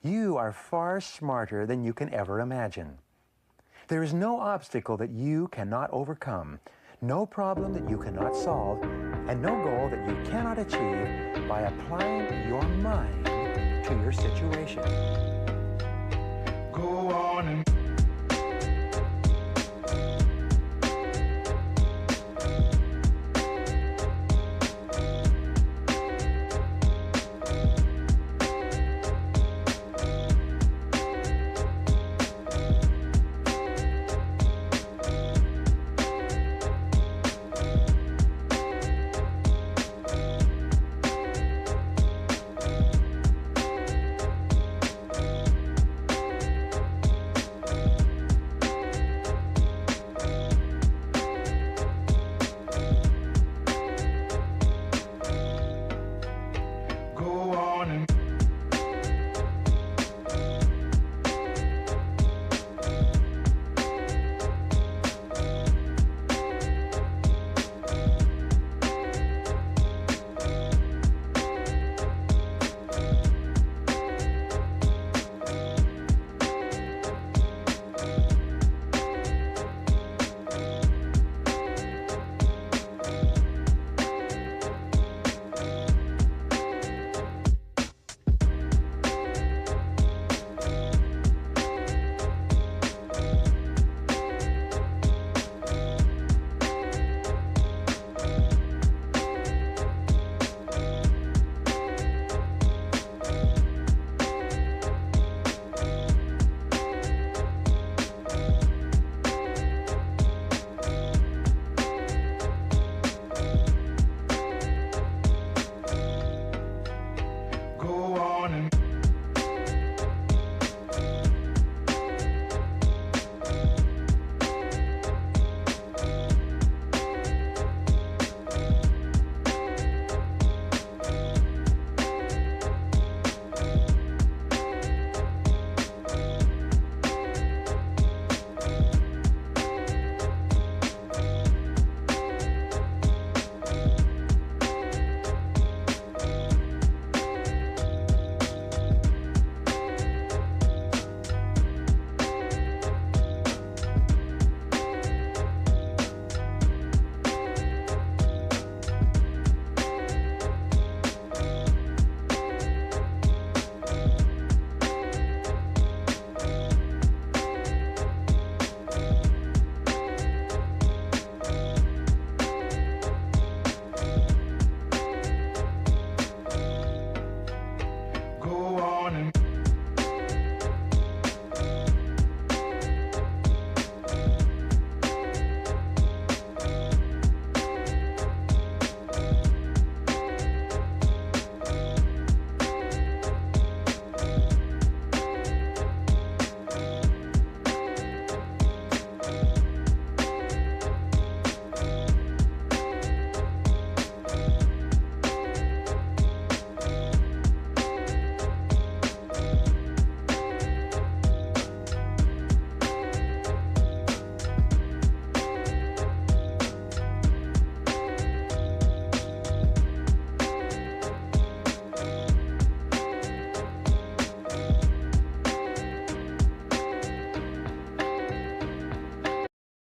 You are far smarter than you can ever imagine. There is no obstacle that you cannot overcome, no problem that you cannot solve, and no goal that you cannot achieve by applying your mind to your situation. Go on and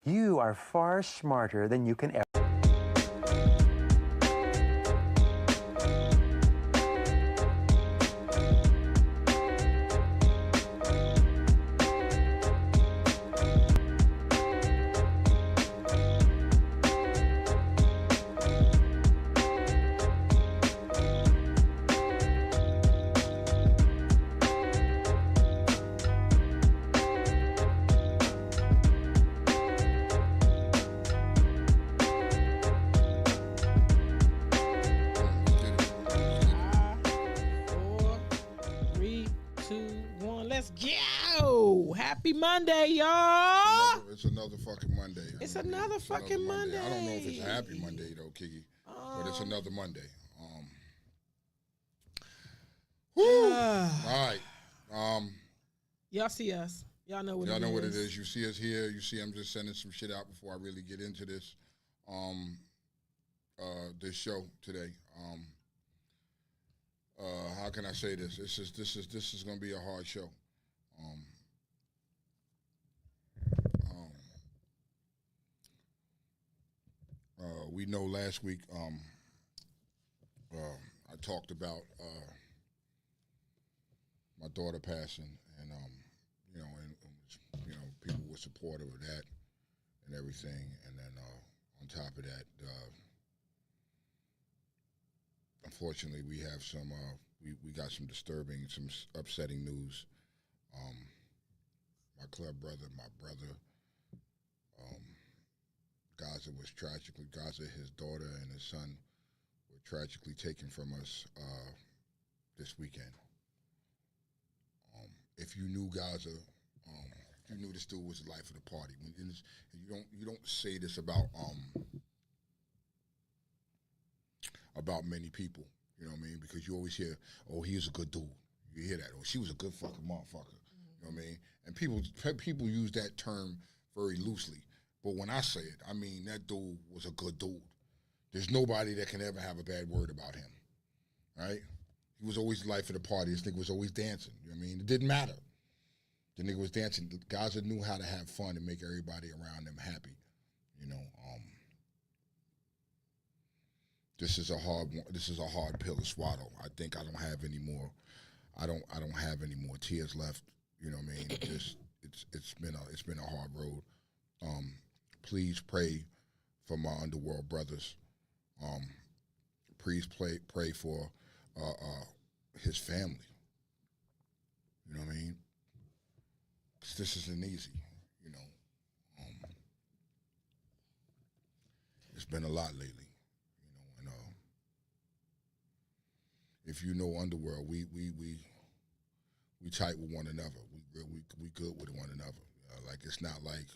you are far smarter than you can ever. Happy Monday, y'all. It's another fucking Monday. It's another fucking Monday. I don't know if it's a happy Monday though, Kiki, but it's another Monday. Woo. All right. Y'all see us. Y'all know what y'all it know is. what it is. You see us here. You see I'm just sending some shit out before I really get into this this show today. How can I say this? This is going to be a hard show. Um, um, we know last week I talked about my daughter passing, and people were supportive of that and everything, and then on top of that, unfortunately, we have some we got some disturbing, some upsetting news. Um, my club brother, my brother, um, Gaza, his daughter and his son were tragically taken from us this weekend. If you knew Gaza, you knew this dude was the life of the party. And you don't say this about many people. You know what I mean? Because you always hear, "Oh, he was a good dude." You hear that? "Oh, she was a good fucking motherfucker." You know what I mean? And people use that term very loosely. But when I say it, I mean that dude was a good dude. There's nobody that can ever have a bad word about him, right? He was always the life of the party. This nigga was always dancing. You know what I mean? It didn't matter. The nigga was dancing. The guys that knew how to have fun and make everybody around them happy. You know, this is a hard pill to swallow. I think I don't have any more. I don't have any more tears left. You know what I mean? It's been a hard road. Please pray for my underworld brothers. Please pray for his family. You know what I mean? 'Cause this isn't easy. You know, it's been a lot lately. You know, and if you know underworld, we tight with one another. We good with one another. Like it's not like,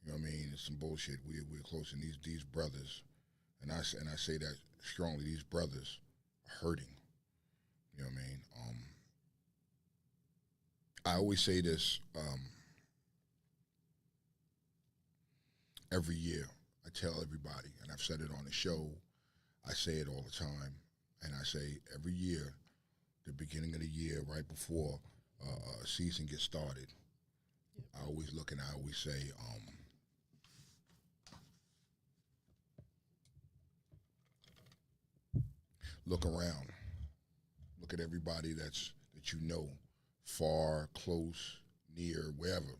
you know what I mean, it's some bullshit. We're close, and these brothers, and I say that strongly. These brothers are hurting. You know what I mean? I always say this every year. I tell everybody, and I've said it on the show. I say it all the time, and I say every year, the beginning of the year, right before a season gets started. I always look and I always say, look around. Look at everybody that you know, far, close, near, wherever.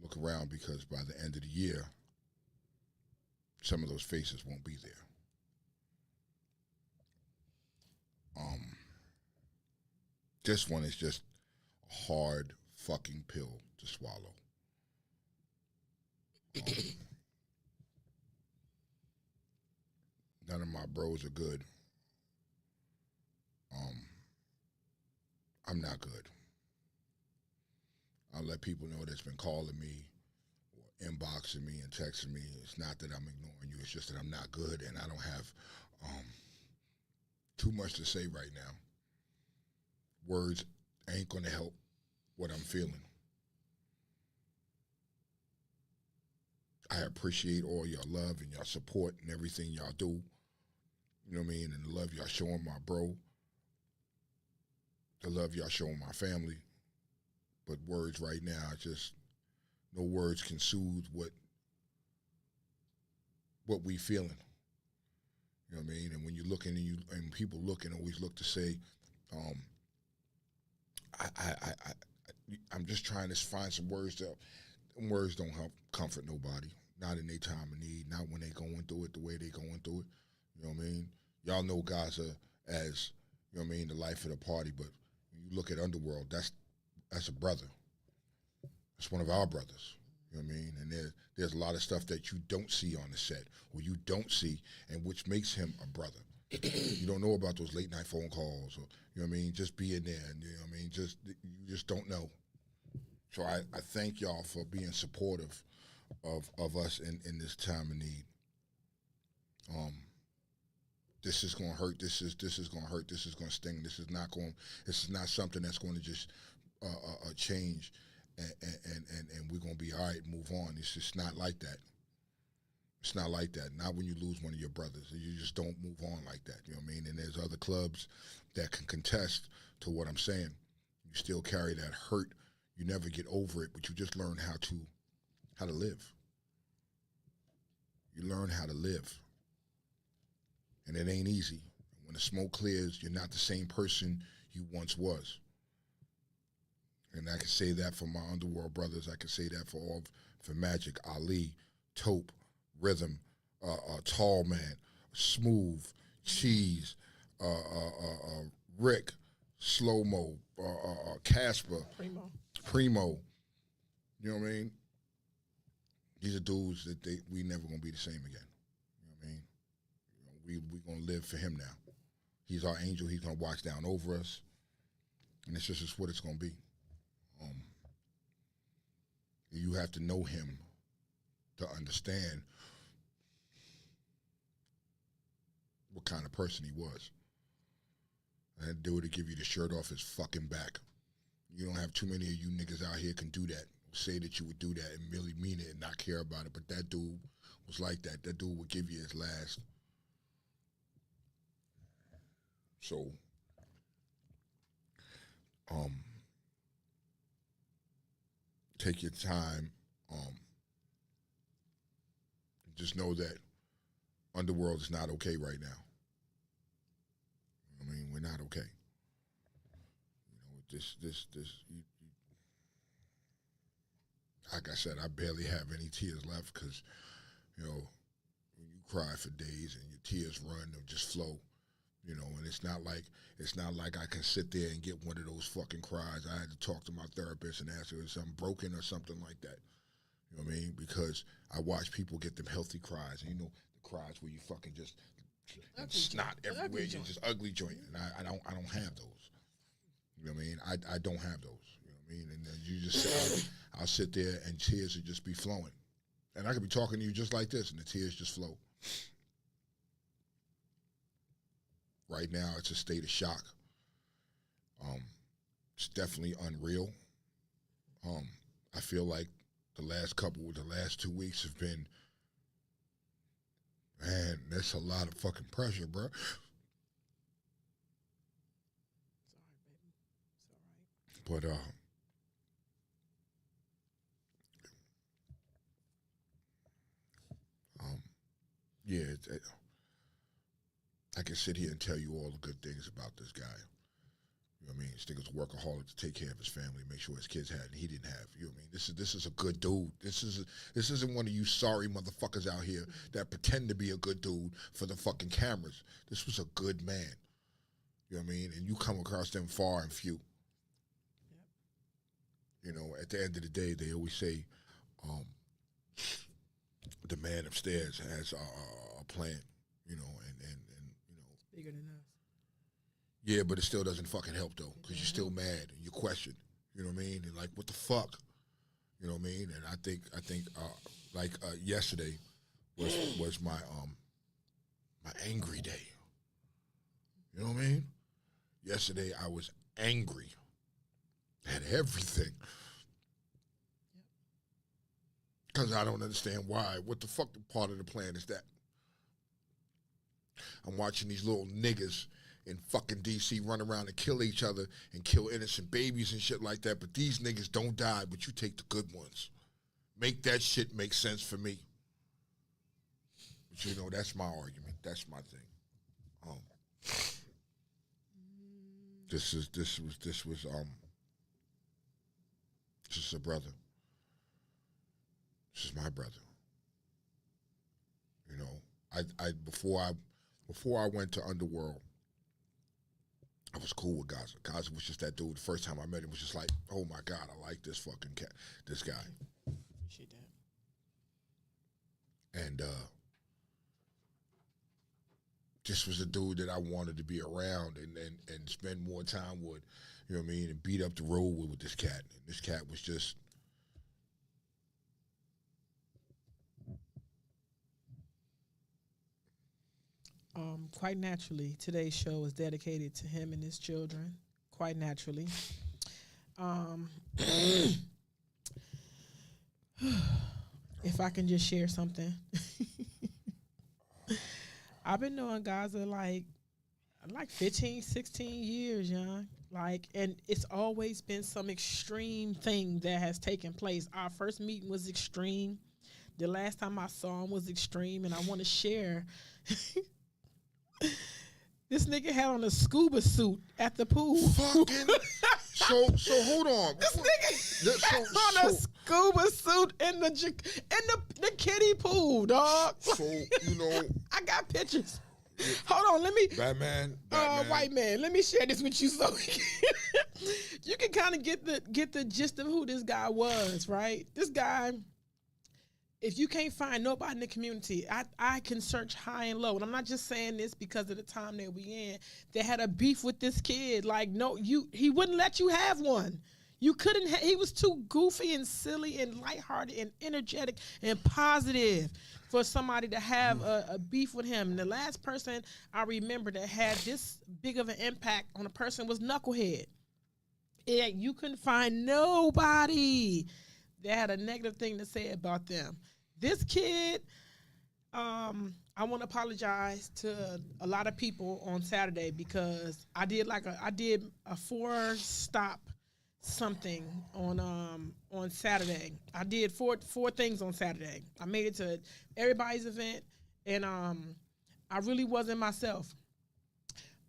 Look around, because by the end of the year, some of those faces won't be there. This one is just a hard fucking pill to swallow. None of my bros are good. I'm not good. I'll let people know that's been calling me or inboxing me and texting me. It's not that I'm ignoring you. It's just that I'm not good, and I don't have too much to say right now. Words ain't going to help what I'm feeling. I appreciate all your love and your support and everything y'all do. You know what I mean? And the love y'all showing my bro. The love y'all showing my family. But words right now, just no words can soothe what we feeling. You know what I mean? And when you're looking and people looking always look to say, I'm just trying to find some words that words don't help comfort nobody. Not in their time of need. Not when they going through it the way they going through it. You know what I mean? Y'all know Gaza as, you know what I mean, the life of the party. But when you look at Underworld, that's a brother. That's one of our brothers. You know what I mean? And there's a lot of stuff that you don't see on the set, or you don't see, and which makes him a brother. You don't know about those late night phone calls, or, you know what I mean, just being there, and, you know what I mean, you just don't know. So I thank y'all for being supportive of us in this time of need. This is gonna hurt. This is gonna hurt. This is gonna sting. This is not something that's going to just change, and we're gonna be all right, move on. It's just not like that. It's not like that. Not when you lose one of your brothers. You just don't move on like that. You know what I mean? And there's other clubs that can contest to what I'm saying. You still carry that hurt. You never get over it, but you just learn how to live. You learn how to live. And it ain't easy. When the smoke clears, you're not the same person you once was. And I can say that for my underworld brothers. I can say that for Magic, Ali, Taupe, Rhythm, Tall Man, Smooth, Cheese, Rick, Slow Mo, Casper, Primo. You know what I mean? These are dudes that we never gonna be the same again. You know what I mean? We gonna live for him now. He's our angel. He's gonna watch down over us, and it's just what it's gonna be. You have to know him to understand what kind of person he was. And that dude to give you the shirt off his fucking back. You don't have too many of you niggas out here can do that. Say that you would do that and really mean it and not care about it. But that dude was like that. That dude would give you his last. So, take your time. Just know that Underworld is not okay right now. I mean, we're not okay. You know, like I said, I barely have any tears left because, you know, when you cry for days and your tears run and just flow, you know, and it's not like I can sit there and get one of those fucking cries. I had to talk to my therapist and ask her if something broken or something like that. You know what I mean? Because I watch people get them healthy cries, and you know the cries where you fucking just snot everywhere, you just ugly joint, and I don't have those. You know what I mean? I don't have those. You know what I mean? And then you just sit, I'll sit there and tears would just be flowing, and I could be talking to you just like this, and the tears just flow. Right now, it's a state of shock. It's definitely unreal. I feel like the last 2 weeks have been, man, that's a lot of fucking pressure, bro. It's all right, baby. It's all right. But, yeah, I can sit here and tell you all the good things about this guy. You know what I mean? This nigga's a workaholic to take care of his family, make sure his kids had, and he didn't have. You know what I mean? This is a good dude. This isn't one of you sorry motherfuckers out here that pretend to be a good dude for the fucking cameras. This was a good man. You know what I mean? And you come across them far and few. Yep. You know, at the end of the day, they always say, the man upstairs has a plan. You know, and you know, It's bigger than us. Yeah, but it still doesn't fucking help though, because you're still mad and you question. You know what I mean? And like, what the fuck? You know what I mean? And I think yesterday was my angry day. You know what I mean? Yesterday I was angry at everything. Because I don't understand why. What the fuck part of the plan is that? I'm watching these little niggas in fucking D.C. run around and kill each other and kill innocent babies and shit like that, but these niggas don't die, but you take the good ones. Make that shit make sense for me. But you know, that's my argument. That's my thing. This is a brother. This is my brother. You know, I before I went to Underworld, I was cool with Gaza. Gaza was just that dude. The first time I met him was just like, oh my God, I like this fucking cat, this guy. Appreciate that. And this was a dude that I wanted to be around and spend more time with, you know what I mean, and beat up the road with this cat. And this cat was just, quite naturally, today's show is dedicated to him and his children. Quite naturally. If I can just share something. I've been knowing Gaza like 15, 16 years, young. Like, and it's always been some extreme thing that has taken place. Our first meeting was extreme. The last time I saw him was extreme, and I want to share. This nigga had on a scuba suit at the pool. Fucking. So hold on. This nigga had on a scuba suit in the kiddie pool, dog. So, you know. I got pictures. Hold on, let me. Batman. White man. Let me share this with you so you can kind of get the gist of who this guy was, right? This guy, if you can't find nobody in the community, I can search high and low. And I'm not just saying this because of the time that we in. They had a beef with this kid. Like, no, he wouldn't let you have one. You couldn't. He was too goofy and silly and lighthearted and energetic and positive for somebody to have a beef with him. And the last person I remember that had this big of an impact on a person was Knucklehead. You couldn't find nobody that had a negative thing to say about them. This kid, I want to apologize to a lot of people on Saturday because I did a 4-stop something on Saturday. I did four things on Saturday. I made it to everybody's event, and I really wasn't myself.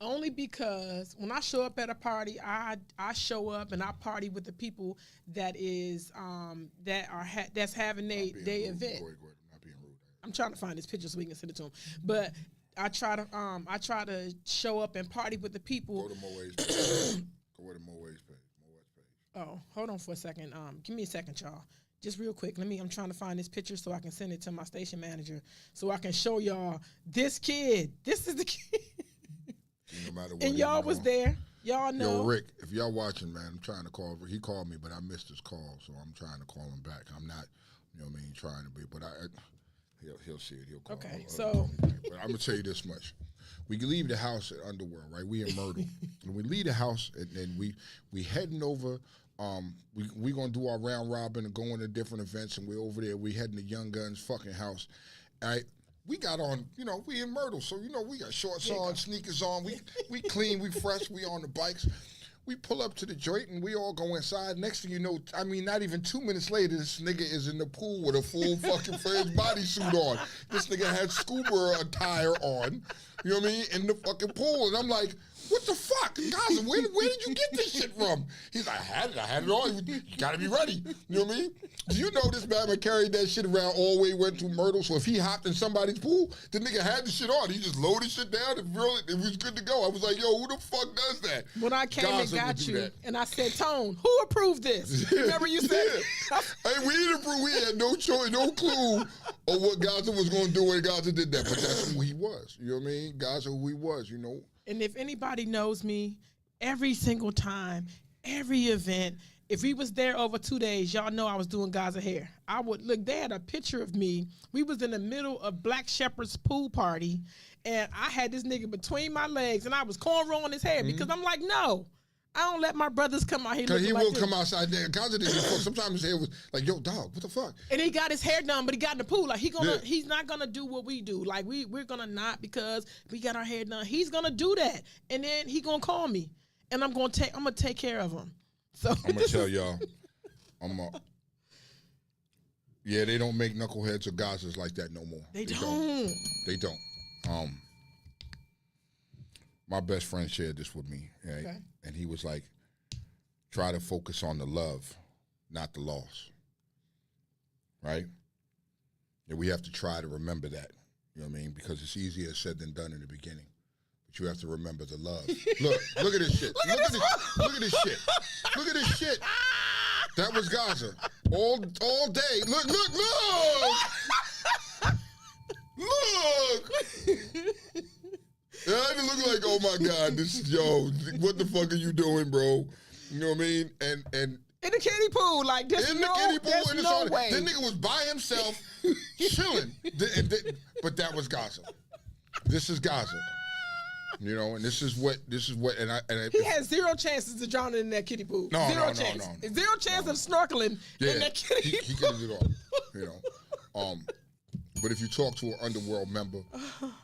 Only because when I show up at a party, I show up and I party with the people that is that's having their event. Go ahead. I'm not being rude. I'm trying to find this picture so we can send it to him. But I try to show up and party with the people. Go to Moe's page. Go to Moe's page. Oh, hold on for a second. Give me a second, y'all. Just real quick. I'm trying to find this picture so I can send it to my station manager so I can show y'all this kid. This is the kid. No matter what. And y'all was there. Y'all know. Yo, Rick, if y'all watching, man, I'm trying to call. He called me, but I missed his call, so I'm trying to call him back. I'm not, trying to be, but he'll see it. He'll call. Okay, but I'm gonna tell you this much. We leave the house at Underworld, right? We in Myrtle. When we leave the house, and then we heading over. We gonna do our round robin and go into different events, and we're over there. We heading to Young Gun's fucking house. All right. We got on, we in Myrtle, so we got shorts on, sneakers on. We clean, we fresh, we on the bikes. We pull up to the joint and we all go inside. Next thing you know, not even 2 minutes later, this nigga is in the pool with a full fucking Fred's bodysuit on. This nigga had scuba attire on, you know what I mean, in the fucking pool. And I'm like, what the fuck? Gaza, where did you get this shit from? He's like, I had it on. You gotta be ready. You know what I mean? Do you know this man carried that shit around all the way went to Myrtle? So if he hopped in somebody's pool, the nigga had the shit on. He just loaded shit down and it was good to go. I was like, yo, who the fuck does that? When I came Gaza and got you, and I said, Tone, who approved this? Remember you said? Hey, we didn't approve. We had no choice, no clue of what Gaza was going to do when Gaza did that. But that's who he was. You know what I mean? Gaza, who he was, And if anybody knows me, every single time, every event, if we was there over 2 days, y'all know I was doing Gaza hair. I would look, they had a picture of me. We was in the middle of Black Shepherd's pool party, and I had this nigga between my legs, and I was cornrowing his hair because I'm like, no, I don't let my brothers come out here looking he like will this. come outside there. Gaza did before. Sometimes his hair was like, yo, dog, what the fuck? And he got his hair done, but he got in the pool. Like, he's not gonna do what we do. Like, we're gonna not because we got our hair done. He's gonna do that. And then he gonna call me. And I'm gonna take care of him. So I'm gonna tell y'all. Yeah, they don't make knuckleheads or Gazas like that no more. They don't. They don't. My best friend shared this with me, right? Okay. And he was like, try to focus on the love, not the loss. Right? And we have to try to remember that. You know what I mean? Because it's easier said than done in the beginning. But you have to remember the love. Look at this shit. Look at this shit. Look at this shit. That was Gaza. All day. Look. Look. I didn't look like, oh my God, what the fuck are you doing, bro? You know what I mean? And in the kiddie pool, like there's no way. That nigga was by himself, chilling. But that was Gaza. This is Gaza. And this is what, he had zero chances to drown in that kiddie pool. Zero chance of snorkeling in that kiddie pool. He could have did all. But if you talk to an underworld member,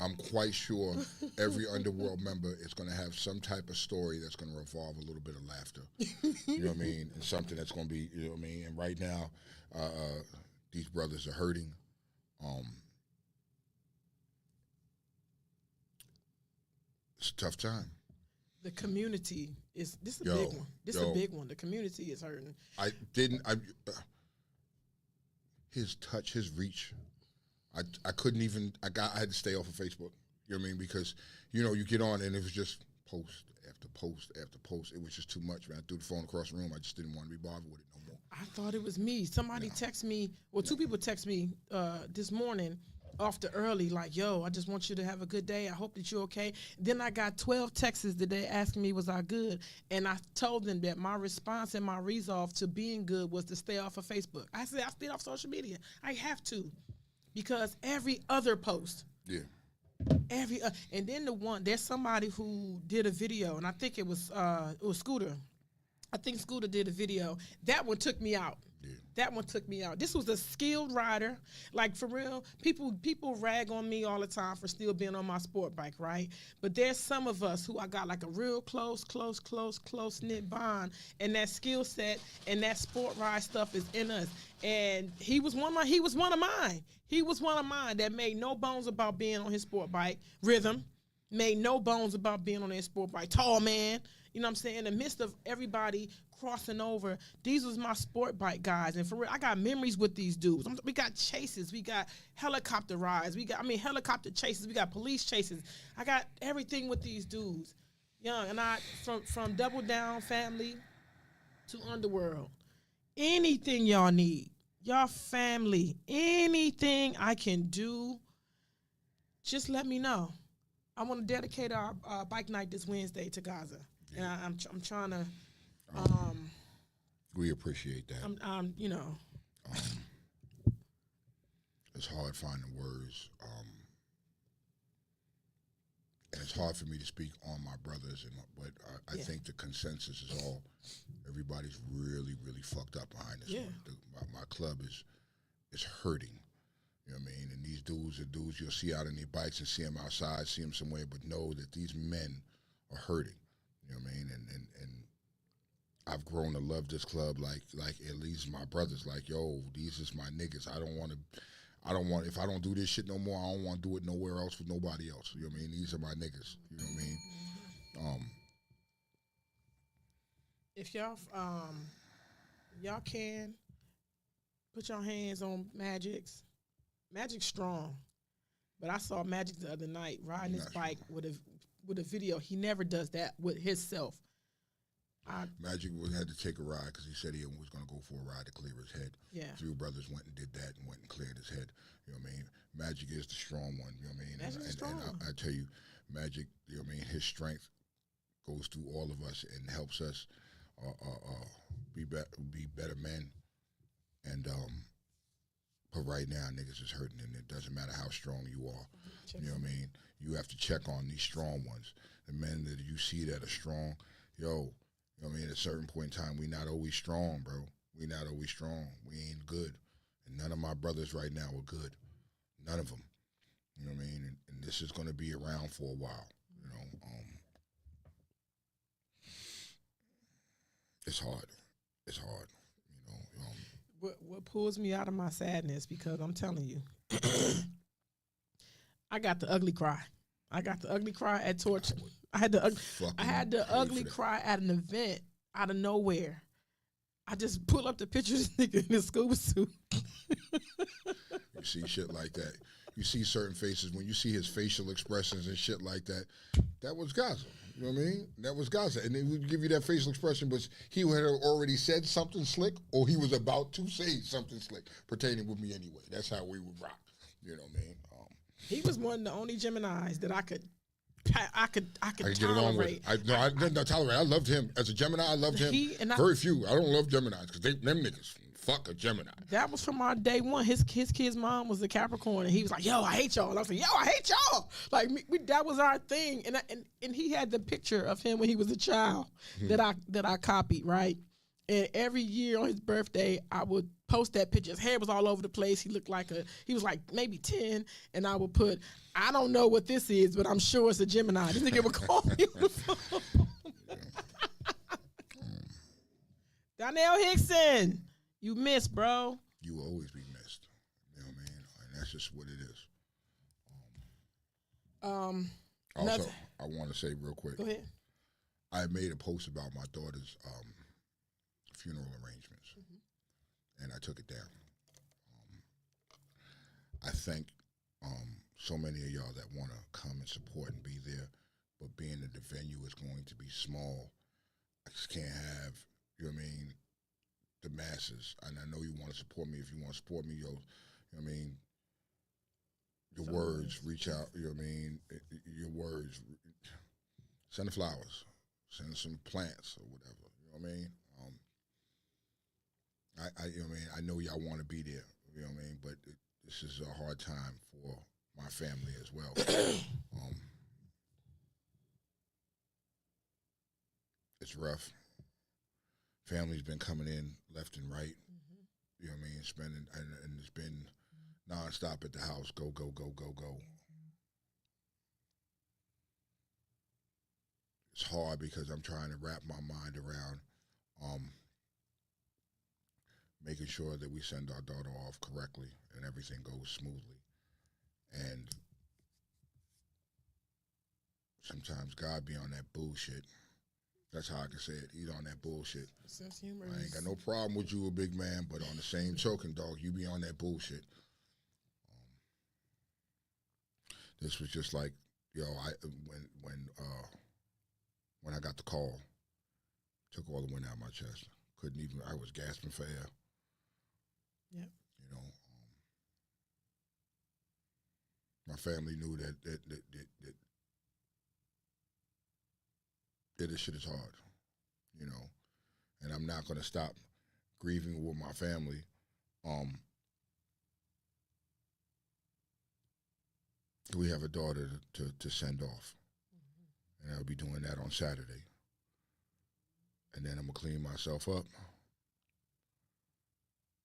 I'm quite sure every underworld member is going to have some type of story that's going to revolve a little bit of laughter. You know what I mean? And something that's going to be, you know what I mean? And right now, these brothers are hurting. It's a tough time. The community is, this is a big one. This is a big one. The community is hurting. His touch, his reach, I couldn't even, I had to stay off of Facebook. You know what I mean? Because, you know, you get on and it was just post after post after post. It was just too much, man. I threw the phone across the room. I just didn't want to be bothered with it no more. I thought it was me. Somebody text me, well, two people text me this morning off the early, like, yo, I just want you to have a good day. I hope that you're okay. Then I got 12 texts today asking me, was I good? And I told them that my response and my resolve to being good was to stay off of Facebook. I said, I stayed off social media. I have to, because every other post, and then there's somebody who did a video, and I think it was Scooter. I think Scooter did a video. That one took me out. That one took me out. This was a skilled rider. Like, for real, people rag on me all the time for still being on my sport bike, right? But there's some of us who I got like a real close-knit bond, and that skill set and that sport ride stuff is in us. And he was one of mine. He was one of mine that made no bones about being on his sport bike. Rhythm made no bones about being on his sport bike. Tall man. You know what I'm saying? In the midst of everybody crossing over, these was my sport bike guys. And for real, I got memories with these dudes. We got chases. We got helicopter rides. Helicopter chases. We got police chases. I got everything with these dudes. Young. And from Double Down family to Underworld. Anything y'all need, y'all family, anything I can do, just let me know. I want to dedicate our bike night this Wednesday to Gaza. Yeah. And I'm trying to. We appreciate that. You know. It's hard finding words, and it's hard for me to speak on my brothers. But I think the consensus is all. Everybody's really, really fucked up behind this one. My club is hurting. You know what I mean? And these dudes are dudes you'll see out on their bikes and see them outside, see them somewhere, but know that these men are hurting. You know what I mean? And I've grown to love this club like at least my brothers. Like, yo, these is my niggas. I don't want, if I don't do this shit no more, I don't want to do it nowhere else with nobody else. You know what I mean? These are my niggas. You know what I mean? If y'all can put your hands on Magic's strong, but I saw Magic the other night riding his bike with a video. He never does that with himself. Magic had to take a ride because he said he was going to go for a ride to clear his head. Yeah. Three brothers went and did that and went and cleared his head. You know what I mean? Magic is the strong one. You know what I mean? And I tell you, Magic, you know what I mean? His strength goes through all of us and helps us be better men. And but right now, niggas is hurting, and it doesn't matter how strong you are. You know what I mean? You have to check on these strong ones. The men that you see that are strong, yo. You know what I mean? At a certain point in time, we not always strong, bro. We not always strong. We ain't good. And none of my brothers right now are good. None of them. You know what I mean? And this is going to be around for a while. You know, it's hard. It's hard. You know. What pulls me out of my sadness, because I'm telling you, I got the ugly cry. I got the ugly cry at Torch. I had the ugly cry at an event out of nowhere. I just pull up the picture of this nigga in his scuba suit. You see shit like that. You see certain faces, when you see his facial expressions and shit like that, that was Gaza. You know what I mean? That was Gaza. And they would give you that facial expression, but he had already said something slick, or he was about to say something slick pertaining with me anyway. That's how we would rock. You know what I mean? He was one of the only Geminis that I could get along with. Tolerate. I loved him as a Gemini. I loved him. Very few. I don't love Geminis because them niggas fuck a Gemini. That was from our day one. His kid's mom was a Capricorn, and he was like, "Yo, I hate y'all." And I was like, "Yo, I hate y'all." Like that was our thing. And he had the picture of him when he was a child that I copied, right. And every year on his birthday, I would post that picture. His hair was all over the place. He was like maybe 10. And I would put, I don't know what this is, but I'm sure it's a Gemini. This nigga would call me on the phone. Donnell Hickson, you missed, bro. You will always be missed. You know what I mean? And that's just what it is. Also, I want to say real quick. Go ahead. I made a post about my daughter's funeral arrangements, and I took it down. I thank so many of y'all that want to come and support and be there, but being that the venue is going to be small, I just can't have, you know what I mean, the masses. And I know you want to support me. If you want to support me, you know what I mean, your words, reach out, you know what I mean, your words, send the flowers, send some plants or whatever, you know what I mean? You know what I mean, I know y'all want to be there, you know what I mean, but this is a hard time for my family as well. It's rough. Family's been coming in left and right, you know what I mean, spending, and it's been nonstop at the house, go, go, go, go, go. It's hard because I'm trying to wrap my mind around making sure that we send our daughter off correctly and everything goes smoothly. And sometimes God be on that bullshit. That's how I can say it. He's on that bullshit. Sense of humor. I ain't got no problem with you, a big man, but on the same token, dog, you be on that bullshit. This was just like, when I got the call, took all the wind out of my chest. Couldn't even. I was gasping for air. Yep. You know, my family knew that this shit is hard. You know, and I'm not gonna stop grieving with my family. We have a daughter to send off, and I'll be doing that on Saturday. And then I'm gonna clean myself up,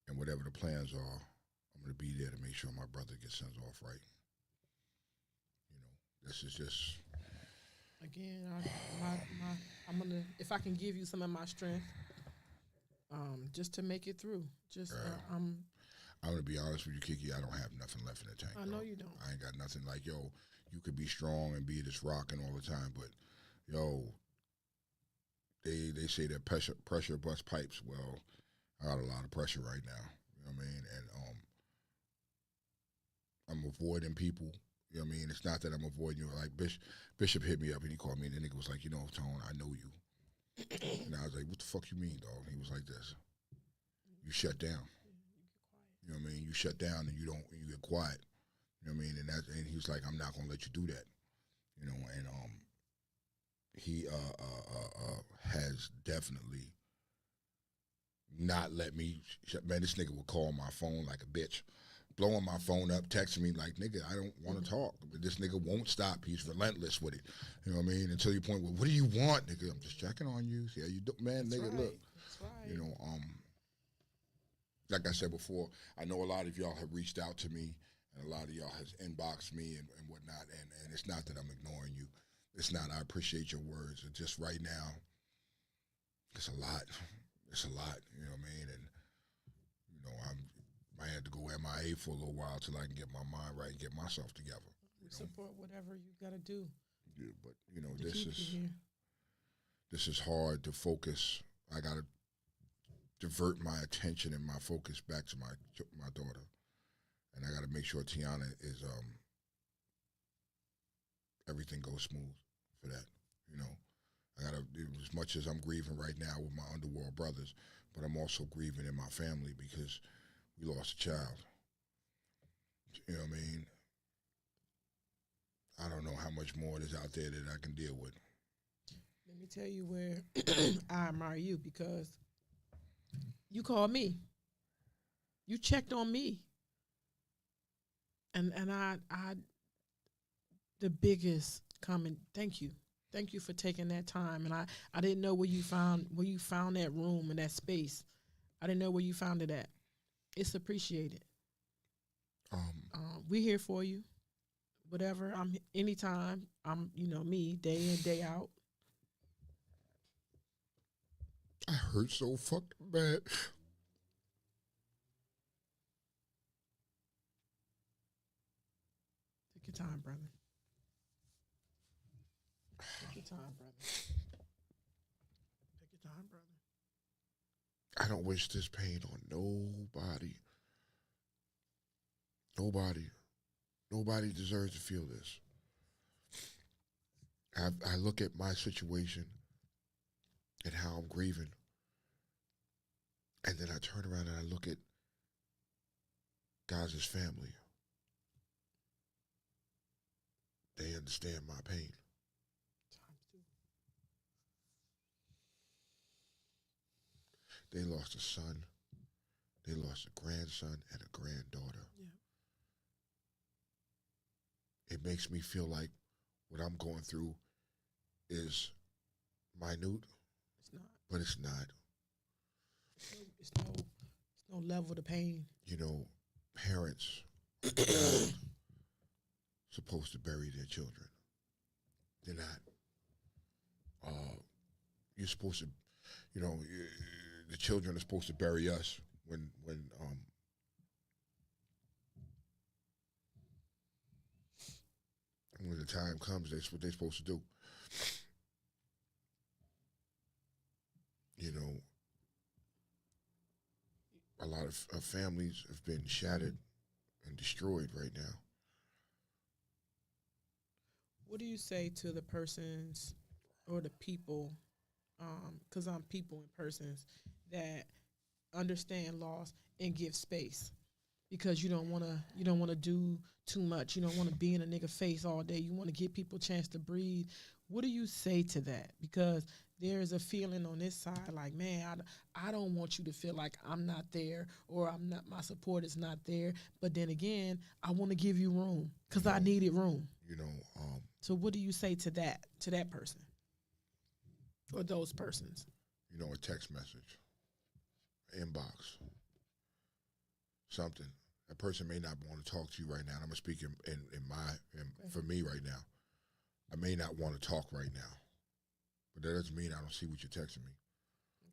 and whatever the plans are, I'm gonna be there to make sure my brother gets sent off right. You know, this is just. Again, I'm gonna, if I can give you some of my strength, just to make it through. I'm gonna be honest with you, Kiki. I don't have nothing left in the tank. I know you don't. I ain't got nothing like, yo, you could be strong and be this rocking all the time, but yo, they say that pressure busts pipes. Well, I got a lot of pressure right now. You know what I mean? And I'm avoiding people. You know what I mean? It's not that I'm avoiding you. Like Bishop hit me up and he called me and the nigga was like, you know, Tone, I know you. And I was like, what the fuck you mean, dog? He was like this. You shut down. You know what I mean? You shut down and you get quiet. You know what I mean? And he was like, I'm not gonna let you do that. You know, and he has definitely not let me. Man, this nigga would call my phone like a bitch, blowing my phone up, texting me like, nigga, I don't want to talk. But this nigga won't stop. He's relentless with it. You know what I mean? Until you point, well, what do you want, nigga? I'm just checking on you. See how you do, man, That's nigga. right. Look, That's right. you know, like I said before, I know a lot of y'all have reached out to me, and a lot of y'all has inboxed me and whatnot. And it's not that I'm ignoring you. It's not. I appreciate your words. It's just right now, it's a lot. It's a lot. You know what I mean? And you know, I had to go MIA for a little while till I can get my mind right and get myself together. We support whatever you got to do. Yeah, but you know, this is hard to focus. I got to divert my attention and my focus back to my daughter, and I got to make sure Tiana is everything goes smooth for that. You know, I got to, as much as I'm grieving right now with my underworld brothers, but I'm also grieving in my family because we lost a child. You know what I mean? I don't know how much more there's out there that I can deal with. Let me tell you where I admire you, because you called me. You checked on me. And I the biggest comment, thank you. Thank you for taking that time. And I didn't know where you found that room and that space. I didn't know where you found it at. It's appreciated. Um, We here for you. Whatever. I'm anytime. I'm me day in day out. I hurt so fucking bad. Take your time, brother. Take your time, brother. Take your time, brother. I don't wish this pain on nobody. Nobody. Nobody deserves to feel this. I look at my situation and how I'm grieving, and then I turn around and I look at Gaz's family. They understand my pain. They lost a son, they lost a grandson and a granddaughter. Yeah. It makes me feel like what I'm going through is minute, It's not. but it's not. It's no level to pain. You know, parents are not supposed to bury their children. They're not. You're supposed to, the children are supposed to bury us when the time comes. That's what they're supposed to do. You know, a lot of families have been shattered and destroyed right now. What do you say to the persons or the people? Because I'm people and persons that understand loss and give space because you don't want to do too much. You don't want to be in a nigga face all day. You want to give people a chance to breathe. What do you say to that? Because there's a feeling on this side like, man, I don't want you to feel like I'm not there or my support is not there. But then again, I want to give you room because I needed room. So what do you say to that person or those persons? A text message, inbox, something. That person may not want to talk to you right now. I'm gonna speak for me right now. I may not want to talk right now, but that doesn't mean I don't see what you're texting me.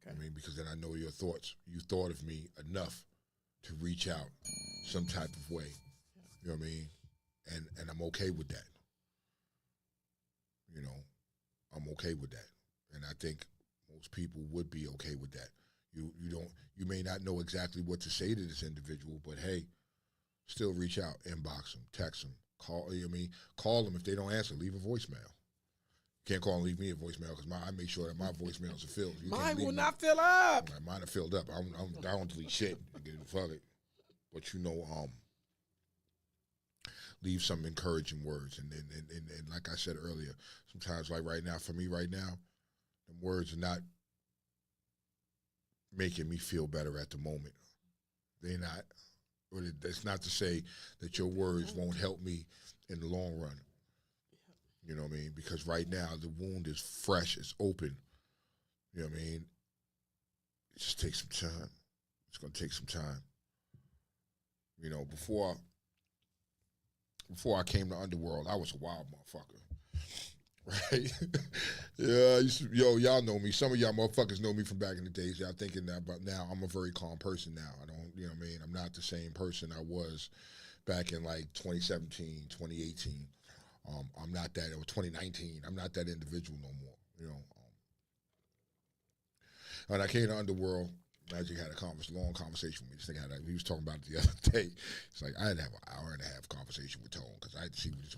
Okay. I mean, because then I know your thoughts. You thought of me enough to reach out some type of way. You know what I mean? And I'm okay with that. I'm okay with that. And I think most people would be okay with that. You may not know exactly what to say to this individual, but hey, still reach out, inbox them, text them, call them if they don't answer, leave a voicemail. You can't call and leave me a voicemail because I make sure that my voicemails are filled. Mine will not fill up. Mine are filled up. I don't delete shit. Fuck it. But leave some encouraging words. And like I said earlier, sometimes like right now, for me right now, the words are not making me feel better at the moment. They're not. That's not to say that your words won't help me in the long run. You know what I mean? Because right now the wound is fresh, it's open. You know what I mean? It just takes some time. It's gonna take some time. Before I came to Underworld, I was a wild motherfucker. Right? Yeah, y'all know me. Some of y'all motherfuckers know me from back in the days. Y'all thinking that, but now I'm a very calm person now. I don't, you know what I mean? I'm not the same person I was back in like 2017, 2018. I'm not that, or 2019. I'm not that individual no more, When I came to Underworld, Magic had a long conversation with me. This nigga he was talking about it the other day. It's like I had to have an hour and a half conversation with Tone because I had to see what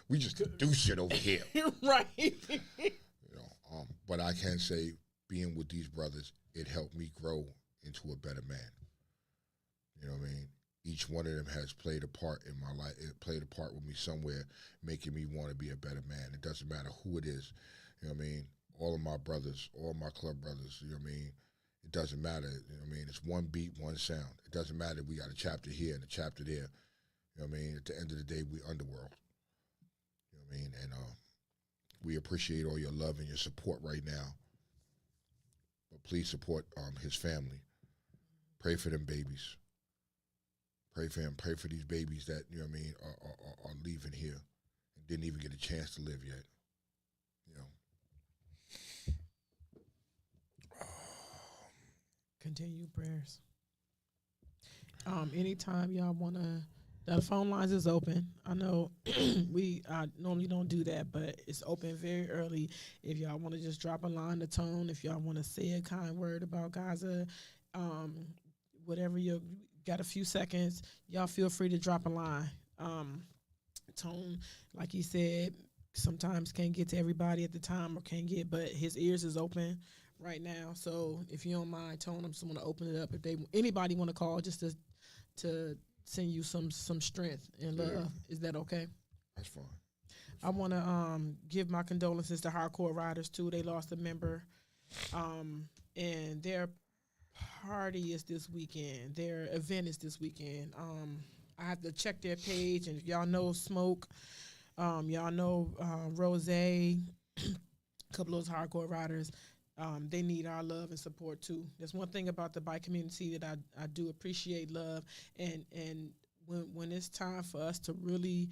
we just do shit over here. Right. But I can say being with these brothers, it helped me grow into a better man. You know what I mean? Each one of them has played a part in my life. It played a part with me somewhere, making me want to be a better man. It doesn't matter who it is. You know what I mean? All of my brothers, all my club brothers, you know what I mean? It doesn't matter, you know what I mean? It's one beat, one sound. It doesn't matter we got a chapter here and a chapter there. You know what I mean? At the end of the day, we Underworld. You know what I mean? And we appreciate all your love and your support right now. But please support his family. Pray for them babies. Pray for him. Pray for these babies that, you know what I mean, are leaving here and didn't even get a chance to live yet. You know. Continue prayers. Anytime y'all wanna, the phone lines is open. I know we normally don't do that, but it's open very early. If y'all want to just drop a line to Tone, if y'all want to say a kind word about Gaza, whatever you got a few seconds, y'all feel free to drop a line. Tone, like he said, sometimes can't get to everybody at the time or can't get, but his ears is open right now. So if you don't mind, Tone, I'm just want to open it up. If anybody want to call, just to send you some strength and love. Yeah. Is that okay? That's fine. I want to give my condolences to Hardcore Riders too. They lost a member, and their party is this weekend. Their event is this weekend. I have to check their page, and if y'all know Smoke, y'all know Rose, a couple of those Hardcore Riders. They need our love and support too. There's one thing about the bike community that I do appreciate love, and when it's time for us to really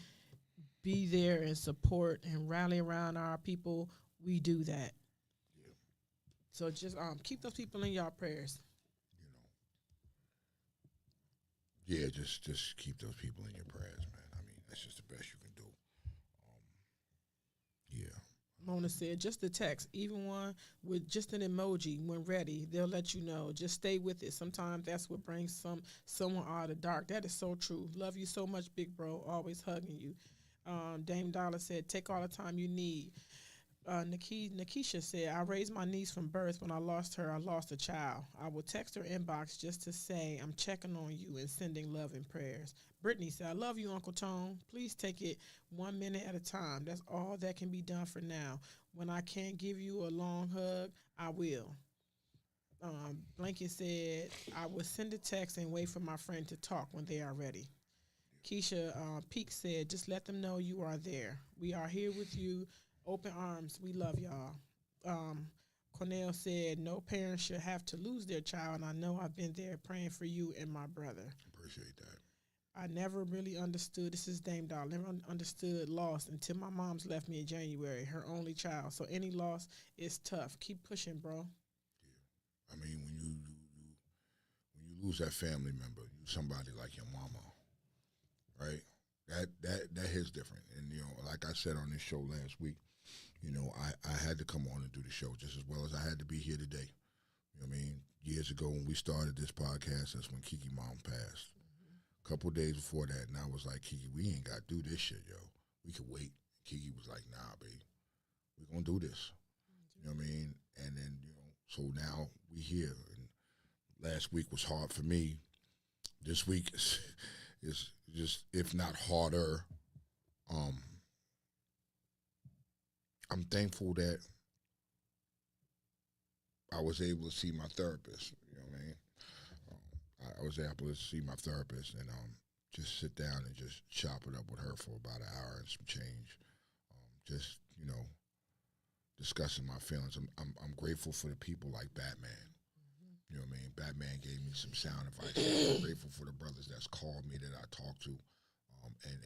be there and support and rally around our people, we do that. Yeah. So just keep those people in y'all prayers. You know. Yeah, just keep those people in your prayers, man. I mean, that's just the best you can do. Yeah. Mona said, just a text, even one with just an emoji. When ready, they'll let you know. Just stay with it. Sometimes that's what brings someone out of the dark. That is so true. Love you so much, big bro. Always hugging you. Dame Dollar said, take all the time you need. Nikisha said, I raised my niece from birth. When I lost her, I lost a child. I will text her inbox just to say I'm checking on you and sending love and prayers. Brittany said, I love you, Uncle Tone. Please take it 1 minute at a time. That's all that can be done for now. When I can't give you a long hug, I will. Blanket said, I will send a text and wait for my friend to talk when they are ready. Keisha Peak said, just let them know you are there. We are here with you. Open arms. We love y'all. Cornell said, no parent should have to lose their child. And I know I've been there praying for you and my brother. Appreciate that. I never really understood, this is Dame Doll, never understood loss until my mom's left me in January, her only child. So any loss is tough. Keep pushing, bro. Yeah. I mean, when you lose that family member, somebody like your mama, right? That hits different. And, you know, like I said on this show last week, you know, I had to come on and do the show just as well as I had to be here today. You know what I mean? Years ago when we started this podcast, that's when Kiki mom passed. A couple of days before that, and I was like, Kiki, we ain't got to do this shit, yo. We could wait. Kiki was like, nah, babe, we're going to do this. You know what I mean? And then, you know, so now we here. And last week was hard for me. This week is just, if not harder. I'm thankful that I was able to see my therapist. You know what I mean? I was able to see my therapist and just sit down and just chop it up with her for about an hour and some change. Just, you know, discussing my feelings. I'm grateful for the people like Batman. Mm-hmm. You know what I mean? Batman gave me some sound advice. I'm grateful for the brothers that's called me that I talked to, and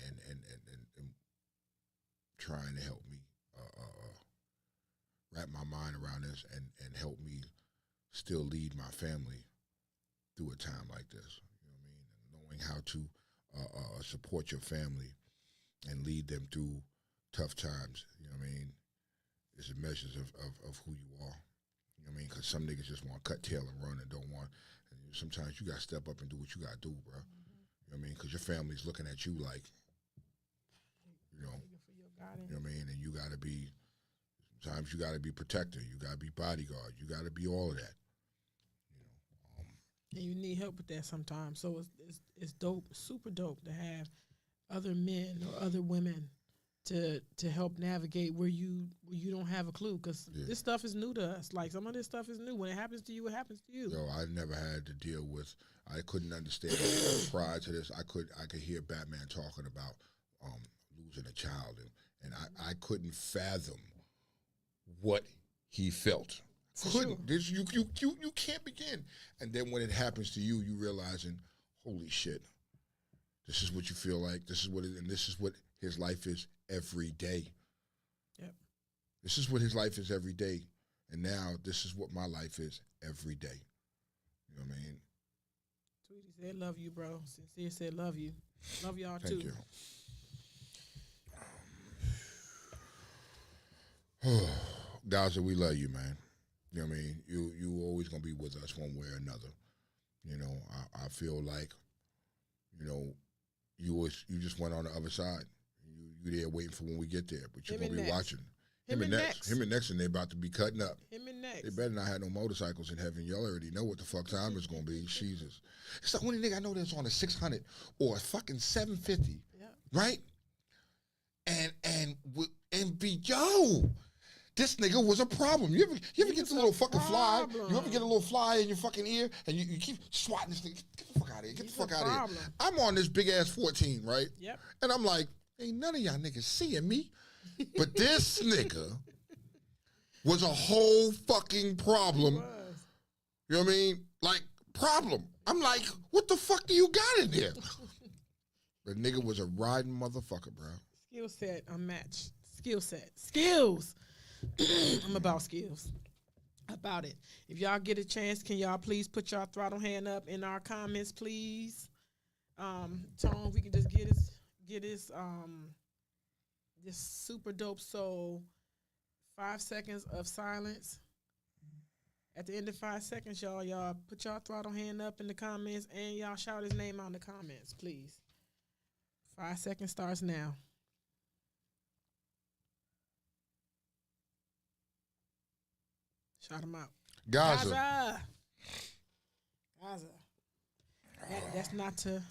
trying to help me wrap my mind around this and help me still lead my family through a time like this. You know what I mean? And knowing how to support your family and lead them through tough times, you know what I mean, is a measure of who you are. You know what I mean? Because some niggas just want to cut tail and run and don't want, and sometimes you got to step up and do what you got to do, bro. Mm-hmm. You know what I mean? Because your family's looking at you like, you know what I mean? And you got to be, sometimes you got to be protector, you got to be bodyguard, you got to be all of that. And you need help with that sometimes. So it's dope, super dope to have other men or other women to help navigate where you don't have a clue, because this stuff is new to us. Like, some of this stuff is new. When it happens to you, it happens to you. Yo, I never had to deal with. I couldn't understand prior to this. I could hear Batman talking about losing a child, and I couldn't fathom what he felt. Couldn't. This, you can't begin. And then when it happens to you, you realizing, holy shit, This is what you feel like. This is what and this is what his life is every day. Yep. This is what his life is every day. And now this is what my life is every day. You know what I mean? Tweety said, love you, bro. Sincere said, love you. Love y'all, too. Thank you. Gaza, we love you, man. You know what I mean? You always going to be with us one way or another. You know, I feel like, you know, you just went on the other side. You there waiting for when we get there, but you're going to be watching. Him and next, and they about to be cutting up. Him and next. They better not have no motorcycles in heaven. Y'all already know what the fuck time it's gonna be. Jesus, it's the only nigga I know that's on a 600 or a fucking 750, right? And be this nigga was a problem. You ever get the little fucking fly? You ever get a little fly in your fucking ear and you keep swatting this thing? Get the fuck out of here! Get the fuck out of here! I'm on this big ass 14, right? Yep. And I'm like, ain't none of y'all niggas seeing me. But this nigga was a whole fucking problem. You know what I mean? Like, problem. I'm like, what the fuck do you got in there? The nigga was a riding motherfucker, bro. Skill set unmatched. Skill set. Skills. I'm about skills. About it. If y'all get a chance, can y'all please put y'all throttle hand up in our comments, please? Tone, we can just get his this super dope soul 5 seconds of silence. At the end of 5 seconds, y'all put y'all throttle hand up in the comments and y'all shout his name out in the comments, please. 5 seconds starts now. Shout him out. Gaza. That's not to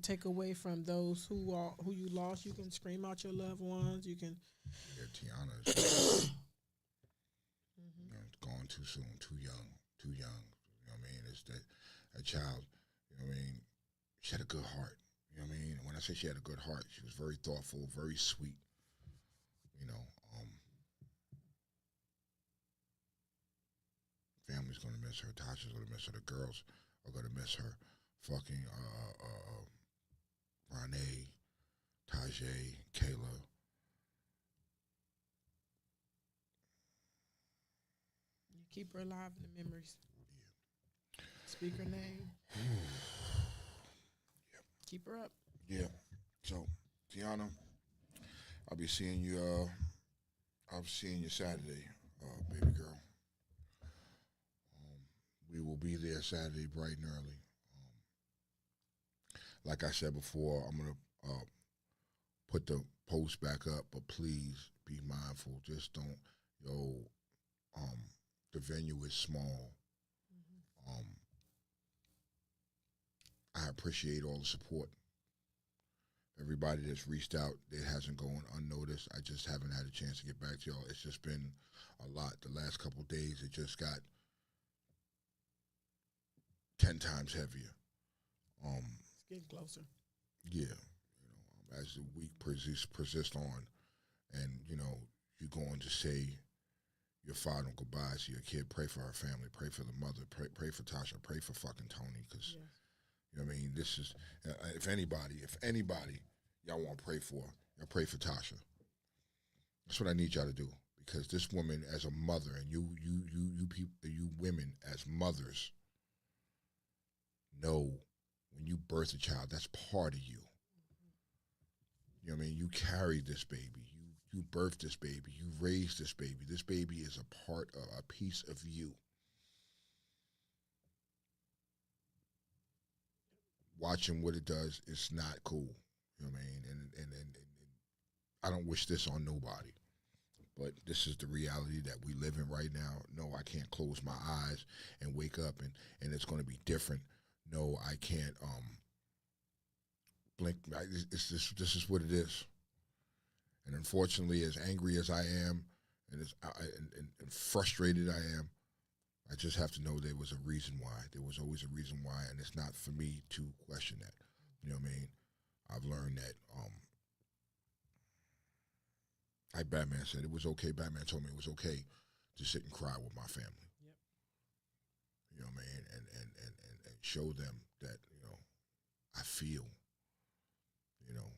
take away from those who you lost. You can scream out your loved ones. You can. Yeah, Tiana's you know, gone too soon, too young. You know what I mean? It's that child. You know what I mean? She had a good heart. You know what I mean? When I say she had a good heart, she was very thoughtful, very sweet. You know, family's gonna miss her. Tasha's gonna miss her. The girls are gonna miss her. Fucking Renee, Tajay, Kayla. You keep her alive in the memories. Yeah. Speak her name. Yep. Keep her up. Yeah. So, Tiana, I'll be seeing you. I'll be seeing you Saturday, baby girl. We will be there Saturday bright and early. Like I said before, I'm going to put the post back up, but please be mindful. Just don't, the venue is small. I appreciate all the support. Everybody that's reached out, it hasn't gone unnoticed. I just haven't had a chance to get back to y'all. It's just been a lot. The last couple of days, it just got 10 times heavier. It's getting closer. Yeah, as the week persists on, and you're going to say your final goodbyes to your kid. Pray for her family. Pray for the mother. Pray for Tasha. Pray for fucking Tony, because you know what I mean. This is if anybody, y'all want to pray for, y'all pray for Tasha. That's what I need y'all to do, because this woman, as a mother, and you people, you women as mothers, know when you birth a child, that's part of you. You know what I mean? You carry this baby. You birthed this baby. You raised this baby. This baby is a part of a piece of you. Watching what it does is not cool. You know what I mean? And I don't wish this on nobody. But this is the reality that we live in right now. No, I can't close my eyes and wake up and it's going to be different. No, I can't blink. This is what it is. And unfortunately, as angry as I am and frustrated I am, I just have to know there was a reason why. There was always a reason why, and it's not for me to question that. You know what I mean? I've learned that, like Batman said, it was okay. Batman told me it was okay to sit and cry with my family. Yep. You know what I mean? And show them that, I feel. You know,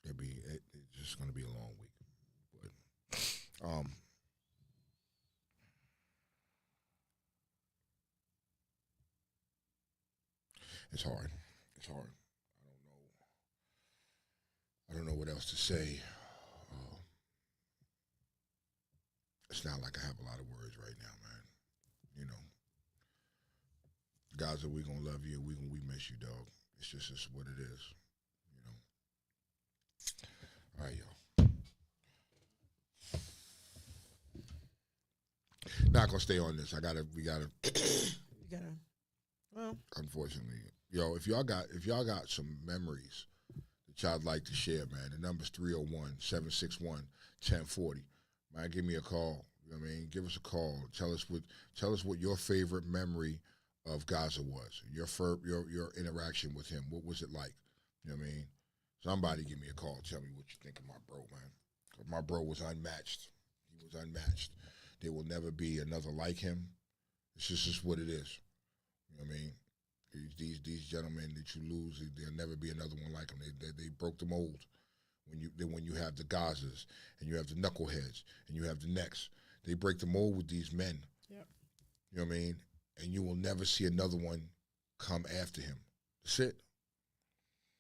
it's just going to be a long week. But it's hard. It's hard. I don't know what else to say. It's not like I have a lot of words right now, man. You know, guys, we gonna love you. We miss you, dog. It's what it is. You know. All right, y'all. Not gonna stay on this. We gotta. Well, unfortunately, yo, if y'all got some memories that y'all'd like to share, man, the number's 301-761-1040. Man, give me a call. You know what I mean? Give us a call. Tell us what your favorite memory of Gaza was. Your interaction with him. What was it like? You know what I mean? Somebody give me a call. Tell me what you think of my bro, man. My bro was unmatched. He was unmatched. There will never be another like him. It's just what it is. You know what I mean? These gentlemen that you lose, there'll never be another one like them. They broke the mold. When you have the Gazas and you have the knuckleheads and you have the necks, they break the mold with these men. Yep. You know what I mean? And you will never see another one come after him. That's it.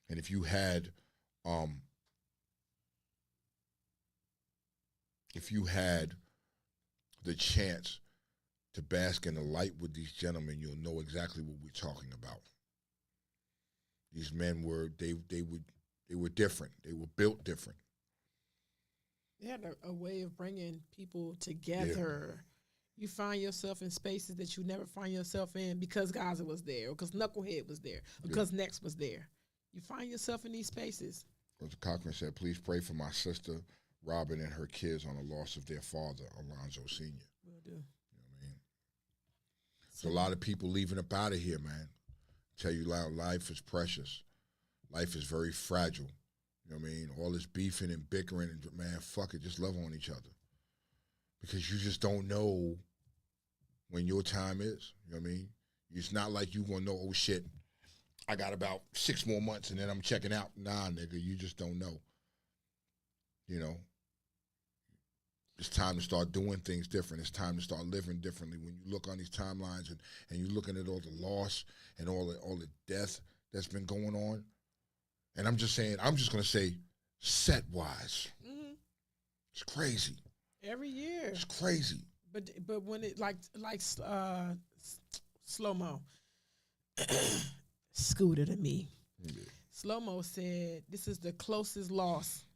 And if you had the chance to bask in the light with these gentlemen, you'll know exactly what we're talking about. These men were different. They were built different. They had a way of bringing people together. Yeah. You find yourself in spaces that you never find yourself in because Gaza was there, or because Knucklehead was there, or because Nex was there. You find yourself in these spaces. Mr. Cochran said, please pray for my sister, Robin, and her kids on the loss of their father, Alonzo Sr. Will do. You know what I mean? So a lot of people leaving up out of here, man. Tell you, life is precious. Life is very fragile. You know what I mean? All this beefing and bickering, and man, fuck it, just love on each other. Because you just don't know when your time is. You know what I mean? It's not like you gonna know, oh shit, I got about 6 more months and then I'm checking out. Nah, nigga, you just don't know. You know? It's time to start doing things different. It's time to start living differently. When you look on these timelines and you're looking at all the loss and all the death that's been going on. And I'm just gonna say, set-wise. Mm-hmm. It's crazy. Every year. It's crazy. But when it like Slow-Mo, Scooter to me. Yeah. Slow-Mo said this is the closest loss.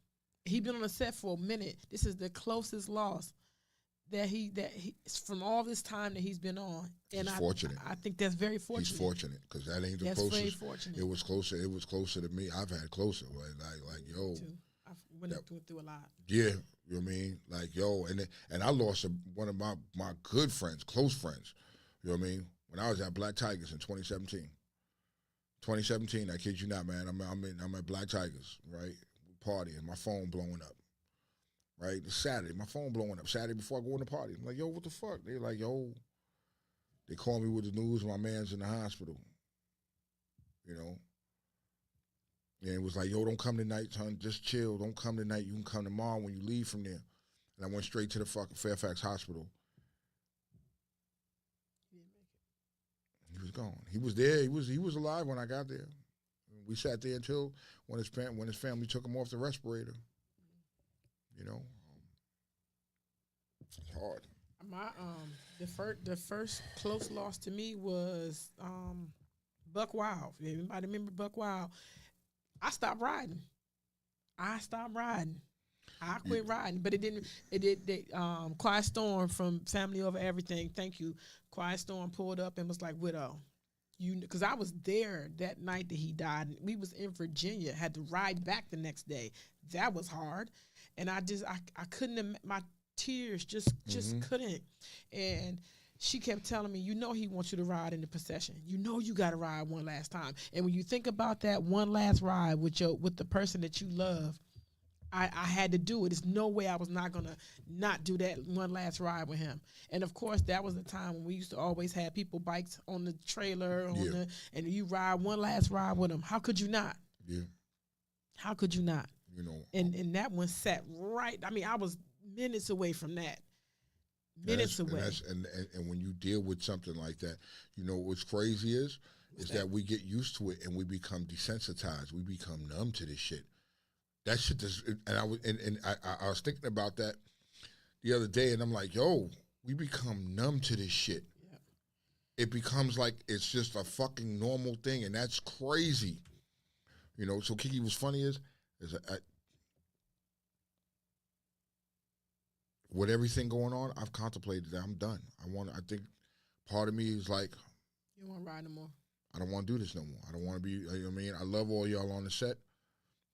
He been on the set for a minute. This is the closest loss that he from all this time that he's been on. And he's fortunate. I think that's very fortunate. He's fortunate because that ain't the that's closest. Very fortunate. It was closer. It was closer to me. I've had closer. Like yo. Me too. I went through a lot. Yeah, you know what I mean? Like yo, and I lost one of my good friends, close friends. You know what I mean? When I was at Black Tigers in 2017. 2017, I kid you not, man. I'm at Black Tigers, right? Partying, my phone blowing up. Right? It's Saturday, my phone blowing up. Saturday before I go in the party. I'm like, yo, what the fuck? They're like, yo, they call me with the news, my man's in the hospital. You know? And it was like, yo, don't come tonight, son. Just chill. Don't come tonight. You can come tomorrow when you leave from there. And I went straight to the fucking Fairfax Hospital. He was gone. He was there. He was alive when I got there. We sat there until when his family took him off the respirator. You know, it's hard. My the first close loss to me was Buck Wild. Everybody remember Buck Wild? I stopped riding. I quit riding, but it did. Quiet Storm from Family Over Everything. Thank you. Quiet Storm pulled up and was like, "Widow, because I was there that night that he died. We was in Virginia. Had to ride back the next day. That was hard, and I couldn't. My tears just couldn't. And she kept telling me, you know, he wants you to ride in the procession. You know, you got to ride one last time. And when you think about that one last ride with the person that you love, I had to do it. There's no way I was not gonna not do that one last ride with him. And of course, that was the time when we used to always have people bikes on the trailer, and you ride one last ride with them. How could you not? Yeah. How could you not? You know. And that one sat right. I mean, I was minutes away from that. Minutes away. And when you deal with something like that, you know what's crazy is that we get used to it and we become desensitized. We become numb to this shit. That shit does, and I was thinking about that the other day, and I'm like, yo, we become numb to this shit. Yeah. It becomes like it's just a fucking normal thing, and that's crazy. You know, so Kiki, what's funny is with everything going on, I've contemplated that I'm done. I think part of me is like, you don't want to ride no more. I don't want to do this no more. I don't want to be, you know what I mean? I love all y'all on the set.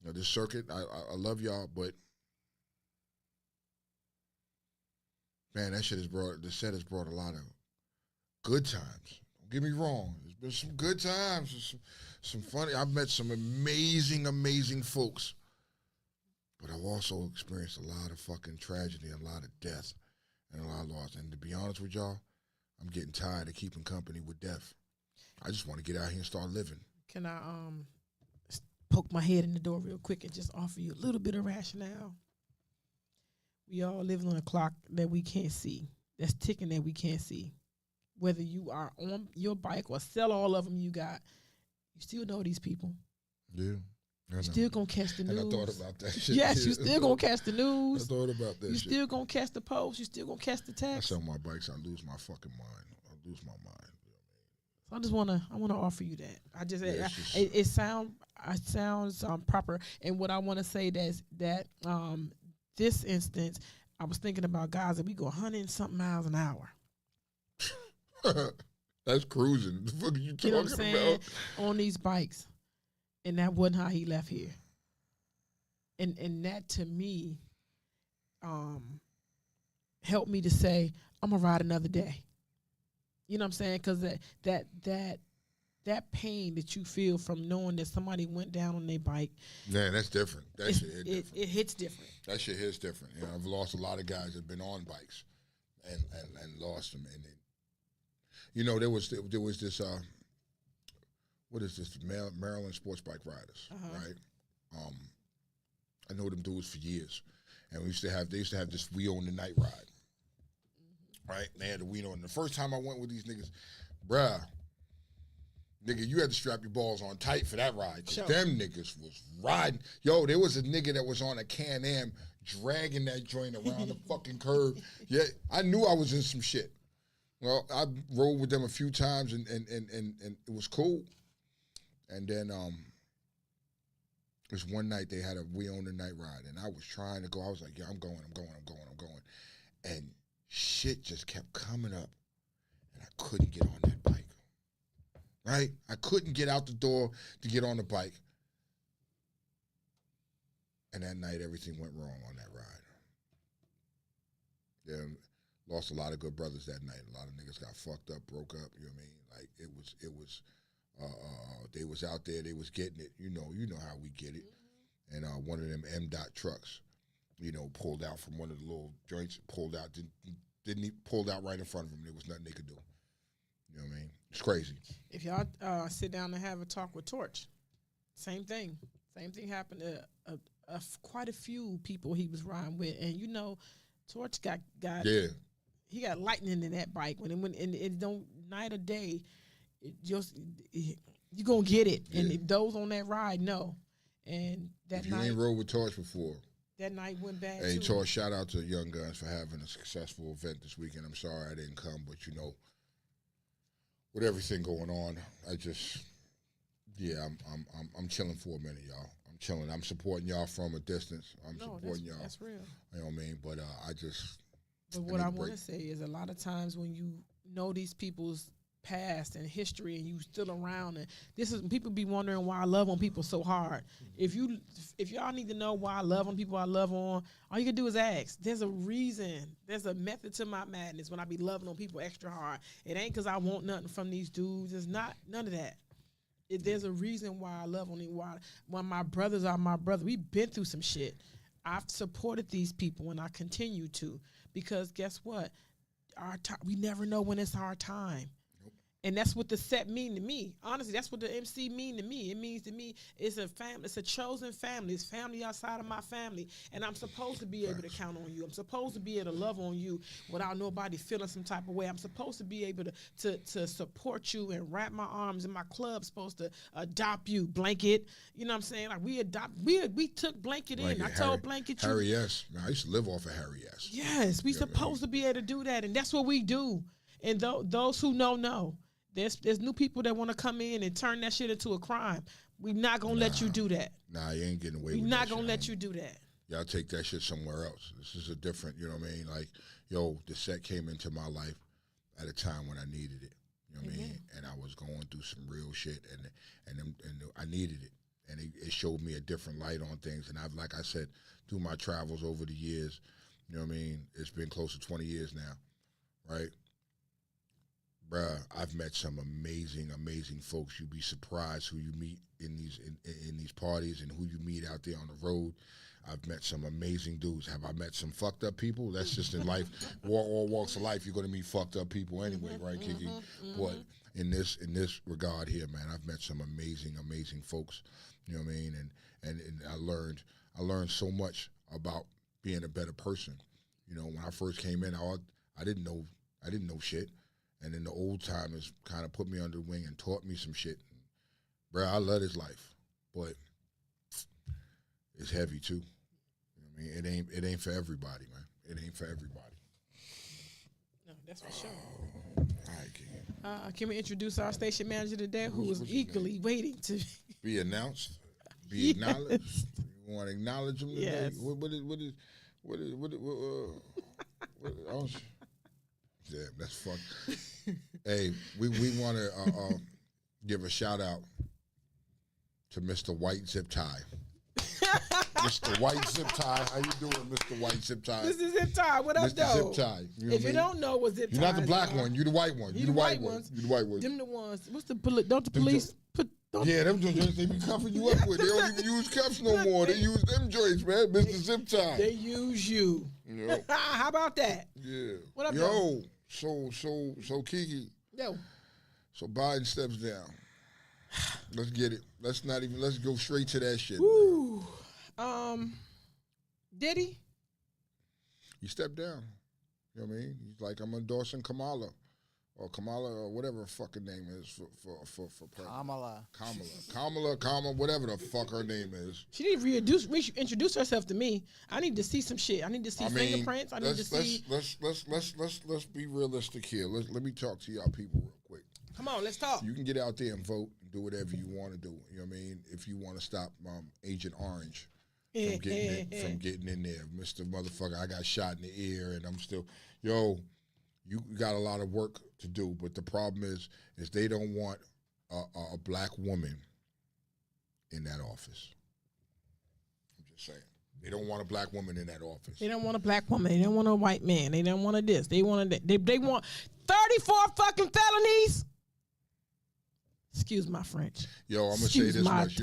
You know, this circuit, I love y'all, but man, the set has brought a lot of good times. Don't get me wrong. There's been some good times, some funny. I've met some amazing, amazing folks, but I've also experienced a lot of fucking tragedy, a lot of death, and a lot of loss. And to be honest with y'all, I'm getting tired of keeping company with death. I just want to get out here and start living. Can I poke my head in the door real quick and just offer you a little bit of rationale? We all living on a clock that we can't see, that's ticking that we can't see. Whether you are on your bike or sell all of them you got, you still know these people. Yeah. You still gonna catch the news. And I thought about that shit. Yes, you still gonna catch the news. I thought about that you shit. You still gonna catch the post. You still gonna catch the text. I sell my bikes, I lose my fucking mind. I lose my mind. So I wanna offer you that. It sounds proper. And what I want to say that this instance, I was thinking about guys that we go 100 and something miles an hour. That's cruising. The fuck are you talking know what I'm saying? about? On these bikes. And that wasn't how he left here. And that to me helped me to say, I'm gonna ride another day. You know what I'm saying? Because that pain that you feel from knowing that somebody went down on their bike. Man, that's different. That shit hit different. It hits different. That shit hits different. You know, I've lost a lot of guys that have been on bikes and lost them. And you know, there was this what is this? Maryland Sports Bike Riders, right? I know them dudes for years, and they used to have this We Own the Night ride, right? And they had the We Own. The first time I went with these niggas, bruh, nigga, you had to strap your balls on tight for that ride. Cause them niggas was riding. Yo, there was a nigga that was on a Can-Am dragging that joint around the fucking curve. Yeah, I knew I was in some shit. Well, I rode with them a few times, and it was cool. And then this one night they had a We Own the Night ride, and I was trying to go. I was like, yeah, I'm going. And shit just kept coming up, and I couldn't get on that bike. Right? I couldn't get out the door to get on the bike. And that night, everything went wrong on that ride. Yeah, lost a lot of good brothers that night. A lot of niggas got fucked up, broke up. You know what I mean? Like it was. They was out there. They was getting it. You know how we get it. And one of them M-Dot trucks, you know, pulled out from one of the little joints. Pulled out. Pulled out right in front of them. There was nothing they could do. You know what I mean? It's crazy. If y'all sit down and have a talk with Torch, same thing. Same thing happened to quite a few people he was riding with, and you know, Torch got yeah. He got lightning in that bike when it don't night or day. You gonna get it, yeah. And those on that ride know. And that if you night, ain't rode with Torch before, that night went bad. Hey, too. Torch, shout out to Young Guns for having a successful event this weekend. I'm sorry I didn't come, but you know, with everything going on, I'm chilling for a minute, y'all. I'm chilling. I'm supporting y'all from a distance. Supporting y'all. That's real. You know what I mean? But But what I want to say is, a lot of times when you know these people's past and history and you still around, and this is people be wondering why I love on people so hard. If y'all need to know why I love on people I love on, all you can do is ask. There's a reason. There's a method to my madness when I be loving on people extra hard. It ain't because I want nothing from these dudes. It's not none of that. There's a reason why I love on them. Why my brothers are my brothers. We've been through some shit. I've supported these people and I continue to, because guess what? Our time, we never know when it's our time. And that's what the set mean to me. Honestly, that's what the MC mean to me. It means to me it's a family. It's a chosen family. It's family outside of my family. And I'm supposed to be able to count on you. I'm supposed to be able to love on you without nobody feeling some type of way. I'm supposed to be able to support you and wrap my arms. And my club's supposed to adopt you. Blanket. You know what I'm saying? Like we took Blanket in. I told Blanket you. Harry S. Man, I used to live off of Harry S. Yes, we supposed to be able to do that. And that's what we do. And those who know. There's new people that want to come in and turn that shit into a crime. We're not going to let you do that. Nah, you ain't getting away with that. We're not going to let you do that. Y'all take that shit somewhere else. This is a different, you know what I mean? Like, yo, the set came into my life at a time when I needed it. You know what I mean? And I was going through some real shit, and I needed it. And it showed me a different light on things. And I've, like I said, through my travels over the years, you know what I mean? It's been close to 20 years now, right? Bruh, I've met some amazing, amazing folks. You'd be surprised who you meet in these parties and who you meet out there on the road. I've met some amazing dudes. Have I met some fucked up people? That's just in life. All walks of life, you're gonna meet fucked up people anyway, right, Kiki? But in this regard here, man, I've met some amazing, amazing folks. You know what I mean? And I learned so much about being a better person. You know, when I first came in, I didn't know shit. And then the old timers kind of put me under the wing and taught me some shit. Bro, I love this life, but it's heavy too. You know what I mean? It ain't for everybody, man. It ain't for everybody. No, that's for sure. All right, can we introduce our station manager today, who was eagerly waiting to be announced, be acknowledged? You want to acknowledge him today? Yes. What yeah, that's fucked. Hey, we want to give a shout out to Mr. White Zip Tie. Mr. White Zip Tie, how you doing, Mr. White Zip Tie? Mr. Zip Tie, what up, Mr. though? Zip Tie. You know if you don't know what Zip Tie is, you're not the black one. You're the white one. You the white ones. You the white one. Them the ones. What's the don't the police put? Yeah, them joints they be cuffing you up with. They don't even use cuffs no more. They use them joints, man. Mr. Zip Tie. They use you. Yep. How about that? Yeah. What up, yo? So Kiki. Yo. So Biden steps down. Let's get it. Let's go straight to that shit. Woo. Did he? He stepped down. You know what I mean? He's like, I'm endorsing Kamala. Or whatever her fucking name is for president. Kamala, whatever the fuck her name is. She need to reintroduce herself to me. I need to see some shit. I need to see fingerprints. I need to see. Let's be realistic here. Let me talk to y'all people real quick. Come on, let's talk. You can get out there and vote and do whatever you want to do. You know what I mean? If you want to stop Agent Orange from getting in there, Mr. Motherfucker, I got shot in the ear and I'm still you got a lot of work to do, but the problem is they don't want a black woman in that office. I'm just saying. They don't want a black woman in that office. They don't want a black woman. They don't want a white man. They don't want a this. They want a that. They want 34 fucking felonies. Excuse my French. Yo, I'm going to say this much.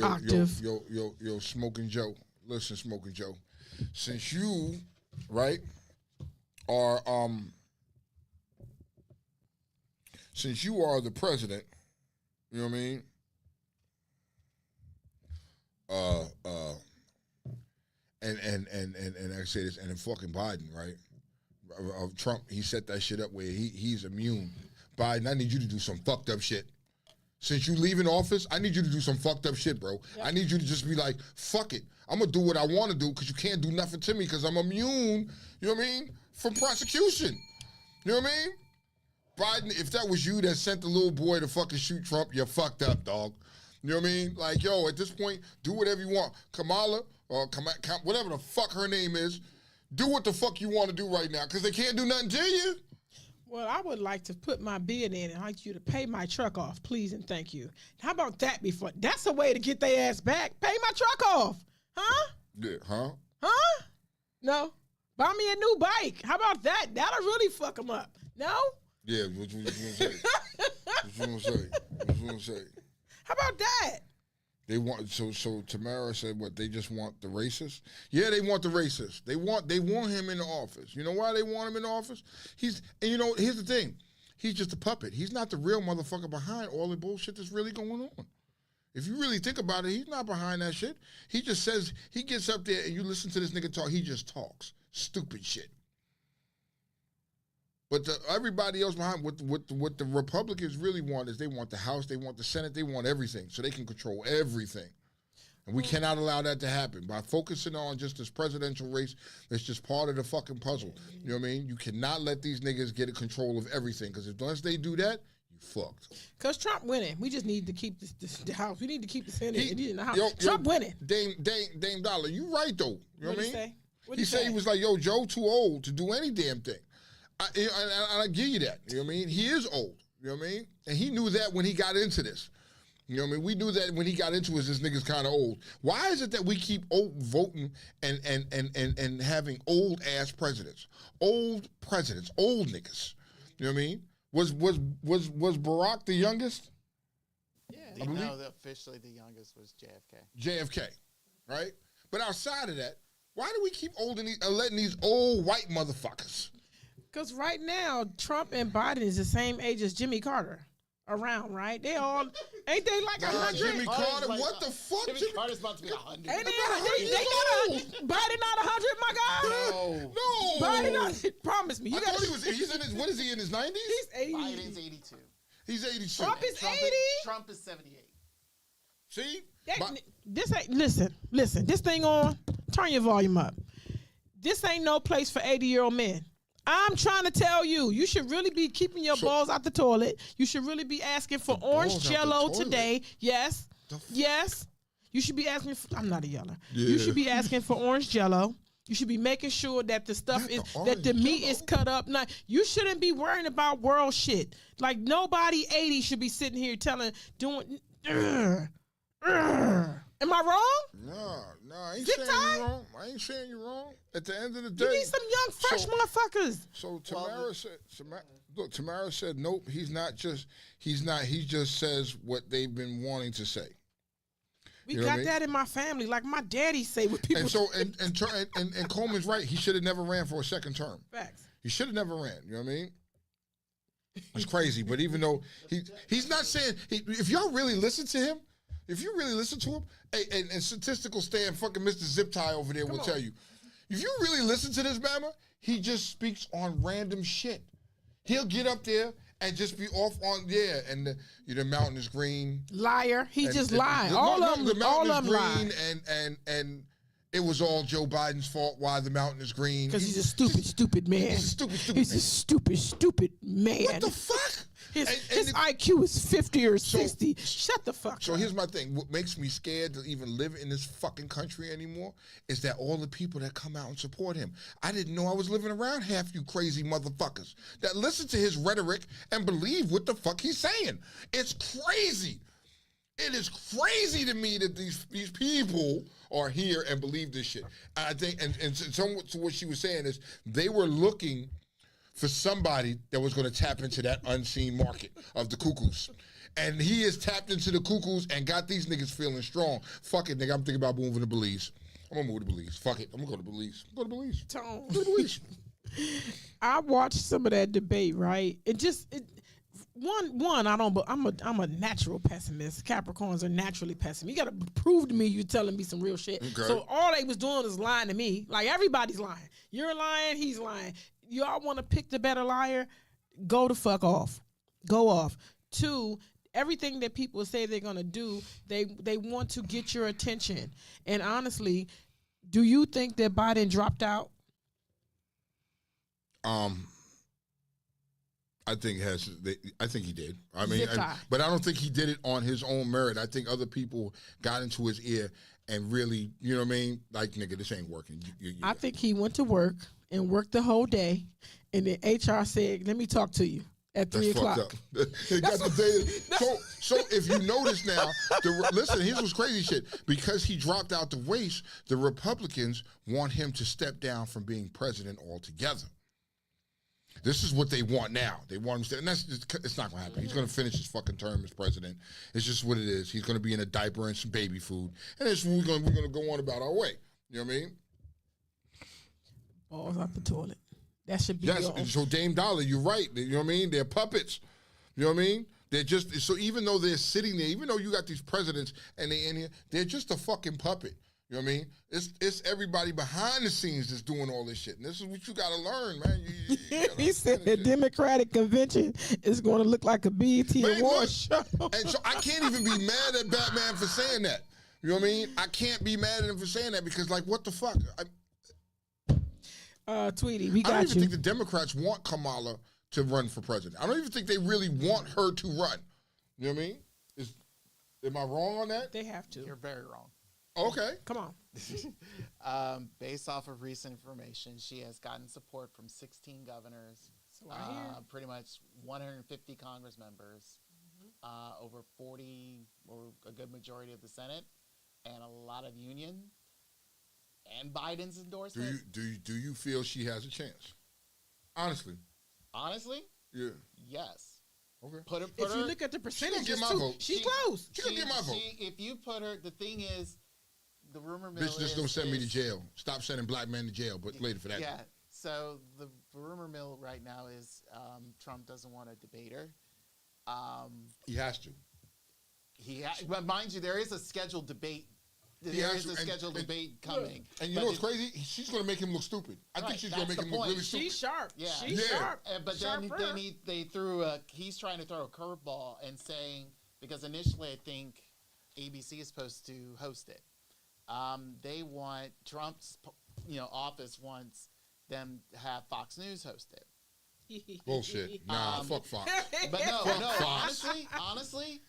Yo, Smoking Joe. Listen, Smoking Joe. Since you, right, are... Since you are the president, you know what I mean? And I say this, and then fucking Biden, right? Trump, he set that shit up where he's immune. Biden, I need you to do some fucked up shit. Since you leaving office, I need you to do some fucked up shit, bro. Yep. I need you to just be like, fuck it. I'm gonna do what I want to do because you can't do nothing to me because I'm immune, you know what I mean, from prosecution. You know what I mean? Biden, if that was you that sent the little boy to fucking shoot Trump, you're fucked up, dog. You know what I mean? Like, yo, at this point, do whatever you want. Kamala, or whatever the fuck her name is, do what the fuck you want to do right now, because they can't do nothing to you. Well, I would like to put my bid in and I'd like you to pay my truck off, please and thank you. How about that before? That's a way to get their ass back. Pay my truck off. Huh? Yeah, huh? Huh? No. Buy me a new bike. How about that? That'll really fuck them up. No? Yeah, what you gonna say? What you gonna say? How about that? They want so Tamara said what they just want the racist. Yeah, they want the racist. They want him in the office. You know why they want him in the office? And you know, here's the thing. He's just a puppet. He's not the real motherfucker behind all the bullshit that's really going on. If you really think about it, he's not behind that shit. He just says, he gets up there and you listen to this nigga talk, he just talks. Stupid shit. But everybody else behind, what the Republicans really want is they want the House, they want the Senate, they want everything, so they can control everything. And we cannot allow that to happen. By focusing on just this presidential race, that's just part of the fucking puzzle. You know what I mean? You cannot let these niggas get a control of everything, because once they do that, you fucked. Because Trump winning. We just need to keep the House. We need to keep the Senate. In the House. Trump winning. Dame Dollar, you right, though. You know what I mean? Say? He said he was like, yo, Joe too old to do any damn thing. I give you that. You know what I mean? He is old. You know what I mean? And he knew that when he got into this. You know what I mean? We knew that when he got into it, this nigga's kind of old. Why is it that we keep voting and having old ass presidents? Old presidents, old niggas. You know what I mean? Was Barack the youngest? Yeah. No, officially the youngest was JFK. JFK, right? But outside of that, why do we keep letting these old white motherfuckers? Because right now, Trump and Biden is the same age as Jimmy Carter around, right? They all, ain't they like 100? Jimmy Carter, like, what the fuck? Jimmy Carter's about to be 100. Ain't they Biden not 100, my guy? No. Biden not, promise me. I thought he was, what is he, in his 90s? He's 80. Biden's 82. He's 82. Trump is 80? Trump is 78. See? This ain't, listen, this thing on, turn your volume up. This ain't no place for 80-year-old men. I'm trying to tell you, you should really be keeping your balls out the toilet. You should really be asking for orange Jello today. Yes. Yes. You should be asking for, I'm not a yeller. Yeah. You should be asking for orange Jello. You should be making sure that the stuff that the meat is cut up. Now, you shouldn't be worrying about world shit. Like, nobody 80 should be sitting here doing. Am I wrong? No, I ain't saying you wrong. I ain't saying you wrong. At the end of the day, you need some young, fresh motherfuckers. So Tamara said, nope, he's not. He just says what they've been wanting to say. We got that in my family. Like my daddy say what people. And so and Coleman's right. He should have never ran for a second term. Facts. He should have never ran. You know what I mean? It's crazy, but even though he's not saying, if y'all really listen to him. If you really listen to him, and statistical stand fucking Mr. Zip Tie over there will tell you. If you really listen to this Bama, he just speaks on random shit. He'll get up there and just be off on, and the mountain is green. Liar. He just lied. All of them green, and it was all Joe Biden's fault why the mountain is green. Because he's a stupid man. He's a He's a stupid man. What the fuck? His IQ is 50 or 60. Shut the fuck up. So here's my thing. What makes me scared to even live in this fucking country anymore is that all the people that come out and support him. I didn't know I was living around half you crazy motherfuckers that listen to his rhetoric and believe what the fuck he's saying. It's crazy. It is crazy to me that these people are here and believe this shit. I think, and somewhat to what she was saying is they were looking for somebody that was going to tap into that unseen market of the cuckoos. And he has tapped into the cuckoos and got these niggas feeling strong. Fuck it, nigga, I'm thinking about moving to Belize. I'm going to move to Belize. Fuck it, I'm going to go to Belize. Go to Belize. Tone. Go to Belize. I watched some of that debate, right? I'm a natural pessimist. Capricorns are naturally pessimists. You got to prove to me you're telling me some real shit. Okay. So all they was doing was lying to me. Like everybody's lying. You're lying, he's lying. Y'all want to pick the better liar? Go the fuck off. Go off. 2, everything that people say they're going to do, they want to get your attention. And honestly, do you think that Biden dropped out? I think he did. I mean, but I don't think he did it on his own merit. I think other people got into his ear and really, you know what I mean? Like, nigga, this ain't working. I think he went to work and worked the whole day, and then HR said, "Let me talk to you." At 3 o'clock. They got the data. So if you notice now, listen, here's what's crazy shit. Because he dropped out the race, the Republicans want him to step down from being president altogether. This is what they want now. They want him to stay. And it's not going to happen. He's going to finish his fucking term as president. It's just what it is. He's going to be in a diaper and some baby food. And that's what we're going to go on about our way. You know what I mean? Balls out the toilet. That should be So Dame Dollar, you're right. You know what I mean? They're puppets. You know what I mean? They're just, so even though they're sitting there, even though you got these presidents and they in here, they're just a fucking puppet. You know what I mean? It's everybody behind the scenes that's doing all this shit. And this is what you got to learn, man. He said the Democratic convention is going to look like a BET Awards show. And so I can't even be mad at Batman for saying that. You know what I mean? I can't be mad at him for saying that because, like, what the fuck? Tweety, we got you. I don't even think the Democrats want Kamala to run for president. I don't even think they really want her to run. You know what I mean? Am I wrong on that? They have to. You're very wrong. Okay. Come on. Based off of recent information, she has gotten support from 16 governors, pretty much 150 Congress members, over 40 or a good majority of the Senate, and a lot of union, and Biden's endorsement. Do you feel she has a chance? Honestly. Honestly? Yeah. Yes. Okay. If you look at the percentages, she's close. She gonna get my vote. If you put her, the thing is, the rumor mill Bitch, just don't send me to jail. Stop sending black men to jail, but later for that. Yeah. So the rumor mill right now is Trump doesn't want a debater. He has to. But mind you, there is a scheduled debate. There is a scheduled debate coming. And you know what's crazy? She's going to make him look stupid. I think she's going to make him look really stupid. She's sharp. Yeah. She's sharp. But then they threw he's trying to throw a curveball and saying, because initially I think ABC is supposed to host it. They want Trump's, office wants them to have Fox News host it. Bullshit. Nah, fuck Fox. But no, Fox. honestly,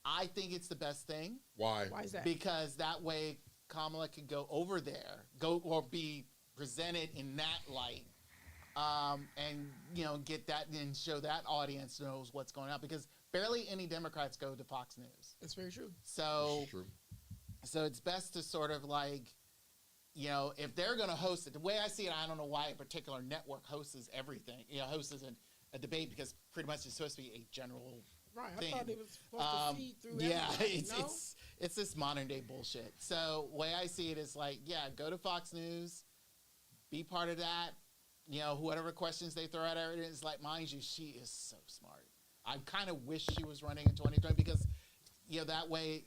I think it's the best thing. Why? Why is that? Because that way Kamala could go over there, or be presented in that light, and get that and show that audience knows what's going on. Because barely any Democrats go to Fox News. That's very true. So, That's true. So it's best to sort of like, if they're going to host it, the way I see it, I don't know why a particular network hosts everything, hosts a debate, because pretty much it's supposed to be a general thing. I thought it was supposed to feed through it's this modern day bullshit. So way I see it is like, go to Fox News, be part of that. Whatever questions they throw at her, it's like, mind you, she is so smart. I kind of wish she was running in 2020 because, that way,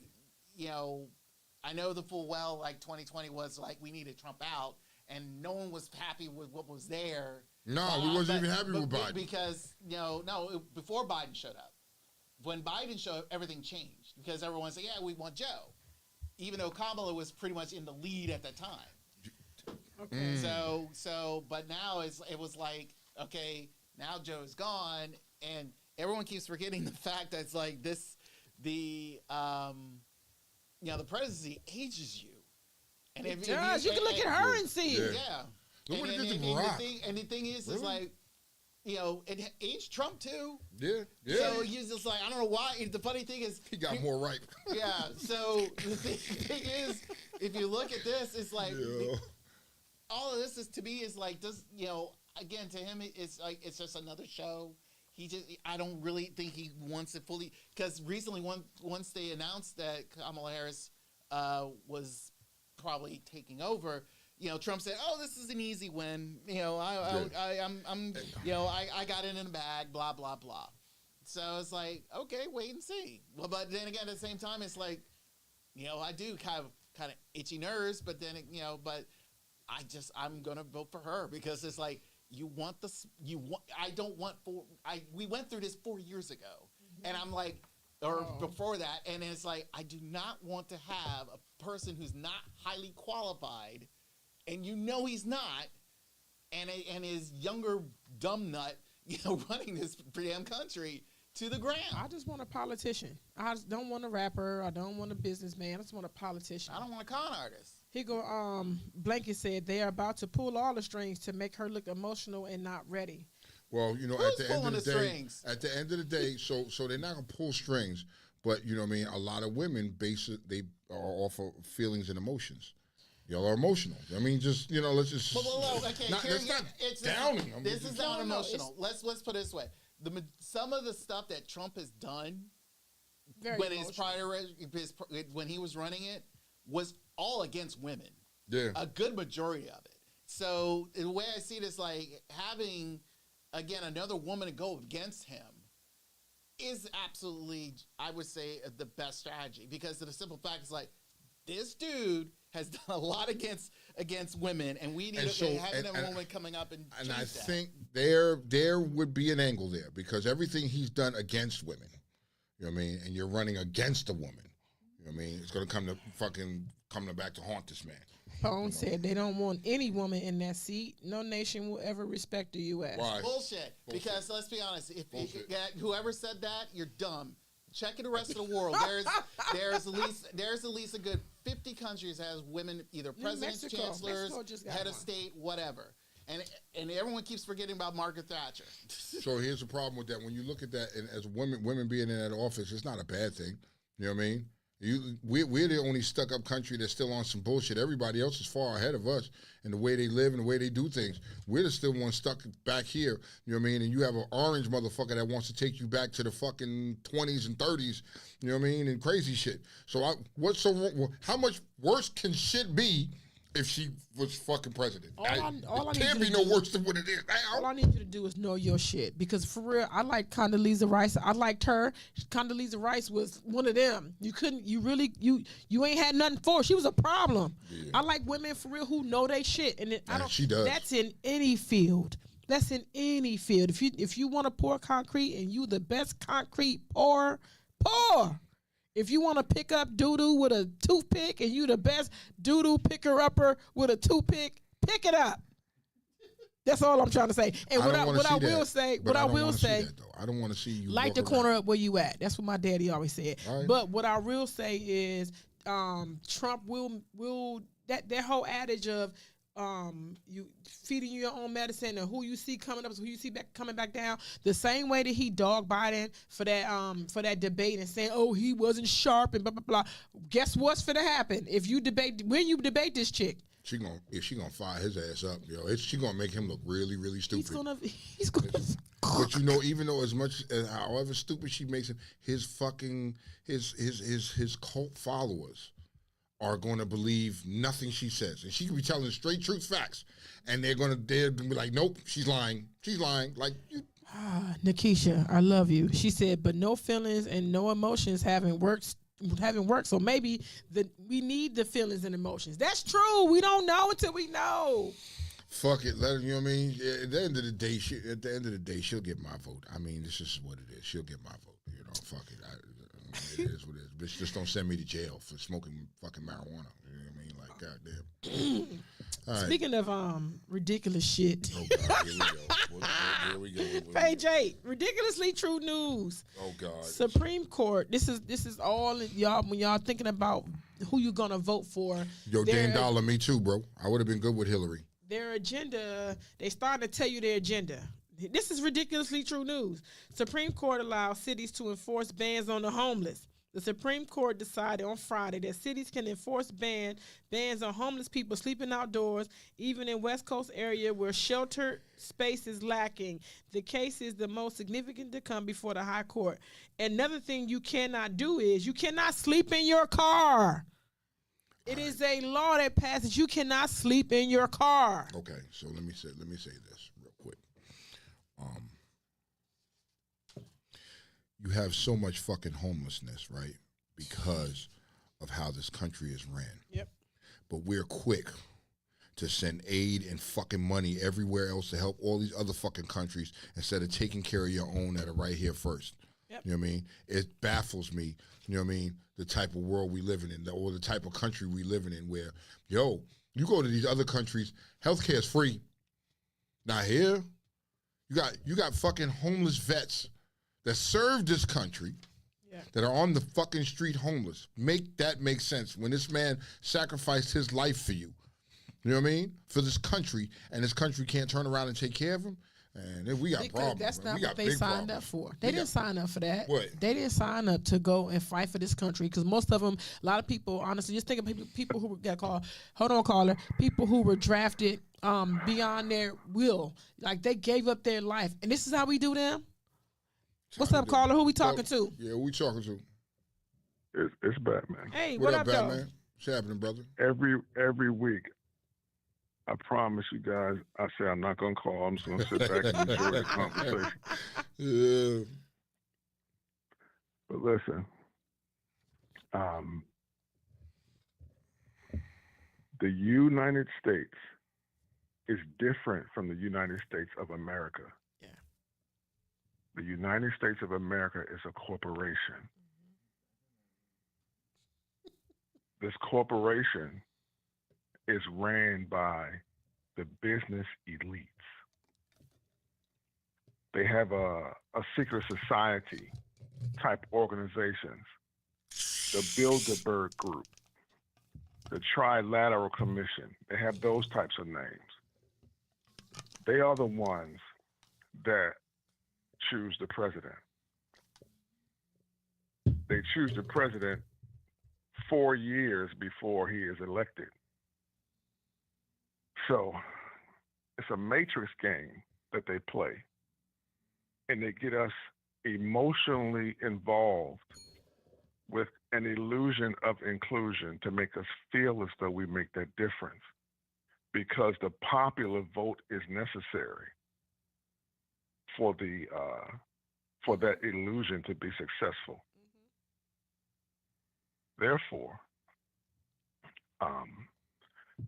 I know the full well, like 2020 was like we needed Trump out, and no one was happy with what was there. No, we wasn't even happy with Biden. Because, before Biden showed up. When Biden showed up, everything changed because everyone said, we want Joe. Even though Kamala was pretty much in the lead at the time. Okay. But now it was like, okay, now Joe's gone, and everyone keeps forgetting the fact that it's like the presidency ages you. And it does. You can look at her and see it. Yeah. Look what it did to Barack. And the thing is, is like, it aged Trump too. Yeah. So he's just like, I don't know why. The funny thing is, he got more ripe. Yeah. So the thing is, if you look at this, it's like all of this is to me is like, again, to him, it's like it's just another show. I don't really think he wants it fully, because recently, once they announced that Kamala Harris was probably taking over, Trump said, "Oh, this is an easy win. I got it in the bag. Blah blah blah." So it's like, okay, wait and see. Well, but then again, at the same time, it's like, I do kind of itchy nerves, but then but I'm gonna vote for her because it's like. We went through this 4 years ago, and I'm like, before that, and it's like, I do not want to have a person who's not highly qualified, and he's not, and his younger dumb nut, running this damn country to the ground. I just want a politician. I just don't want a rapper. I don't want a businessman. I just want a politician. I don't want a con artist. He go. Blanket said they are about to pull all the strings to make her look emotional and not ready. Well, at the end of the day, so they're not gonna pull strings, but a lot of women they are off of feelings and emotions. Y'all are emotional. I mean, just let's just. Okay, that's not downing. This is not emotional. Let's put it this way: some of the stuff that Trump has done when he was running it was all against women. Yeah, a good majority of it. So the way I see it is like having again another woman to go against him is absolutely, I would say, the best strategy, because of the simple fact is like this dude has done a lot against women, and we need to have a woman coming up and change that. Think there would be an angle there, because everything he's done against women, you know what I mean, and you're running against a woman, you know what I mean, it's gonna come back to haunt this man. Pone said they don't want any woman in that seat. No nation will ever respect the U.S. Why? Bullshit. Because let's be honest, if whoever said that, you're dumb. Check the rest of the world. There's at least a good 50 countries that has women, either presidents, chancellors, head of state, whatever. And everyone keeps forgetting about Margaret Thatcher. So here's the problem with that. When you look at that, and as women being in that office, it's not a bad thing. You know what I mean? We're the only stuck-up country that's still on some bullshit. Everybody else is far ahead of us in the way they live and the way they do things. We're the still one stuck back here, you know what I mean? And you have an orange motherfucker that wants to take you back to the fucking 20s and 30s, you know what I mean, and crazy shit. So how much worse can shit be if she was fucking president? It can't be no worse than what it is now. All I need you to do is know your shit, because for real, I like Condoleezza Rice. I liked her. Condoleezza Rice was one of them. You ain't had nothing for her. She was a problem. Yeah. I like women for real who know they shit, and she does. That's in any field. That's in any field. If you want to pour concrete and you the best concrete pour. If you want to pick up doo-doo with a toothpick and you the best doo-doo picker-upper with a toothpick, pick it up. That's all I'm trying to say. And what I will say, I don't want to see you light the corner up where you at. That's what my daddy always said. Right. But what I will say is Trump will that whole adage of you feeding your own medicine, and who you see coming up is who you see coming back down. The same way that he dogged Biden for that debate and saying, oh, he wasn't sharp and blah blah blah. Guess what's finna happen if you debate this chick? She gonna fire his ass up, yo. She gonna make him look really, really stupid. He's gonna. But even though however stupid she makes him, his cult followers are going to believe nothing she says, and she can be telling straight truth facts, and they're gonna be like, nope, she's lying, like you. Nikisha, I love you. She said, but no feelings and no emotions haven't worked. So maybe we need the feelings and emotions. That's true. We don't know until we know. Fuck it, let her. You know what I mean? At the end of the day, she'll get my vote. I mean, this is what it is. She'll get my vote. You know, fuck it. It is what it is. Bitch, just don't send me to jail for smoking fucking marijuana. You know what I mean? Like, goddamn. All right. Speaking of ridiculous shit. Oh God, here we go. Page 8, ridiculously true news. Oh God. Supreme Court. This is all y'all when y'all thinking about who you gonna vote for. Yo, Dan Dollar, me too, bro. I would have been good with Hillary. Their agenda. They starting to tell you their agenda. This is ridiculously true news. Supreme Court allows cities to enforce bans on the homeless. The Supreme Court decided on Friday that cities can enforce bans on homeless people sleeping outdoors, even in West Coast area where shelter space is lacking. The case is the most significant to come before the High Court. Another thing you cannot do is you cannot sleep in your car. It is a law that passes. You cannot sleep in your car. Okay, so let me say this real quick. You have so much fucking homelessness, right? Because of how this country is ran. Yep. But we're quick to send aid and fucking money everywhere else to help all these other fucking countries instead of taking care of your own that are right here first. Yep. You know what I mean? It baffles me, you know what I mean, the type of world we living in, or the type of country we living in where, yo, you go to these other countries, healthcare is free. Not here. You got fucking homeless vets that serve this country, that are on the fucking street homeless. Make that make sense. When this man sacrificed his life for you know what I mean, for this country, and this country can't turn around and take care of him, And then we got Because problems. that's man. not We what got they big signed problems. up for. They We didn't got- sign up for that. What? They didn't sign up to go and fight for this country because most of them, a lot of people, honestly, just think of people who got called. Hold on, caller. People who were drafted beyond their will, like they gave up their life, and this is how we do them. What's up, caller? Who we talking to? Yeah, we talking to. It's Batman. Hey, What what up, up, though? Batman? What's happening, brother? Every week, I promise you guys, I say I'm not gonna call. I'm just gonna sit back and enjoy the conversation. Yeah. But listen, the United States is different from the United States of America. Yeah. The United States of America is a corporation. This corporation is ran by the business elites. They have a secret society type organizations, the Bilderberg Group, the Trilateral Commission. They have those types of names. They are the ones that choose the president. They choose the president 4 years before he is elected. So it's a matrix game that they play. And they get us emotionally involved with an illusion of inclusion to make us feel as though we make that difference because the popular vote is necessary for that illusion to be successful. Therefore,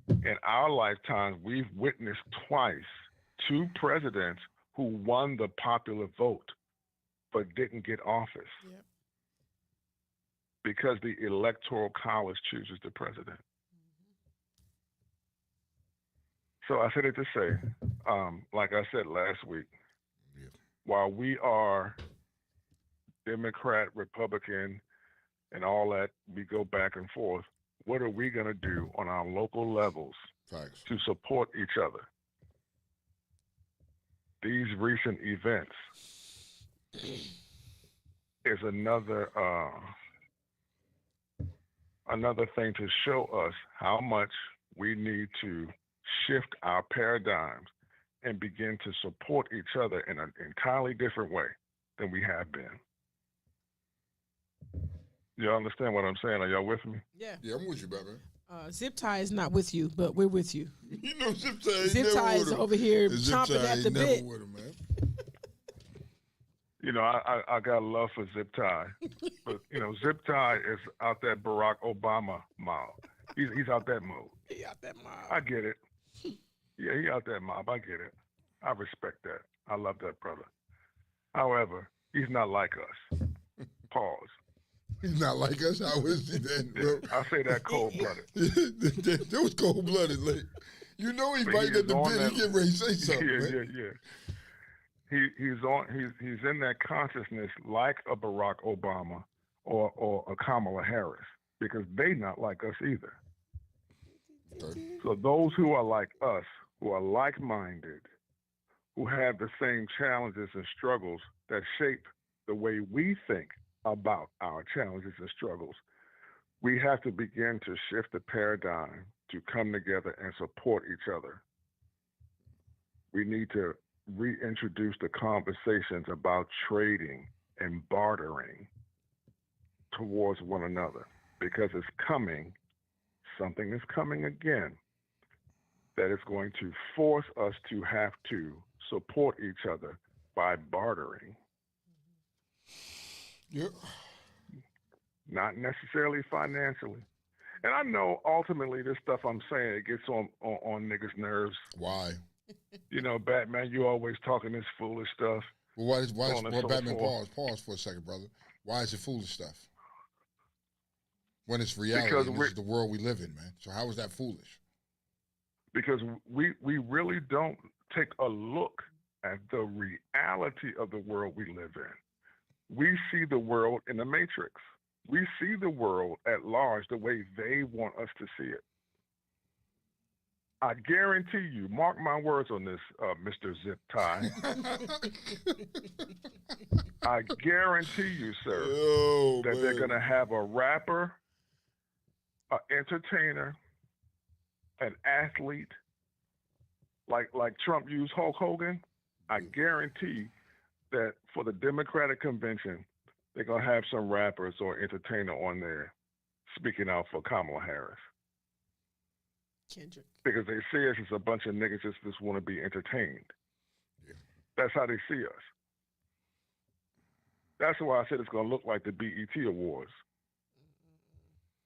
in our lifetime, we've witnessed twice 2 presidents who won the popular vote but didn't get office because the Electoral College chooses the president. So I said it to say, like I said last week, while we are Democrat, Republican, and all that, we go back and forth. What are we going to do on our local levels to support each other? These recent events is another thing to show us how much we need to shift our paradigms and begin to support each other in an entirely different way than we have been. Y'all understand what I'm saying? Are y'all with me? Yeah. Yeah, I'm with you, Batman. Zip Tie is not with you, but we're with you. You know, Zip Tie. Zip Tie is over here chomping at the bit. With him, man. You know, I got love for Zip Tie, but you know, Zip Tie is out that Barack Obama mob. He's out that mode. He out that mob. I get it. Yeah, he out that mob. I get it. I respect that. I love that brother. However, he's not like us. Pause. He's not like us. How is he then, bro? I say that cold-blooded. That was cold-blooded. Like, you know he's biting at the bit. He getting ready to say something, man. Yeah. He's in that consciousness like a Barack Obama or a Kamala Harris because they not like us either. Okay. So those who are like us, who are like-minded, who have the same challenges and struggles that shape the way we think about our challenges and struggles, we have to begin to shift the paradigm to come together and support each other. We need to reintroduce the conversations about trading and bartering towards one another because it's coming, something is coming again that is going to force us to have to support each other by bartering. Yeah. Not necessarily financially. And I know ultimately this stuff I'm saying, it gets on niggas' nerves. Why? You know, Batman, you always talking this foolish stuff. Well, why Batman, forth. pause for a second, brother. Why is it foolish stuff? When it's reality, Because and this is the world we live in, man. So how is that foolish? Because we really don't take a look at the reality of the world we live in. We see the world in the matrix. We see the world at large the way they want us to see it. I guarantee you, mark my words on this, Mr. Zip Tie. I guarantee you, sir, that they're going to have a rapper, an entertainer, an athlete, like Trump used Hulk Hogan. I guarantee that for the Democratic convention, they're going to have some rappers or entertainer on there speaking out for Kamala Harris. Kendrick. Because they see us as a bunch of niggas just want to be entertained. Yeah. That's how they see us. That's why I said it's going to look like the BET Awards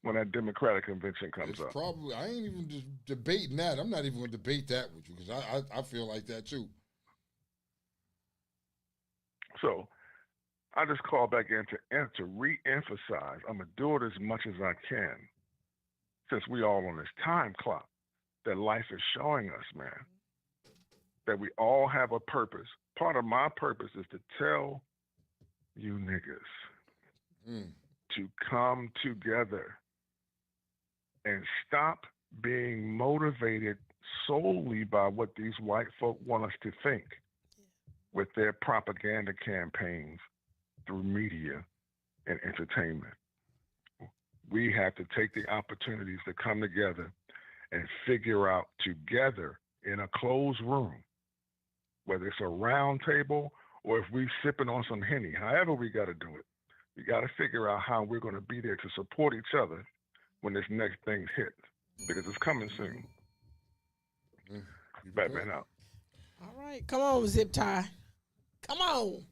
when that Democratic convention comes up. Probably. I ain't even just debating that. I'm not even going to debate that with you because I feel like that too. So I just call back in to re-emphasize. I'm going to do it as much as I can since we all on this time clock that life is showing us, man, that we all have a purpose. Part of my purpose is to tell you niggas to come together and stop being motivated solely by what these white folk want us to think with their propaganda campaigns through media and entertainment. We have to take the opportunities to come together and figure out together in a closed room, whether it's a round table or if we sipping on some Henny, however we got to do it. We got to figure out how we're going to be there to support each other when this next thing hits, because it's coming soon. Batman out. All right, come on, Zip Tie. Come on.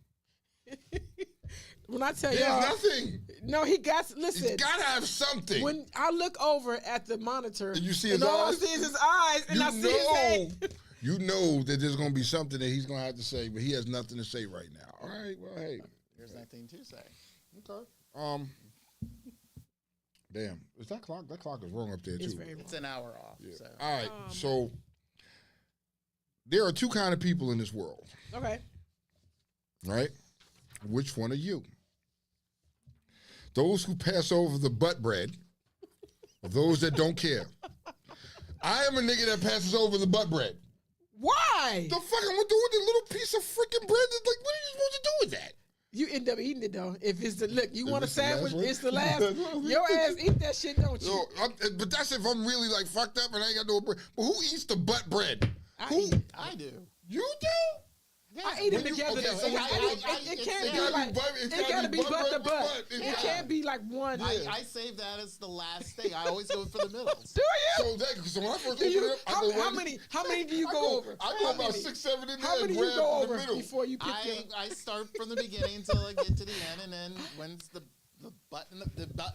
When I tell y'all, nothing. No, he got. Listen, he's got to have something. When I look over at the monitor, and you see his all eyes, I see is his eyes, and I see his head. You know that there's going to be something that he's going to have to say, but he has nothing to say right now. All right, well, hey, there's nothing to say. Okay. Damn, is that clock? That clock is wrong up there too. It's an hour off. Yeah. So. All right, so there are two kind of people in this world. Okay. Right? Which one are you? Those who pass over the butt bread, or those that don't care. I am a nigga that passes over the butt bread. Why? The fuck I'm gonna do with the little piece of freaking bread? Like, what are you supposed to do with that? You end up eating it though. If it's the look, you want a sandwich, it's the last. one? Your ass eat that shit, don't you? But that's if I'm really like fucked up and I ain't got no bread. But who eats the butt bread? I do. You do? Yeah. I eat them together though. So it can't be like it gotta be butt to butt. It can't be like one. I save that as the last thing. I always go for the middle. Do you? So when I first open it up, how many do you go over? I go about 6, 7 in there. How many and you go grab over the middle. before you pick I start from the beginning until I get to the end, and then once the butt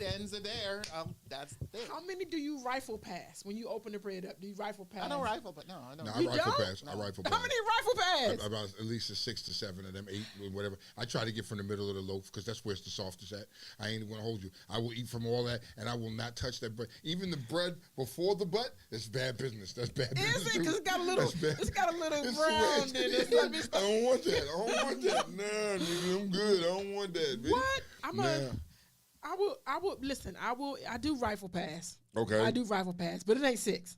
ends are there, that's the thing. How many do you rifle pass when you open the bread up? Do you rifle pass? I don't rifle, but no, I don't. No, I rifle pass. No. I rifle pass. How many rifle pass? About at least 6 to 7 of them, 8, whatever. I try to get from the middle of the loaf because that's where it's the softest at. I ain't going to hold you. I will eat from all that, and I will not touch that bread. Even the bread before the butt, it's bad business. That's bad business. Is it? Because it's got a little brown in it. I don't want that. I don't want that. Nah, nigga, I'm good. I don't want that. Bitch. What? I will listen. I do rifle pass. Okay. I do rifle pass, but it ain't 6.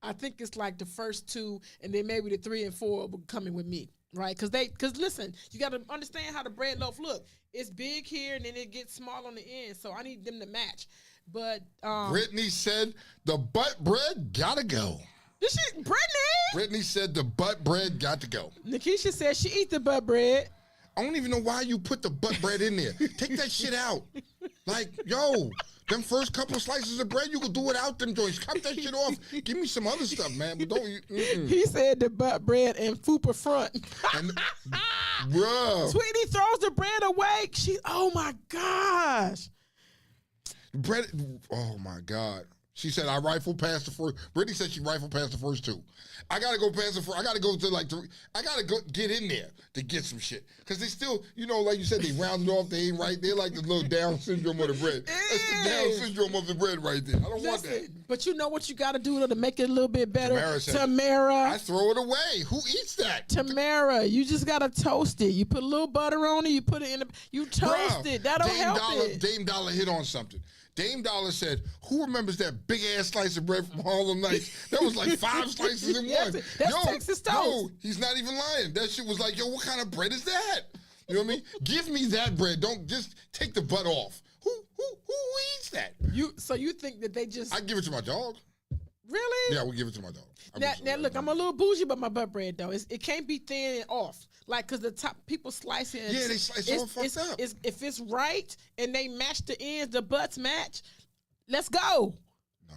I think it's like the first 2, and then maybe the 3 and 4 will come in with me, right? Because listen, you got to understand how the bread loaf look. It's big here, and then it gets small on the end, so I need them to match. But Brittany said the butt bread gotta go. This shit, Brittany said the butt bread got to go. Nikisha said she eat the butt bread. I don't even know why you put the butt bread in there. Take that shit out. Like, yo, them first couple slices of bread, you can do without them joints. Cut that shit off. Give me some other stuff, man. But don't. He said the butt bread and fupa front. Bruh. Sweetie throws the bread away. Oh my gosh. Bread. Oh my God. She said I rifle past the first. Brittany said she rifled past the first 2. I gotta go past the first. I gotta go to like 3. I gotta go get in there to get some shit because they still, like you said, they rounded off. They ain't right. They're like the little Down syndrome of the bread. That's the Down syndrome of the bread right there. I don't want that. But you know what you gotta do to make it a little bit better. Tamara. I throw it away. Who eats that? Tamara, you just gotta toast it. You put a little butter on it. You put it in. You toast it. That'll help it. Dame Dollar hit on something. Dame Dollar said, "Who remembers that big ass slice of bread from Harlem Nights? That was like 5 slices in one." That's Texas toast. He's not even lying. That shit was like, yo, what kind of bread is that? You know what I mean? Give me that bread. Don't just take the butt off. Who eats that? So you think that they just I give it to my dog. really? Yeah, I would give it to my dog. Now look, I'm a little bougie about my butt bread though. It can't be thin and off, like because the top people slice it. Yeah, they slice all fucked up. If it's right and they match the ends, the butts match. Let's go. No.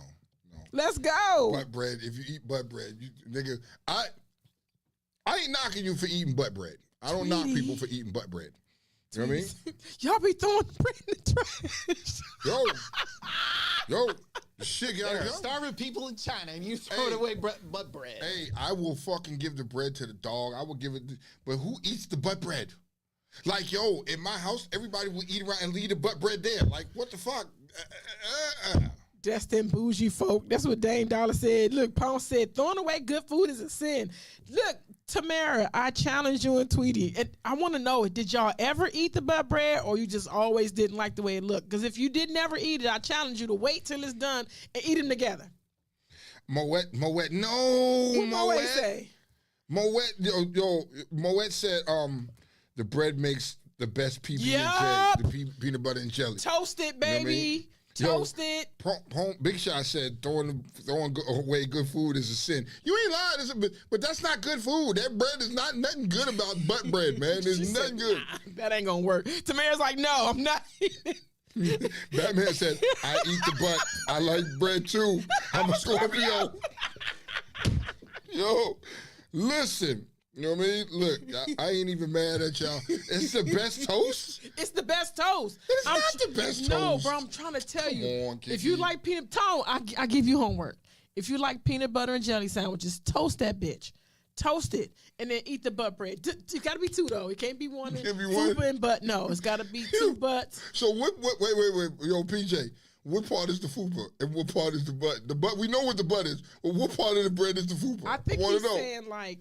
Let's go. Butt bread. If you eat butt bread, nigga, I ain't knocking you for eating butt bread. I don't knock people for eating butt bread. You know what I mean? Y'all be throwing bread in the trash. Yo, shit, There are yo. starving people in China, and you throw it away butt bread. Hey, I will fucking give the bread to the dog. I will give it, but who eats the butt bread? Like, yo, in my house, everybody will eat around and leave the butt bread there. Like, what the fuck? That's them bougie folk. That's what Dame Dollar said. Look, Pong said, throwing away good food is a sin. Look, Tamara, I challenge you and Tweety. And I want to know, did y'all ever eat the butt bread or you just always didn't like the way it looked? Because if you did never eat it, I challenge you to wait till it's done and eat them together. Moet, no, What Moet say? Moet said, the bread makes the best PB and Yup. jelly, the peanut butter and jelly. Toast it, You know what I baby. mean? Toast it. Big Shot said throwing away good food is a sin. You ain't lying, but that's not good food. That bread is not nothing good about butt bread, man. There's nothing good. Nah, that ain't gonna work. Tamara's like, no, I'm not eating it. Batman said, I eat the butt. I like bread too. I'm a Scorpio. Yo, listen. You know what I mean? Look, I ain't even mad at y'all. It's the best toast? It's the best toast. It's not the best No, toast. bro, I'm trying to tell Come you. on, If you Kiki. like peanut tone, I give you homework. If you like peanut butter and jelly sandwiches, toast that bitch. Toast it and then eat the butt bread. It got to be 2 though. It can't be one. Can't be one? Fupa and butt. No, it's got to be 2 butts. So wait. Yo, PJ, what part is the fupa and what part is the butt? The butt, we know what the butt is, but what part of the bread is the fupa? I think wanna he's know. saying like,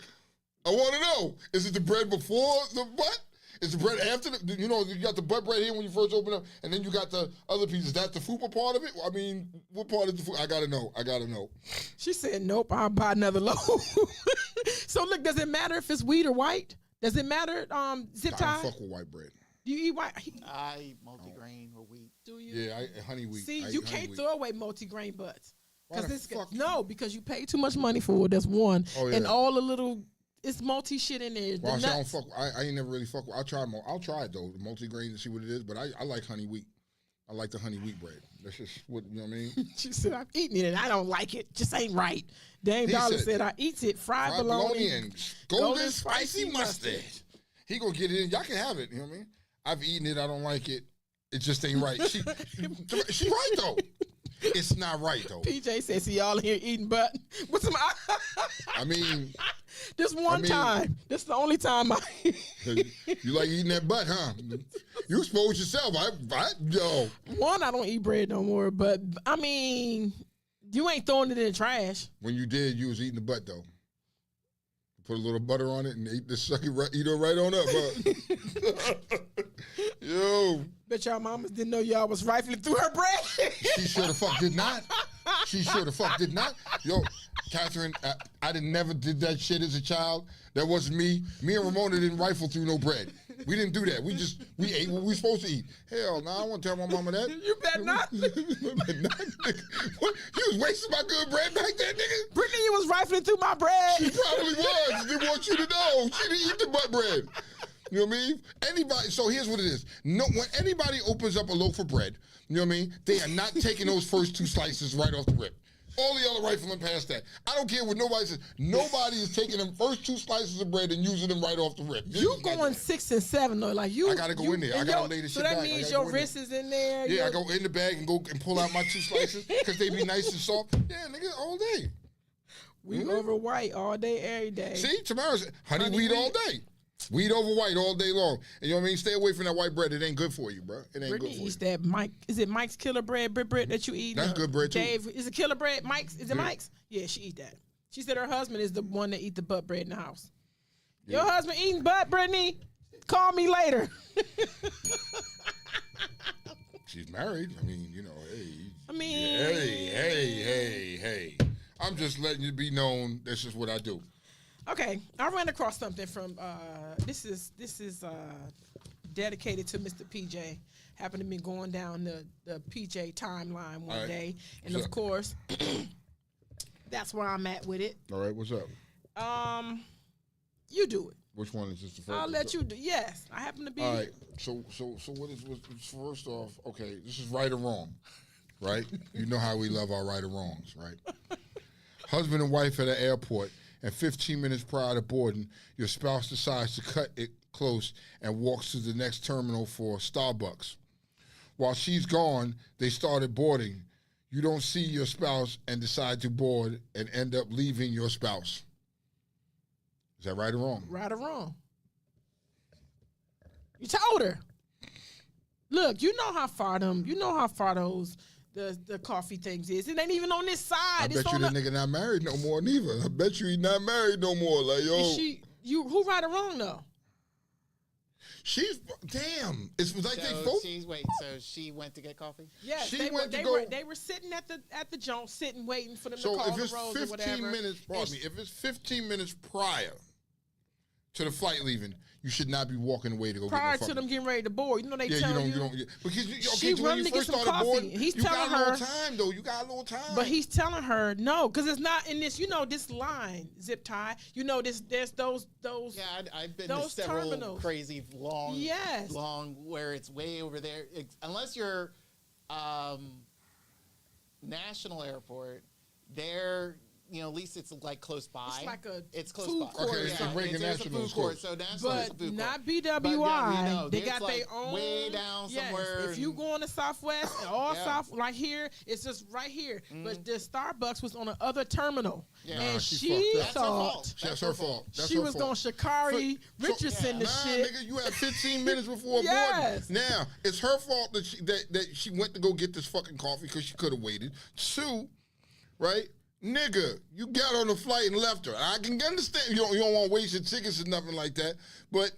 I want to know. Is it the bread before the butt? Is the bread after the, you got the butt bread here when you first open up, and then you got the other pieces. That's the fupa part of it? I mean, what part is the fupa? I got to know. she said, nope, I'll buy another loaf. So look, does it matter if it's wheat or white? Does it matter, zip I tie? don't fuck with white bread. Do you eat white? I eat multigrain or wheat. Do you? Yeah, honey wheat. See, I you eat honey can't wheat. throw away multi-grain butts. Why the This, fuck? no, because you pay too much money for it. That's one. Oh, yeah. And all the little, it's multi shit in there. Well, I The don't nuts. fuck. I ain't never really fuck with. I'll try it though, the multigrain and see what it is. But I like honey wheat. I like the honey wheat bread. That's just what, you know what I mean. She said, I've eaten it and I don't like it. Just ain't right. Dame He Dollar said, said, I eat it, fried Fried bologna. and golden spicy mustard. He gonna get it in. Y'all can have it. You know what I mean? I've eaten it. I don't like it. It just ain't right. She right though. It's not right though. PJ says, see y'all in here eating butt. What's some? I mean, This one time. This is the only time I. you like eating that butt, huh? You expose yourself. Yo. One, I don't eat bread no more. But I mean, you ain't throwing it in the trash. When you did, you was eating the butt though. Put a little butter on it and eat eat her right on up, huh? Yo. Bet y'all mamas didn't know y'all was rifling through her bread. She sure the fuck did not. She sure the fuck did not. Yo, Catherine, I never did that shit as a child. That wasn't me. Me and Ramona didn't rifle through no bread. We didn't do that. We ate what we were supposed to eat. Hell, no, I won't tell my mama that. You bet not. What? You was wasting my good bread back there, nigga? Brittany, you was rifling through my bread. She probably was. She didn't want you to know. She didn't eat the butt bread. You know what I mean? Anybody, so here's what it is. No, when anybody opens up a loaf of bread, you know what I mean? They are not taking those first 2 slices right off the rip. All the other rifling past that. I don't care what nobody says. Nobody is taking them first 2 slices of bread and using them right off the rip. You going 6 and 7 though, like you. I gotta go in there. I and gotta lay this so shit that back. I means gotta your go in there. wrist is in there. Yeah, I go in the bag and go and pull out my 2 slices because they be nice and soft. Yeah, nigga, all day. We over white all day, every day. See, tomorrow's honey Honey wheat wheat. all day. Wheat over white all day long. And you know what I mean? Stay away from that white bread. It ain't good for you, bro. It ain't Brittany good for eats you. that Mike. Is it Mike's Killer Bread that you eat? That's good bread, too. Dave, is it Killer Bread? Mike's? Is it Mike's? Yeah, she eat that. She said her husband is the one that eat the butt bread in the house. Yeah. Your husband eating butt, Brittany? Call me later. she's married. I mean, hey. I mean, Hey. I'm just letting you be known. This is what I do. Okay, I ran across something from this is dedicated to Mr. PJ. Happened to be going down the PJ timeline one day, and of course, that's where I'm at with it. All right, what's up? You do it. Which one is this? The first? I'll let you do. Yes, I happen to be. All right. So what is first off? Okay, this is right or wrong, right? You know how we love our right or wrongs, right? Husband and wife at an airport, and 15 minutes prior to boarding, your spouse decides to cut it close and walks to the next terminal for Starbucks. While she's gone, they started boarding. You don't see your spouse and decide to board and end up leaving your spouse. Is that right or wrong? Right or wrong? You told her. Look, you know how far those the coffee things is. It ain't even on this side. I bet you the nigga not married no more neither. I bet you he not married no more. Like, yo. Who right or wrong though? She's damn. It was like so they both. So she went to get coffee. Yes, she they were sitting at the joint, sitting waiting for them to call the roads or whatever. So if it's 15 minutes, pardon me, if it's 15 minutes prior to the flight leaving, you should not be walking away to go prior get no to them getting ready to board. You know they tell you. Because she when you to get first some started coffee. boarding, He's you telling got a her little time though. You got a little time. But he's telling her no, because it's not in this. This line zip tie. There's those. Yeah, I've been those to several terminals. crazy long. Yes. Long where it's way over there. Unless you're national airport, there. At least it's like close by. It's close food by. court. Okay, Yeah. Reagan There's a National food court, so national is a But food court. not BWI. But they it's got like their own way down yes, somewhere. If you go on the Southwest, all Yeah. South right here, it's just right here. But the Starbucks was on the other terminal, Yeah. and Nah, she fucked up. thought That's her fault. That's she her was fault. going Shakari Richardson the shit. Nigga, you had 15 minutes before Yes. boarding. Now, it's her fault that she went to go get this fucking coffee because she could have waited. Two, right? Nigga, you got on the flight and left her. I can understand you don't want to waste your tickets or nothing like that, but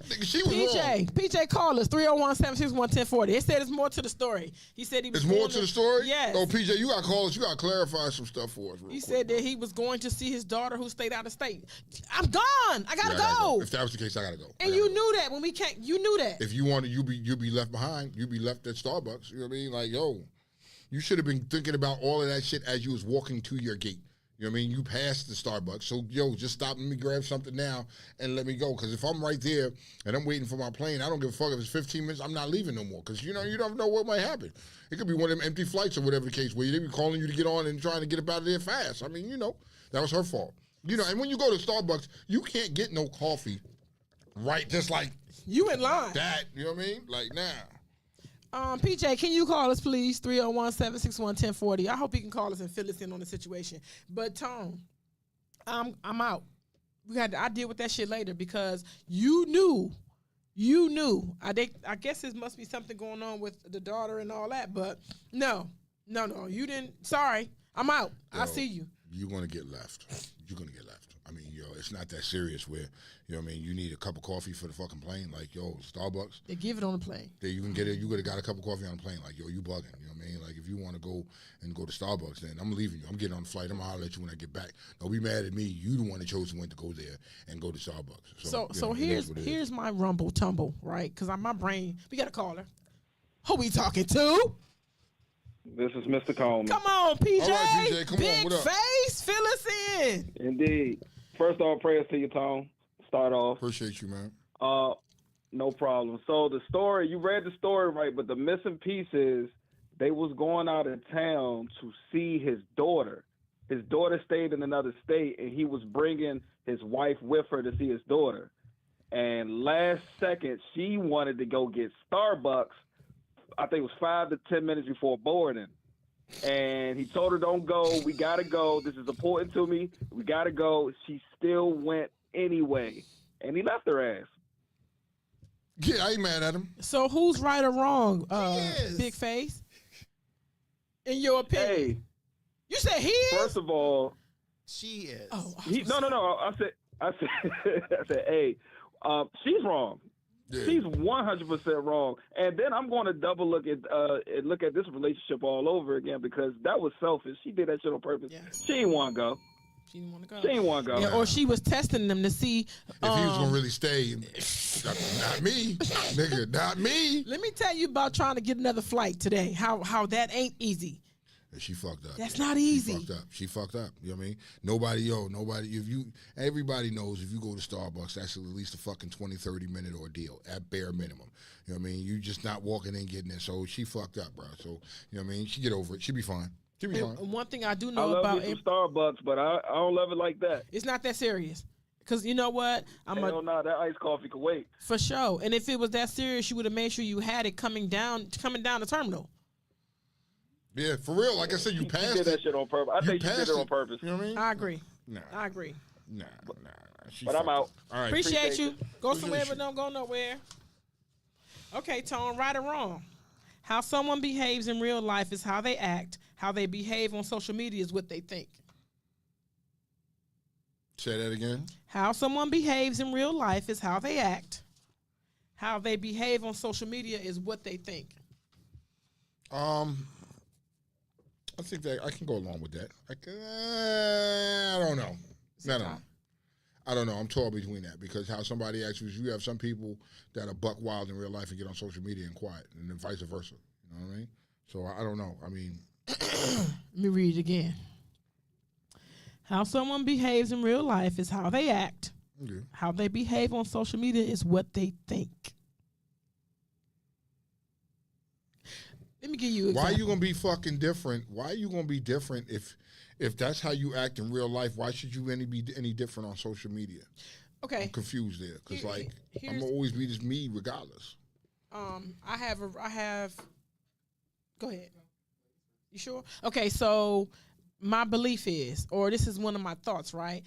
nigga, she was wrong. PJ called us 301-761-1040. It said it's more to the story. He said he was It's more to the story? Yes. Oh, PJ, you got to call us. You got to clarify some stuff for us real He quick, said that bro. he was going to see his daughter who stayed out of state. I'm gone. I gotta go. If that was the case, I gotta go. And you knew that when we came. You knew that. If you wanted, you'd be left behind. You'd be left at Starbucks. You know what I mean? Like, yo, you should have been thinking about all of that shit as you was walking to your gate. You know what I mean? You passed the Starbucks. So, yo, just stop and let me grab something now and let me go. Because if I'm right there and I'm waiting for my plane, I don't give a fuck if it's 15 minutes. I'm not leaving no more. Because, you don't know what might happen. It could be one of them empty flights or whatever the case where they be calling you to get on and trying to get up out of there fast. I mean, that was her fault. And when you go to Starbucks, you can't get no coffee right just like You in line. that. You know what I mean? Like, nah. PJ, can you call us, please? 301-761-1040. I hope you can call us and fill us in on the situation. But, Tone, I'm out. I deal with that shit later because you knew. I guess it must be something going on with the daughter and all that, but no, you didn't. Sorry, I'm out. I see you. You're going to get left. You're going to get left. I mean, it's not that serious where, you need a cup of coffee for the fucking plane. Like, Starbucks. They give it on the plane. You can get it. You could have got a cup of coffee on the plane. Like, you bugging. You know what I mean? Like, if you want to go to Starbucks, then I'm leaving you. I'm getting on the flight. I'm going to holler at you when I get back. Don't be mad at me. You the one that chose to go there and go to Starbucks. So here's my rumble tumble, right? Because my brain, we got to call her. Who we talking to? This is Mr. Coleman. Come on, PJ. All right, PJ, come on, Big what up? face, fill us in. Indeed. First off, prayers to you, Tom. Start off. Appreciate you, man. No problem. So the story, you read the story right, but the missing piece is they was going out of town to see his daughter. His daughter stayed in another state, and he was bringing his wife with her to see his daughter. And last second, she wanted to go get Starbucks. I think it was 5 to 10 minutes before boarding. And he told her, don't go. We got to go. This is important to me. We got to go. She still went anyway. And he left her ass. Yeah, I ain't mad at him. So who's right or wrong, is. Big face? In your opinion? Hey, You said he is? first of all, She is. Oh, no. I said, hey, she's wrong. Yeah. She's 100% wrong. And then I'm going to double look at this relationship all over again because that was selfish. She did that shit on purpose. Yes. She didn't want to go. She didn't want to go. She didn't want to go. Yeah, or she was testing them to see If he was gonna really stay, not me, nigga, not me. Let me tell you about trying to get another flight today. How that ain't easy. And she fucked up. That's not easy. She fucked up. You know what I mean? Nobody, everybody knows if you go to Starbucks, that's at least a fucking 20, 30 minute ordeal at bare minimum. You know what I mean? You just not walking in getting it. So she fucked up, bro. So, you know what I mean? She get over it. She be fine. She be fine. And one thing I do I know love about me some Starbucks, but I don't love it like that. it's not that serious. Cause you know what? Hell no, that iced coffee can wait. For sure. And if it was that serious, you would have made sure you had it coming down the terminal. Yeah, for real. Like I said, you She passed did that it. shit on purpose. I think she did it on purpose. You know what I mean? I agree. Nah. I agree. Nah. She But I'm fucked out. up. All right. Appreciate you. Go Appreciate somewhere, you. but don't go nowhere. Okay, Tone, right or wrong? How someone behaves in real life is how they act. How they behave on social media is what they think. Say that again. How someone behaves in real life is how they act. How they behave on social media is what they think. I think that I can go along with that. I don't know. No. I don't know. I'm torn between that because how somebody acts is you have some people that are buck wild in real life and get on social media and quiet, and then vice versa. You know what I mean? So I don't know. I mean, Let me read it again. How someone behaves in real life is how they act. yeah. How they behave on social media is what they think. Let me give you an Why are example. you gonna be fucking different? Why are you gonna be different if that's how you act in real life? Why should you be any different on social media? Okay. I'm confused there because Here- like I'm here's- gonna always be just me regardless. I have. Go ahead. You sure? Okay, so my belief is, or this is one of my thoughts, right?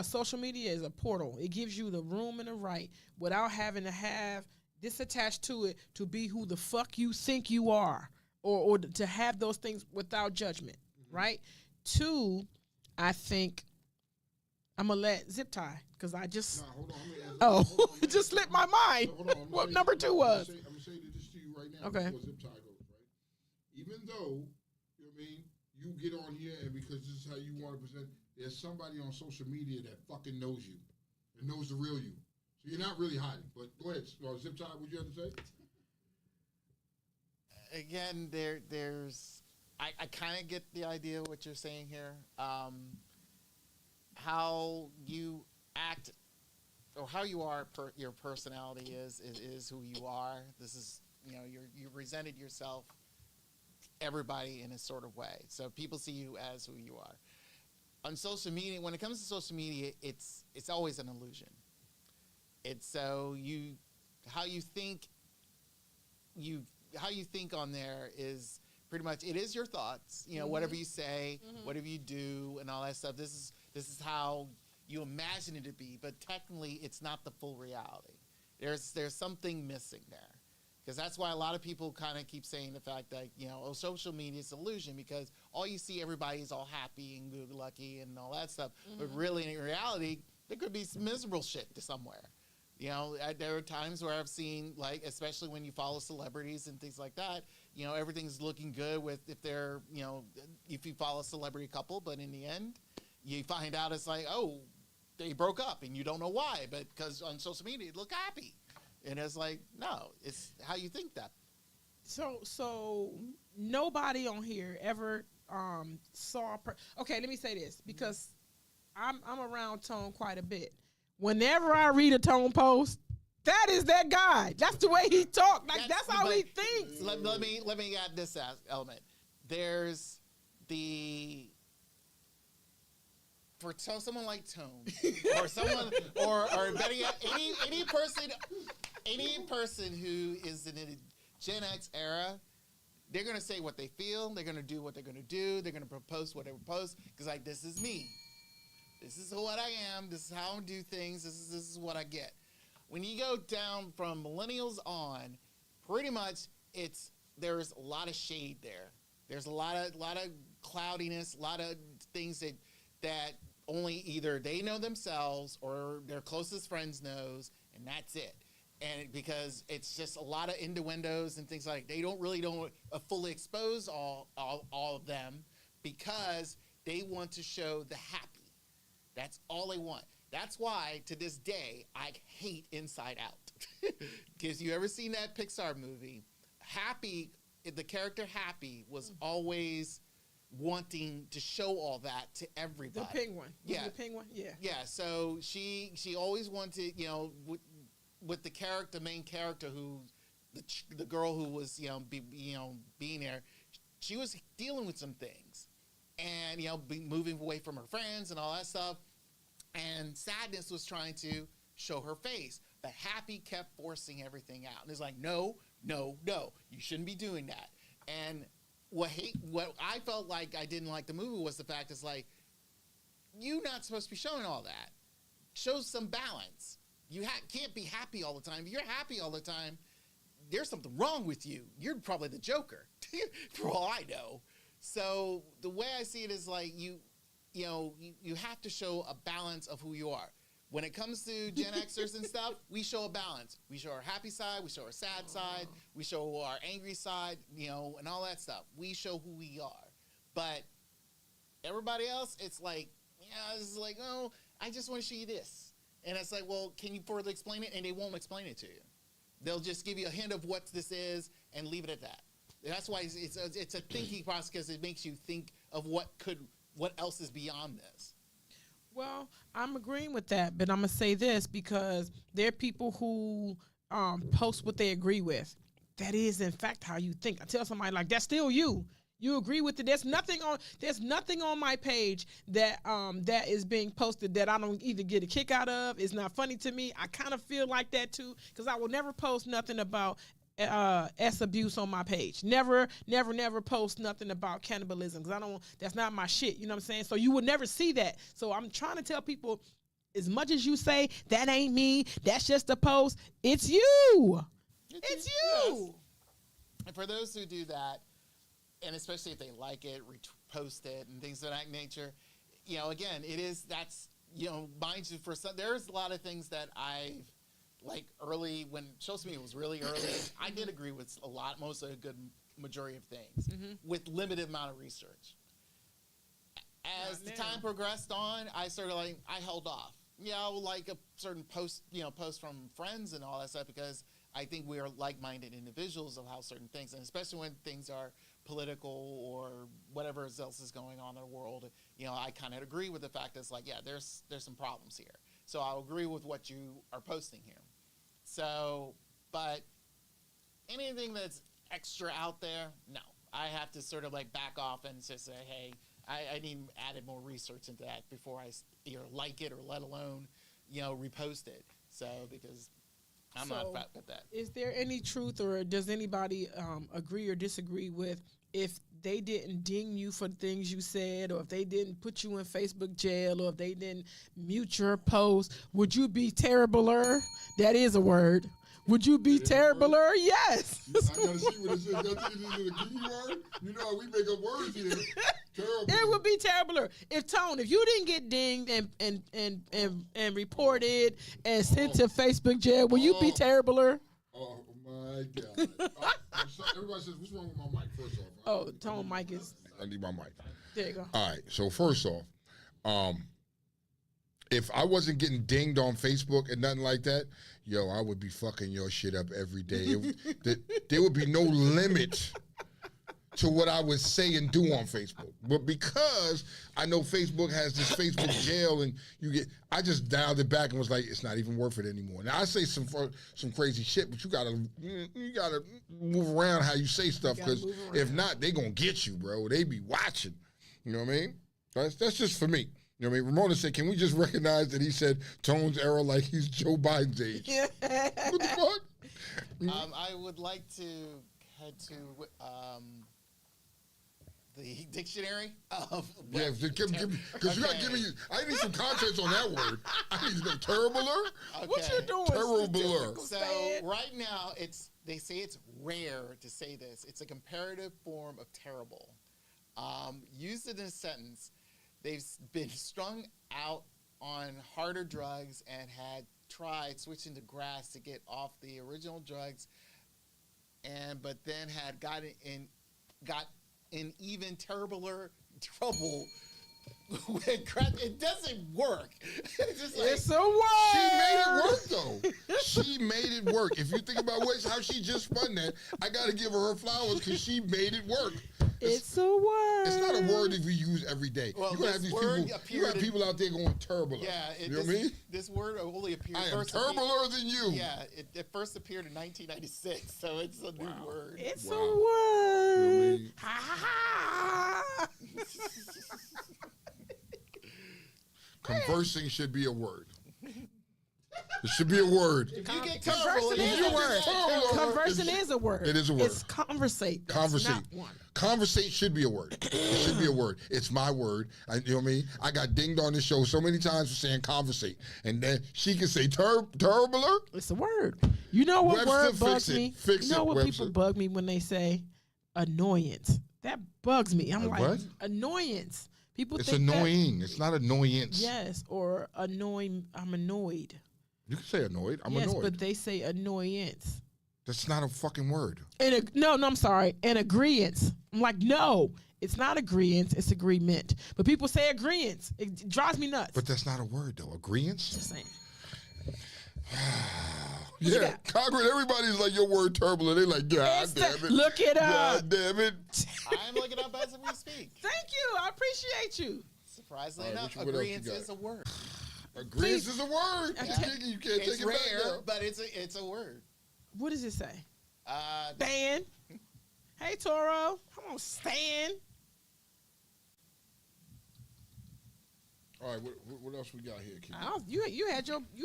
Social media is a portal. It gives you the room and the right without having to have this attached to it to be who the fuck you think you are, or to have those things without judgment, right? Two, I think I'm gonna let zip tie because I just it just slipped my mind. What number two was? I'm gonna say this to you right now. Okay. Before zip tie goes, right? Even though you know what I mean, you get on here and because this is how you want to present, there's somebody on social media that fucking knows you and knows the real you. So you're not really hiding. But go ahead, zip tie. What you have to say? Again, there's I kind of get the idea of what you're saying here. How you act or how you are, your personality is who you are. This is, you presented yourself, everybody in a sort of way. So people see you as who you are. On social media, when it comes to social media, it's always an illusion. It's so how you think on there is pretty much, it is your thoughts, whatever you say, whatever you do and all that stuff. This is how you imagine it to be, but technically it's not the full reality. There's something missing there. Because that's why a lot of people kind of keep saying the fact that, social media is illusion because all you see, everybody is all happy and good lucky and all that stuff. But really, in reality, there could be some miserable shit somewhere. There are times where I've seen, like, especially when you follow celebrities and things like that, everything's looking good with if they're, if you follow a celebrity couple, but in the end, you find out it's like, oh, they broke up and you don't know why, but because on social media, it look happy. And it's like, no, it's how you think that. So nobody on here ever saw. Okay, let me say this because I'm around Tone quite a bit. Whenever I read a Tone post, that is that guy. That's the way he talks. Like that's how he thinks. Let me add this element. There's for someone like Tone, or someone, or better yet, any person who is in the Gen X era, they're gonna say what they feel. They're gonna do what they're gonna do. They're gonna propose what they propose because like this is me. This is what I am. This is how I do things. This is what I get. When you go down from millennials on, pretty much there's a lot of shade there. There's a lot of cloudiness, a lot of things that only either they know themselves or their closest friends knows, and that's it. and because it's just a lot of innuendos and things like they don't fully expose all of them because they want to show the happy. That's all they want. That's why to this day I hate Inside Out. Because you ever seen that Pixar movie? Happy, the character Happy was always wanting to show all that to everybody. The penguin. Yeah. The penguin? Yeah. Yeah, so she always wanted, with the main character who, the girl who was, being there, she was dealing with some things. And, moving away from her friends and all that stuff. And Sadness was trying to show her face. But Happy kept forcing everything out. And it's like, no, you shouldn't be doing that. And what I felt like I didn't like the movie was the fact it's like, you're not supposed to be showing all that. Show some balance. You can't be happy all the time. If you're happy all the time, there's something wrong with you. You're probably the Joker, for all I know. So the way I see it is like you have to show a balance of who you are. When it comes to Gen Xers and stuff, we show a balance. We show our happy side, we show our sad side, we show our angry side, and all that stuff. We show who we are. But everybody else, it's like, it's like, oh, I just want to show you this. And it's like, well, can you further explain it? And they won't explain it to you. They'll just give you a hint of what this is and leave it at that. That's why it's a thinking process, because it makes you think of what else is beyond this. Well, I'm agreeing with that, but I'm going to say this because there are people who post what they agree with. That is, in fact, how you think. I tell somebody, like, that's still you. You agree with it. There's nothing on my page that is being posted that I don't either get a kick out of. It's not funny to me. I kind of feel like that, too, because I will never post nothing about S abuse on my page. Never post nothing about cannibalism because that's not my shit. You know what I'm saying? So you would never see that. So I'm trying to tell people, as much as you say that ain't me, that's just a post, it's you. It's you. Yes. And for those who do that, and especially if they like it, repost it and things of that nature, again, mind you, for some, there's a lot of things that I've, like early, when social media was really early, I did agree with most of a good majority of things with limited amount of research. As the time progressed on, I held off. Yeah, I would like a certain post from friends and all that stuff, because I think we are like-minded individuals of how certain things, and especially when things are political or whatever else is going on in the world, I kind of agree with the fact that it's like, yeah, there's some problems here. So I'll agree with what you are posting here. So, but anything that's extra out there, no. I have to sort of like back off and just say, hey, I need added more research into that before I either like it or let alone, repost it. So, because I'm not fat with that. Is there any truth, or does anybody agree or disagree with if they didn't ding you for things you said, or if they didn't put you in Facebook jail, or if they didn't mute your post, would you be terribler? That is a word. Would you be terribler? Yes. I gotta see what it says. Is it a key word? You know how we make up words here. Terrible. It would be terribler. If you didn't get dinged and reported and sent to Facebook jail, will you be terribler? Oh my God. Everybody says, what's wrong with my mic, first off? Oh, Tone mic is... I need my mic. There you go. All right, so first off, if I wasn't getting dinged on Facebook and nothing like that, I would be fucking your shit up every day. There would be no limit to what I would say and do on Facebook. But because I know Facebook has this Facebook jail and I just dialed it back and was like, it's not even worth it anymore. Now I say some crazy shit, but you gotta move around how you say stuff, because if not, they gonna get you, bro. They be watching. You know what I mean? That's just for me. You know what I mean? Ramona said, can we just recognize that he said Tone's era like he's Joe Biden's age? What the fuck? I would like to head to the dictionary of... Yeah, because you got to give me... I need some context on that word. I need to know terribler. Okay. What you doing? Terribler. So right now, they say it's rare to say this. It's a comparative form of terrible. Used in a sentence, they've been strung out on harder drugs and had tried switching to grass to get off the original drugs, but then had got in even terribler trouble with crack. It doesn't work. It's just like, It's a word. She made it work, though. She made it work. If you think about how she just spun that, I got to give her flowers because she made it work. It's a word. It's not a word that we use every day. Well, You're going to have these people, you got people out there going turbulent. yeah, you know what I mean? This word only appeared. I am turbulent than you. Yeah, it first appeared in 1996, so it's a new word. It's Wow. a word. You know what I mean? Ha ha ha. Conversing should be a word. It should be a word. If you get Conversing terrible, is you a get word. terrible, Conversing is a word. It is a word. It's conversate. That's Conversate. not one. Conversate should be a word. It should be a word. It's my word. You know what I mean? I got dinged on this show so many times for saying conversate. And then she can say turbulent. It's a word. You know what Webster, word fix bugs it. me? Fix you know it, what Webster. people bug me when they say annoyance? That bugs me. I'm like, what? annoyance. People It's think that- annoying. It's not annoyance. yes, or annoying. I'm annoyed. You can say annoyed. I'm yes, annoyed. but they say annoyance. That's not a fucking word. No, I'm sorry. An agreeance. I'm like, no, it's not agreeance. It's agreement. But people say agreeance. It drives me nuts. But that's not a word, though. Agreeance? Just saying. Yeah, got? Congress, everybody's like, your word turbulent. They like, God It's damn it. look it up. God damn it. I'm looking up as we speak. Thank you. I appreciate you. Surprisingly All right, enough, what else you agreement got? is a word. Agreeance is a word. You can't It's take it back rare, now. but it's a word. What does it say? Th- Stan. Hey, Toro. Come on, Stan. All right, what else we got here, Keith? You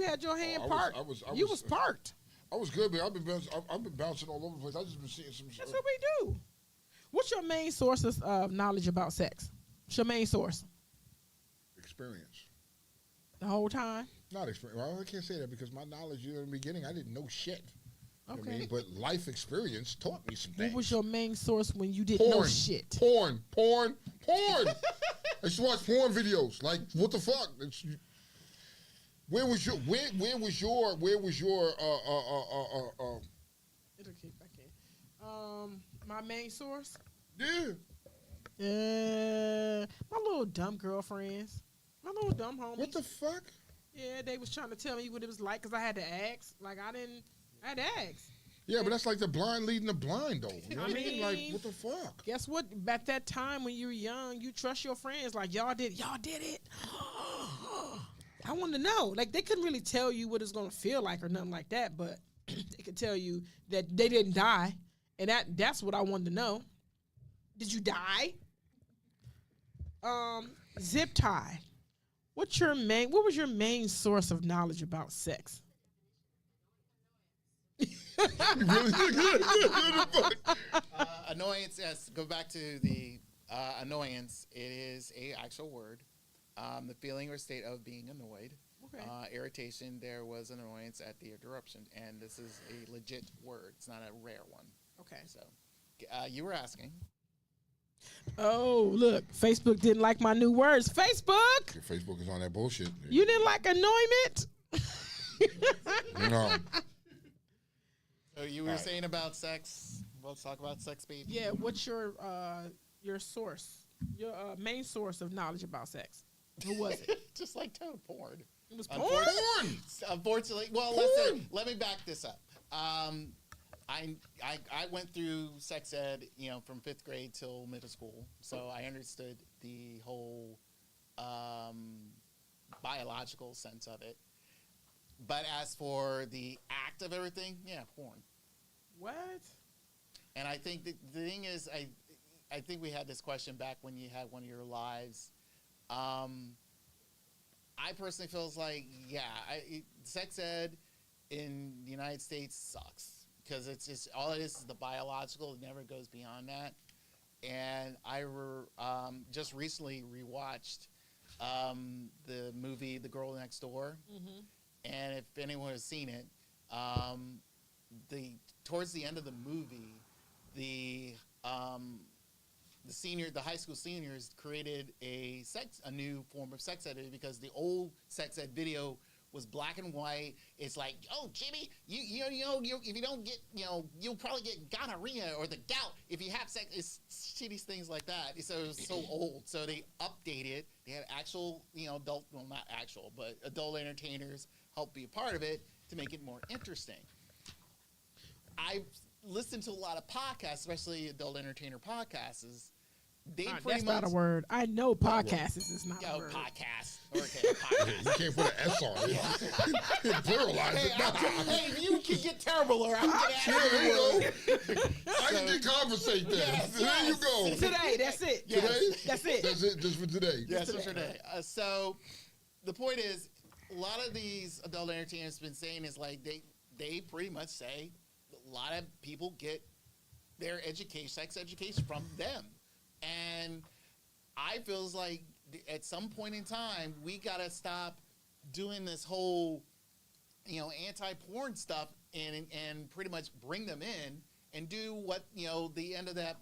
had your hand I was- parked. I was- you was parked. I was good, man. I've been bouncing all over the place. I just been seeing some. That's what we do. What's your main source of knowledge about sex? What's your main source? Experience. The whole time? Not experience. Well, I can't say that because my knowledge in the beginning, I didn't know shit. You know what I Okay. mean? But life experience taught me some things. What was your main source when you didn't know shit? Porn. I used to watch porn videos. Like, what the fuck? Where was your It'll kick back in. My main source? yeah. My little dumb girlfriends. My little dumb homies. What the fuck? Yeah, they was trying to tell me what it was like because I had to ask. Like, I had to ask. Yeah, but that's like the blind leading the blind, though. You know what I mean? Like, mean- what the fuck? Guess what? At that time when you were young, you trust your friends. Like, y'all did it. I wanted to know. Like, they couldn't really tell you what it's going to feel like or nothing like that, but they could tell you that they didn't die. And that's what I wanted to know. Did you die? Zip tie. What was your main source of knowledge about sex? Annoyance. Yes. Go back to the annoyance. It is a actual word. The feeling or state of being annoyed. Okay. Irritation. There was an annoyance at the interruption, and this is a legit word. It's not a rare one. Okay. So, you were asking. Oh, look. Facebook didn't like my new words. Facebook! Your Facebook is on that bullshit. You didn't like annoyment? No. So you were saying about sex. Let's talk about sex, baby. Yeah, what's your source? Your main source of knowledge about sex? Who was it? Just like toad porn. It was porn? Porn! Unfortunately, well, Porn! listen. Let me back this up. I went through sex ed, from 5th grade till middle school, so I understood the whole biological sense of it. But as for the act of everything, yeah, porn. What? And I think the thing is, I think we had this question back when you had one of your lives. I personally feels like, sex ed in the United States sucks because it's just all it is the biological. It never goes beyond that. And I just recently rewatched the movie The Girl Next Door. Mm-hmm. And if anyone has seen it, towards the end of the movie, the the high school seniors created a new form of sex ed because the old sex ed video was black and white. It's like, oh, Jimmy, you if you don't get, you'll probably get gonorrhea or the gout if you have sex. It's shitty things like that. So it was so old. So they updated. They had actual, adult, well, not actual, but adult entertainers help be a part of it to make it more interesting. I've listened to a lot of podcasts, especially adult entertainer podcasts. They that's not a word. I know podcast is not a word. Podcast. Okay, podcast. You can't put an S on it. Pluralize it. Hey, you can get terrible or I'm going to There you go. I can deconversate that. Yes, there you go. Today, that's it. Yes. Today? That's it. That's it, just for today. Yes, for today. So the point is, a lot of these adult entertainers been saying is like they pretty much say a lot of people get their sex education from them. And I feels like at some point in time, we got to stop doing this whole, anti-porn stuff and pretty much bring them in and do what, the end of that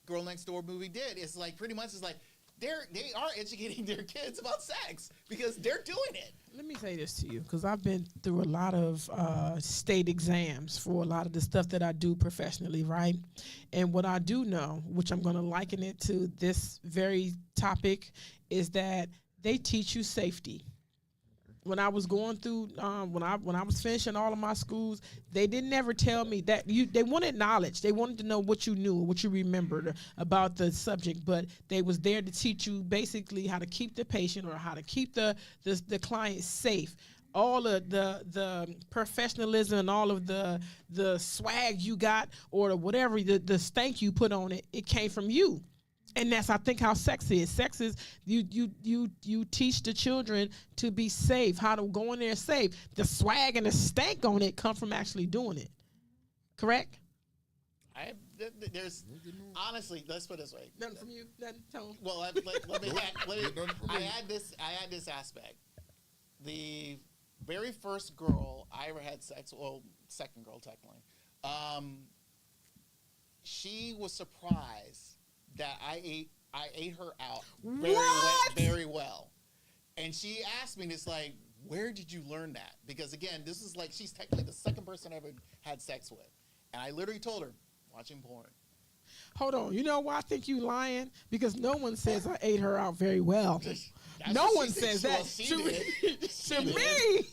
Girl Next Door movie did. It's like pretty much it's like they are educating their kids about sex because they're doing it. Let me say this to you, because I've been through a lot of state exams for a lot of the stuff that I do professionally, right? And what I do know, which I'm going to liken it to this very topic, is that they teach you safety. When I was going through, when I was finishing all of my schools, they didn't ever tell me that they wanted knowledge. They wanted to know what you knew, what you remembered about the subject, but they was there to teach you basically how to keep the patient or how to keep the client safe. All of the professionalism and all of the swag you got or whatever the stank you put on it, it came from you. And that's, I think, how sex is. Sex is you teach the children to be safe, how to go in there safe. The swag and the stank on it come from actually doing it. Correct? There's honestly, let's put it this way. Nothing from you, nothing. Tone. Well, I add this aspect. The very first girl I ever had sex, well, second girl technically, she was surprised that I ate her out very well. And she asked me, it's like, where did you learn that? Because again, this is like, she's technically the second person I ever had sex with. And I literally told her, watching porn. Hold on. You know why I think you lying? Because no one says I ate her out very well. No one says that to me.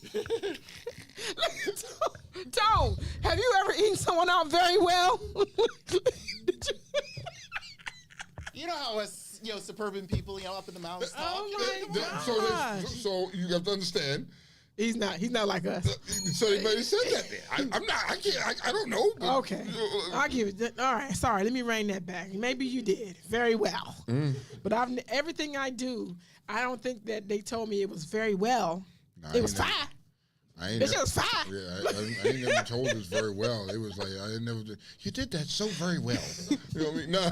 Tone, have you ever eaten someone out very well? You know how us, suburban people, up in the mountains talk. Oh my God. So you have to understand. He's not like us. So they might have said that. I don't know. But, okay. I'll give it. All right. Sorry. Let me rein that back. Maybe you did very well. But everything I do, I don't think that they told me it was very well. It was fine. It was fine. Yeah, I ain't never told this very well. It was like, you did that so very well. You know what I mean? No.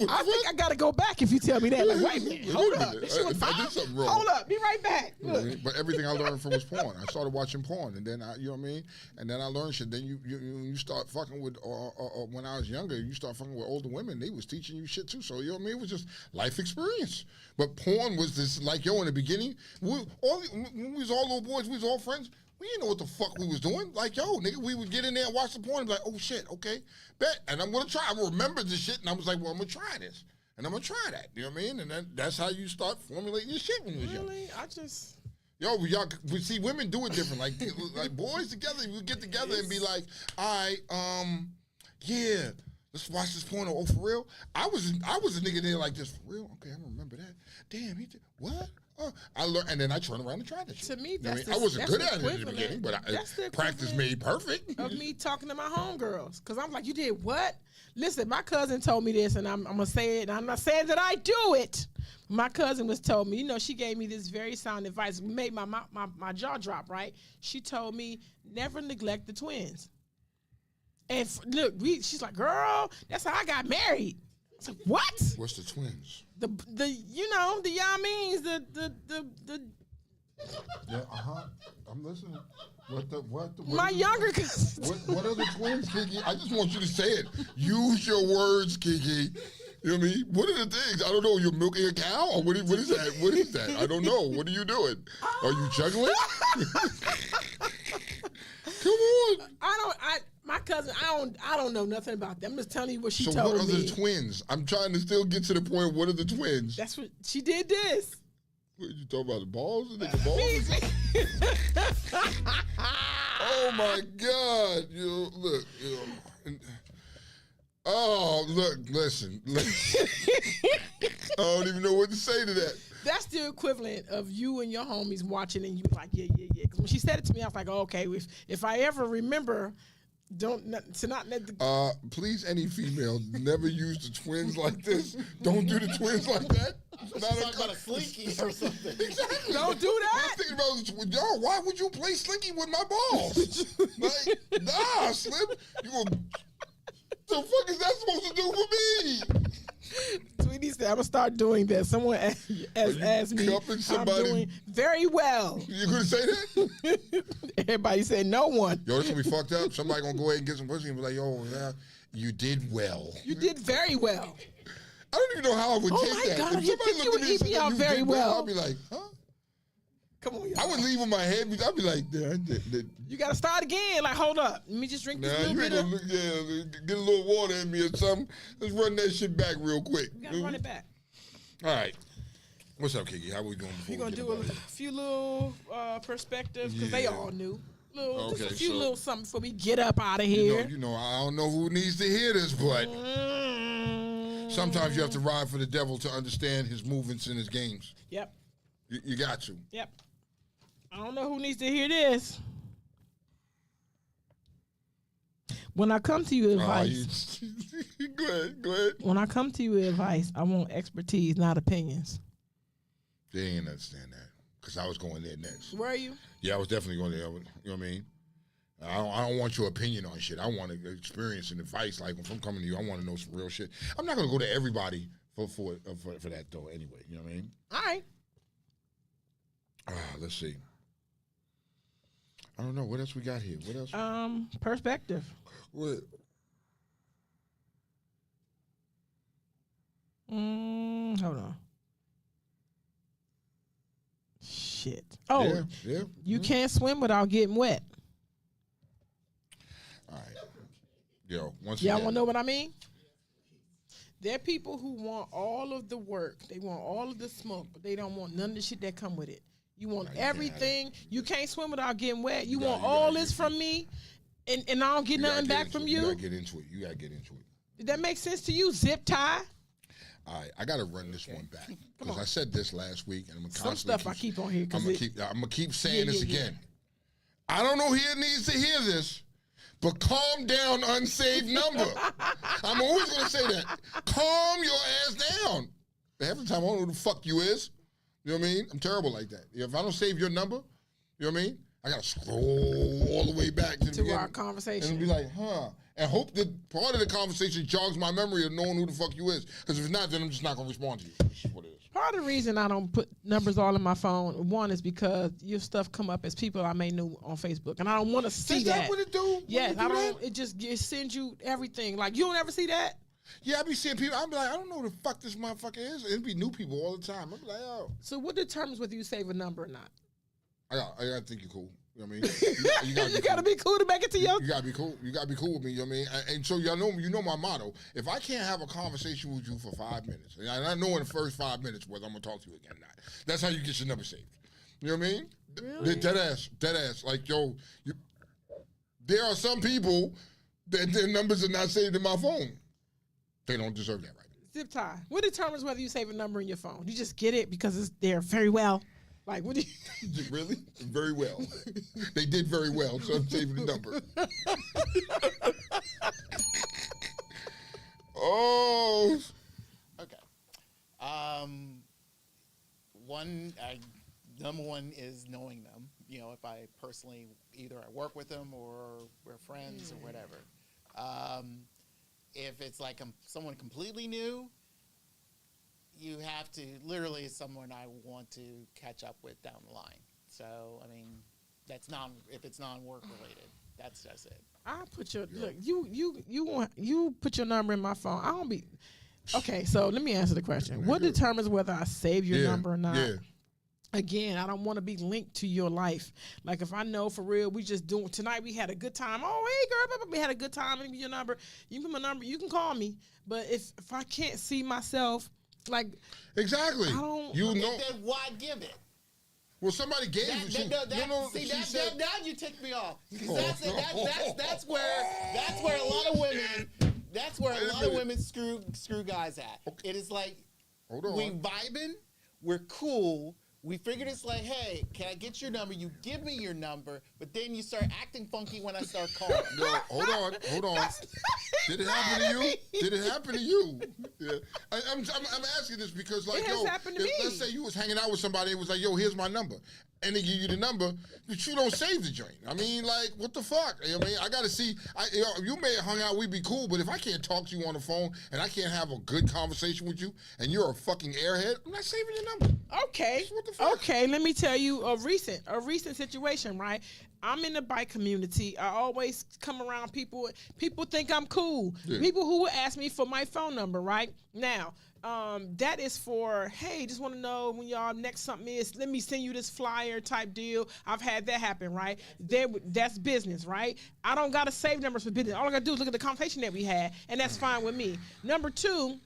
I think I got to go back if you tell me that. Like, wait a minute. Hold up. She was fine. I did something wrong. Hold up. Be right back. You know what I mean? But everything I learned from was porn. I started watching porn, and then you know what I mean? And then I learned shit. Then you start fucking with, when I was younger, you start fucking with older women. They was teaching you shit too. So, you know what I mean? It was just life experience. But porn was this, like, in the beginning, when we was all little boys, we was all friends. We didn't know what the fuck we was doing. Like, nigga, we would get in there and watch the porn and be like, oh, shit, okay, bet. And I'm going to try. I remember this shit, and I was like, well, I'm going to try this. And I'm going to try that. You know what I mean? And then that's how you start formulating your shit when you was young. Really? I just... we see women do it different. Like boys together, we get together and be like, all right, yeah, let's watch this porno. Oh, for real? I was a nigga there like this. For real? Okay, I remember that. Damn, he did. What? I learned, and then I turned around and tried that shit. To me, that's I wasn't good at it in the beginning, but practice made perfect. Of me talking to my homegirls, because I'm like, you did what? Listen, my cousin told me this, and I'm gonna say it, and I'm not saying that I do it. My cousin was told me, she gave me this very sound advice, made my jaw drop. Right? She told me never neglect the twins. And look, she's like, girl, that's how I got married. I said, what? What's the twins? The Yamins, the Yeah, I'm listening. What my younger cousins. What are the twins, Kiki? I just want you to say it. Use your words, Kiki. You know what I mean? What are the things? I don't know. You're milking a cow? Or what is that? What is that? I don't know. What are you doing? Are you juggling? Come on. My cousin, I don't know nothing about them. I'm just telling you what she So told me. what are the twins? I'm trying to still get to the point. What are the twins? That's what she did this. What, you talking about the balls? The balls? Oh my God! Look. Oh, look, listen. I don't even know what to say to that. That's the equivalent of you and your homies watching and you like, yeah. Because when she said it to me, I was like, oh, okay, if I ever remember, please, any female, never use the twins like this. Don't do the twins like that. Talk about a slinky or something. Exactly. Don't do that. I'm thinking about, yo, why would you play slinky with my balls? Like, nah, Slim. The fuck is that supposed to do for me? Tweety said, I'm going to start doing that. Someone asked me, I'm doing very well. You going to say that? Everybody said no one. Yo, this going to be fucked up. Somebody going to go ahead and get some pussy and be like, yo, yeah, you did well. You did very well. I don't even know how I would take that. Oh, my God. If You somebody think you looked would at me eat and me said, out you very did well? I'd be like, huh? Come on, y'all. I wouldn't leave with my head. I'd be like, yeah, you got to start again. Like, hold up. Let me just drink this little bit of... get a little water in me or something. Let's run that shit back real quick. You got to run it back. All right. What's up, Kiki? How we doing? We're going to do a few little perspectives because they all knew. Just a few little something before we get up out of here. You know, I don't know who needs to hear this, but sometimes you have to ride for the devil to understand his movements and his games. Yep. You got to. Yep. I don't know who needs to hear this. When I come to you with advice, go ahead. When I come to you with advice, I want expertise, not opinions. They ain't understand that because I was going there next. Where are you? Yeah, I was definitely going there. You know what I mean? I don't want your opinion on shit. I want experience and advice. Like if I'm coming to you, I want to know some real shit. I'm not going to go to everybody for that though. Anyway, you know what I mean? All right. Let's see. I don't know. What else we got here? What else? Perspective. What? Hold on. Shit. Oh, yeah. You can't swim without getting wet. All right. Yo, once y'all want to know what I mean? There are people who want all of the work. They want all of the smoke, but they don't want none of the shit that come with it. You want everything. You can't swim without getting wet. You want all this from me, and I don't get nothing back from you. You gotta get into it. Did that make sense to you? Zip tie? All right, I gotta run this one back because I said this last week, and I'm gonna some stuff I keep on here. I'm gonna keep saying this again. I don't know who here needs to hear this, but calm down, unsaved number. I'm always gonna say that. Calm your ass down. Half the time I don't know who the fuck you is. You know what I mean? I'm terrible like that. If I don't save your number, you know what I mean? I gotta scroll all the way back to the beginning our conversation and be like, and hope that part of the conversation jogs my memory of knowing who the fuck you is. Because if it's not, then I'm just not gonna respond to you. That's what it is. Part of the reason I don't put numbers all in my phone, one is because your stuff come up as people I may know on Facebook, and I don't want to see that. Is that what it do? Yes, I don't. It sends you everything. Like you don't ever see that. Yeah, I be seeing people. I be like, I don't know who the fuck this motherfucker is. It'd be new people all the time. I be like, oh. So what determines whether you save a number or not? I gotta think you're cool. You know what I mean? You gotta be cool to make it to your. You gotta be cool. You gotta be cool with me. You know what I mean? And so y'all know, you know my motto. If I can't have a conversation with you for 5 minutes, and I know in the first 5 minutes whether I'm gonna talk to you again or not. That's how you get your number saved. You know what I mean? Really? Dead ass. Like there are some people that their numbers are not saved in my phone. They don't deserve that right. Zip tie. What determines whether you save a number in your phone? You just get it because it's there very well. Like, what do you... Really? Very well. They did very well, so I'm saving the number. Oh. Okay. Number one is knowing them. You know, if I personally, either I work with them or we're friends or whatever. If it's like someone completely new, you have to, literally someone I want to catch up with down the line. So, I mean, if it's non-work related, that's just it. I put your, look, you put your number in my phone. Okay, so let me answer the question. What determines whether I save your number or not? Yeah. Again, I don't want to be linked to your life. Like if I know for real, we just doing tonight. We had a good time. Oh, hey girl, we had a good time. Let me give you your number. You can put my number. You can call me. But if I can't see myself, like exactly, I don't. You know, then why give it? well, somebody gave you. Now you tick me off. That's where a lot of women. That's where a lot of women screw guys at. Okay. It is like we vibing, we're cool. We figured it's like, hey, can I get your number? You give me your number, but then you start acting funky when I start calling. No, hold on. Did it happen to you? Did it happen to you? Yeah. I'm asking this because, like, let's say you was hanging out with somebody and was like, yo, here's my number. And they give you the number, but you don't save the joint. I mean, like, what the fuck? I mean, I got to see. You may have hung out, we'd be cool, but if I can't talk to you on the phone and I can't have a good conversation with you and you're a fucking airhead, I'm not saving your number. Okay. What the fuck? Okay, let me tell you a recent situation, right? I'm in the bike community. I always come around people. People think I'm cool. Yeah. People who will ask me for my phone number, right? Now, that is for, hey, just want to know when y'all next something is, let me send you this flyer type deal. I've had that happen, right? That's business, right? I don't got to save numbers for business. All I got to do is look at the conversation that we had, and that's fine with me. Number two,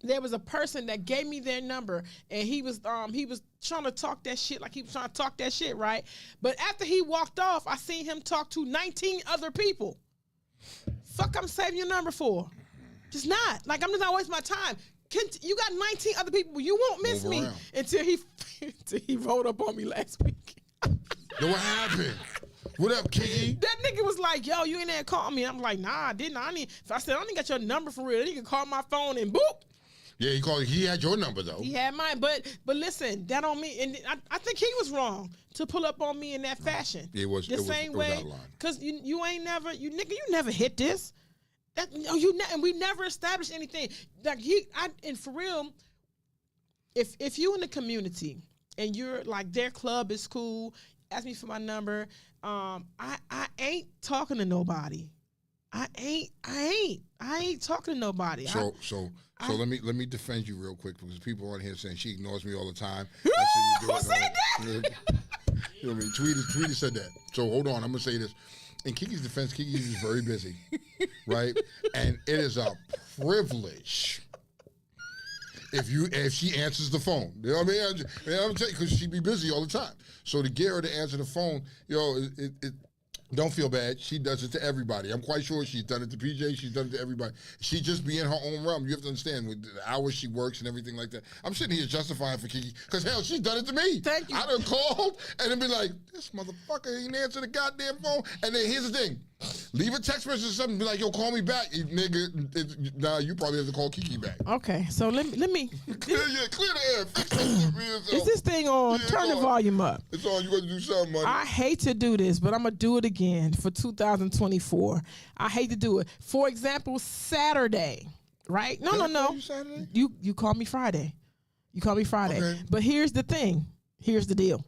there was a person that gave me their number, and he was trying to talk that shit like he was trying to talk that shit, right? But after he walked off, I seen him talk to 19 other people. Fuck, I'm saving your number for? Just not. Like, I'm just not wasting my time. You got 19 other people. You won't miss me until he rolled up on me last week. Yo, what happened? What up, Kiki? That nigga was like, yo, you ain't there call me. I'm like, nah, I didn't. I said, I didn't got your number for real. Then you can call my phone and boop. Yeah, he had your number though. He had mine, but listen, that don't mean. And I think he was wrong to pull up on me in that fashion. It was the same way. Out of line. Cause you ain't never, you never hit this. And we never established anything. Like and for real, if you in the community and you're like their club is cool, ask me for my number. I ain't talking to nobody. I ain't talking to nobody. So let me defend you real quick because people on here saying she ignores me all the time. Who said that? You know what I mean? Tweety said that. So hold on, I'm gonna say this. In Kiki's defense, Kiki is very busy, right? And it is a privilege if she answers the phone. You know what I mean? I'm telling you, because she be busy all the time. So to get her to answer the phone, it don't feel bad. She does it to everybody. I'm quite sure she's done it to PJ. She's done it to everybody. She just be in her own realm. You have to understand with the hours she works and everything like that. I'm sitting here justifying for Kiki because, hell, she's done it to me. Thank you. I done called and then be like, this motherfucker ain't answer the goddamn phone. And then here's the thing. Leave a text message or something. Be like, yo, call me back. Nigga, nah, you probably have to call Kiki back. Okay, so let me. Clear the air. Is this thing on? Turn the volume up. It's on. You got to do something, money. I hate to do this, but I'm going to do it again for 2024. I hate to do it. For example, Saturday, right? No. You Saturday? You call me Friday. You call me Friday. Okay. But here's the thing. Here's the deal.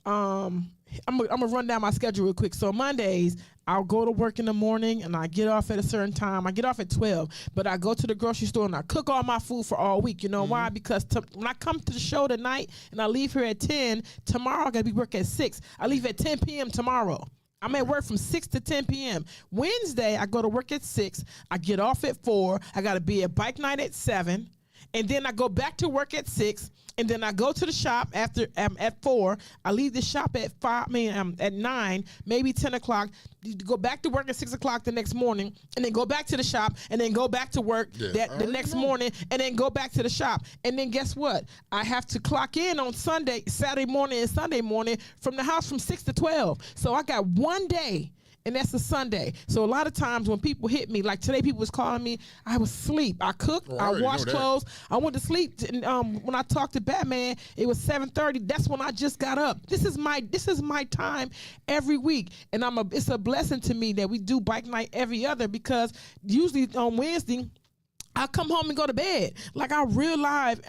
I'm gonna run down my schedule real quick. So Mondays, I'll go to work in the morning and I get off at a certain time. I get off at 12, but I go to the grocery store and I cook all my food for all week. You know why? Because when I come to the show tonight and I leave here at 10, tomorrow I gotta be working at 6. I leave at 10 p.m. tomorrow. I'm at work from 6 to 10 p.m. Wednesday, I go to work at 6. I get off at 4. I gotta be at bike night at 7. And then I go back to work at 6, and then I go to the shop after at 4. I leave the shop at at 9, maybe 10 o'clock. You go back to work at 6 o'clock the next morning, and then go back to the shop, and then go back to work the next morning, and then go back to the shop. And then guess what? I have to clock in on Saturday morning and Sunday morning from the house from 6 to 12. So I got one day. And that's a Sunday. So a lot of times when people hit me, like today people was calling me, I was asleep. I cooked, I washed clothes, I went to sleep. And, when I talked to Batman, it was 7:30. That's when I just got up. This is my time every week. And it's a blessing to me that we do bike night every other, because usually on Wednesday, I come home and go to bed. Like I real life,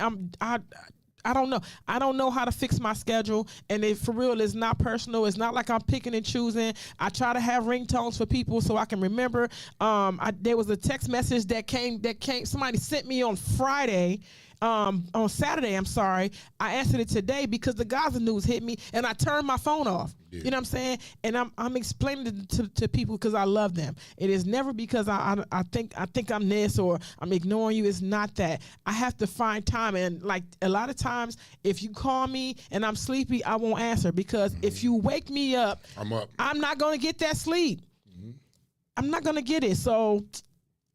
I don't know. I don't know how to fix my schedule, and it, for real, it's not personal. It's not like I'm picking and choosing. I try to have ringtones for people so I can remember. There was a text message that came. Somebody sent me on Friday. On Saturday, I'm sorry, I answered it today because the Gaza news hit me and I turned my phone off. Yeah. You know what I'm saying? And I'm explaining it to people because I love them. It is never because I think I'm this or I'm ignoring you. It's not that. I have to find time, and like a lot of times, if you call me and I'm sleepy, I won't answer because if you wake me up, I'm up. I'm not gonna get that sleep. I'm not gonna get it. So,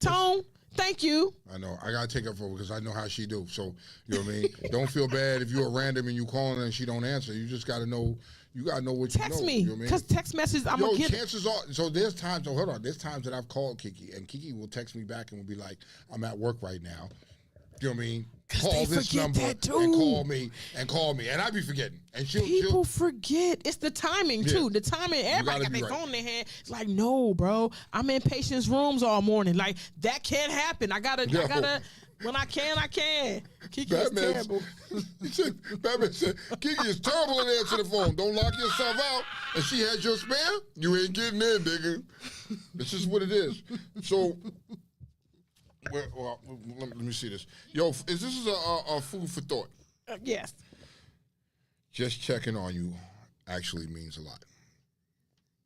Tone. Thank you. I know. I gotta take her for because I know how she do. So you know what I mean. Don't feel bad if you're random and you calling her and she don't answer. You just gotta know. You gotta know what you know. Text me, you know because text messages I'm gonna get. Chances are. So there's times. Oh, hold on. There's times that I've called Kiki and Kiki will text me back and will be like, "I'm at work right now." You know what I mean? Call this number and call me, and I be forgetting. And she'll forget. It's the timing too. The timing. Everybody got their phone in their hand. It's like, no, bro. I'm in patients' rooms all morning. Like that can't happen. I gotta. When I can. Kiki is terrible. Batman said, Kiki is terrible at answering the phone. Don't lock yourself out. And she had your spam. You ain't getting in, nigga. This is what it is. So. Well, let me see this. Yo, this is a food for thought? Yes. Just checking on you actually means a lot.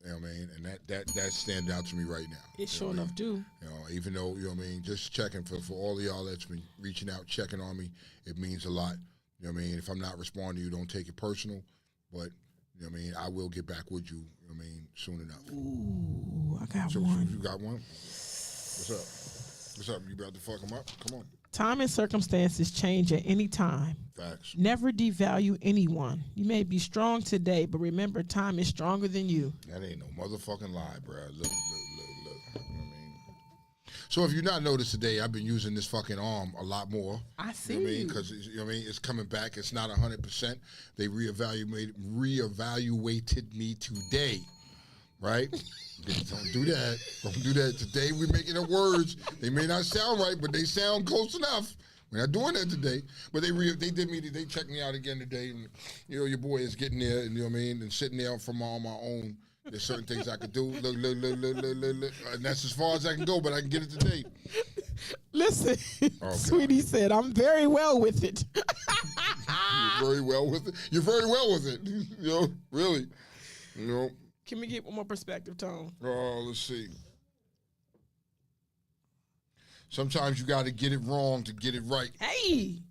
You know what I mean? And that stands out to me right now. It sure enough do. You know, even though, you know what I mean, just checking for all of y'all that's been reaching out, checking on me, it means a lot. You know what I mean? If I'm not responding to you, don't take it personal. But, you know what I mean, I will get back with you, you know what I mean, soon enough. Ooh, I got one. You got one? What's up? What's up? You about to fuck them up? Come on. Time and circumstances change at any time. Facts. Never devalue anyone. You may be strong today, but remember, time is stronger than you. That ain't no motherfucking lie, bro. Look. You know what I mean? So if you're not noticed today, I've been using this fucking arm a lot more. I see. You know what I mean? Because, you know what I mean? It's coming back. It's not 100%. They reevaluated me today. Right? Don't do that. Don't do that. Today we're making up words. They may not sound right, but they sound close enough. We're not doing that today. But they checked me out again today. And, you know, your boy is getting there, and you know what I mean? And sitting there on my own. There's certain things I could do. Look. And that's as far as I can go, but I can get it today. Listen, Sweetie said, I'm very well with it. You're very well with it? You're very well with it. You know, really. You know. Can we get one more perspective, Tone? Oh, let's see. Sometimes you got to get it wrong to get it right. Hey,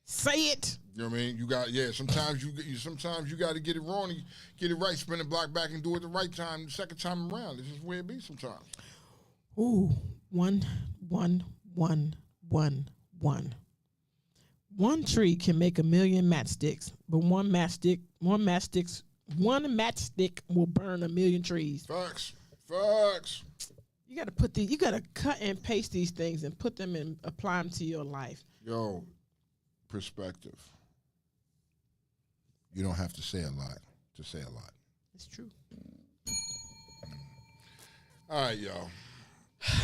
say it. You know what I mean? Sometimes you got to get it wrong and get it right, spin the block back and do it the right time the second time around. This is where it be sometimes. Ooh, one. One tree can make a million matchsticks, but one matchstick will burn a million trees. Facts. You gotta cut and paste these things and put them and apply them to your life. Yo, perspective. You don't have to say a lot to say a lot. It's true. All right, y'all.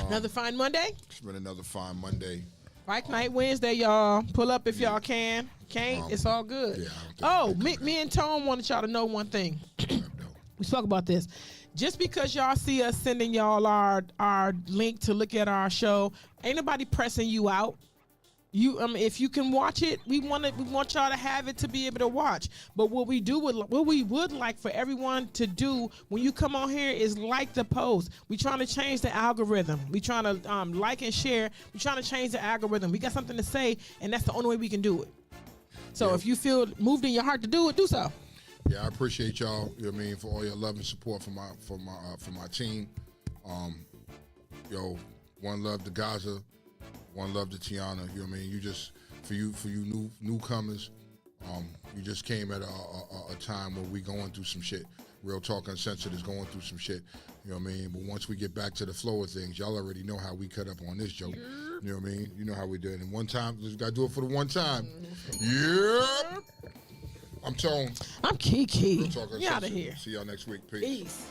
Another fine Monday? It's been another fine Monday. Fight Night Wednesday, y'all. Pull up if y'all can. Can't, it's all good. Yeah, me and Tone wanted y'all to know one thing. We spoke about this. Just because y'all see us sending y'all our link to look at our show, ain't nobody pressing you out. If you can watch it, we want y'all to have it to be able to watch. But what we would like for everyone to do when you come on here is like the post. We trying to change the algorithm. We trying to like and share. We trying to change the algorithm. We got something to say, and that's the only way we can do it. So if you feel moved in your heart to do it, do so. Yeah, I appreciate y'all. You know what I mean, for all your love and support for my team. One love to Gaza. One love to Tiana, you know what I mean? You just, for you newcomers, you just came at a time where we going through some shit. Real Talk Uncensored is going through some shit, you know what I mean? But once we get back to the flow of things, y'all already know how we cut up on this joke. You know what I mean? You know how we do it. And one time, just got to do it for the one time. Yep. I'm Tone. I'm Kiki. Real Talk Uncensored. Get out of here. See y'all next week. Peace. Peace.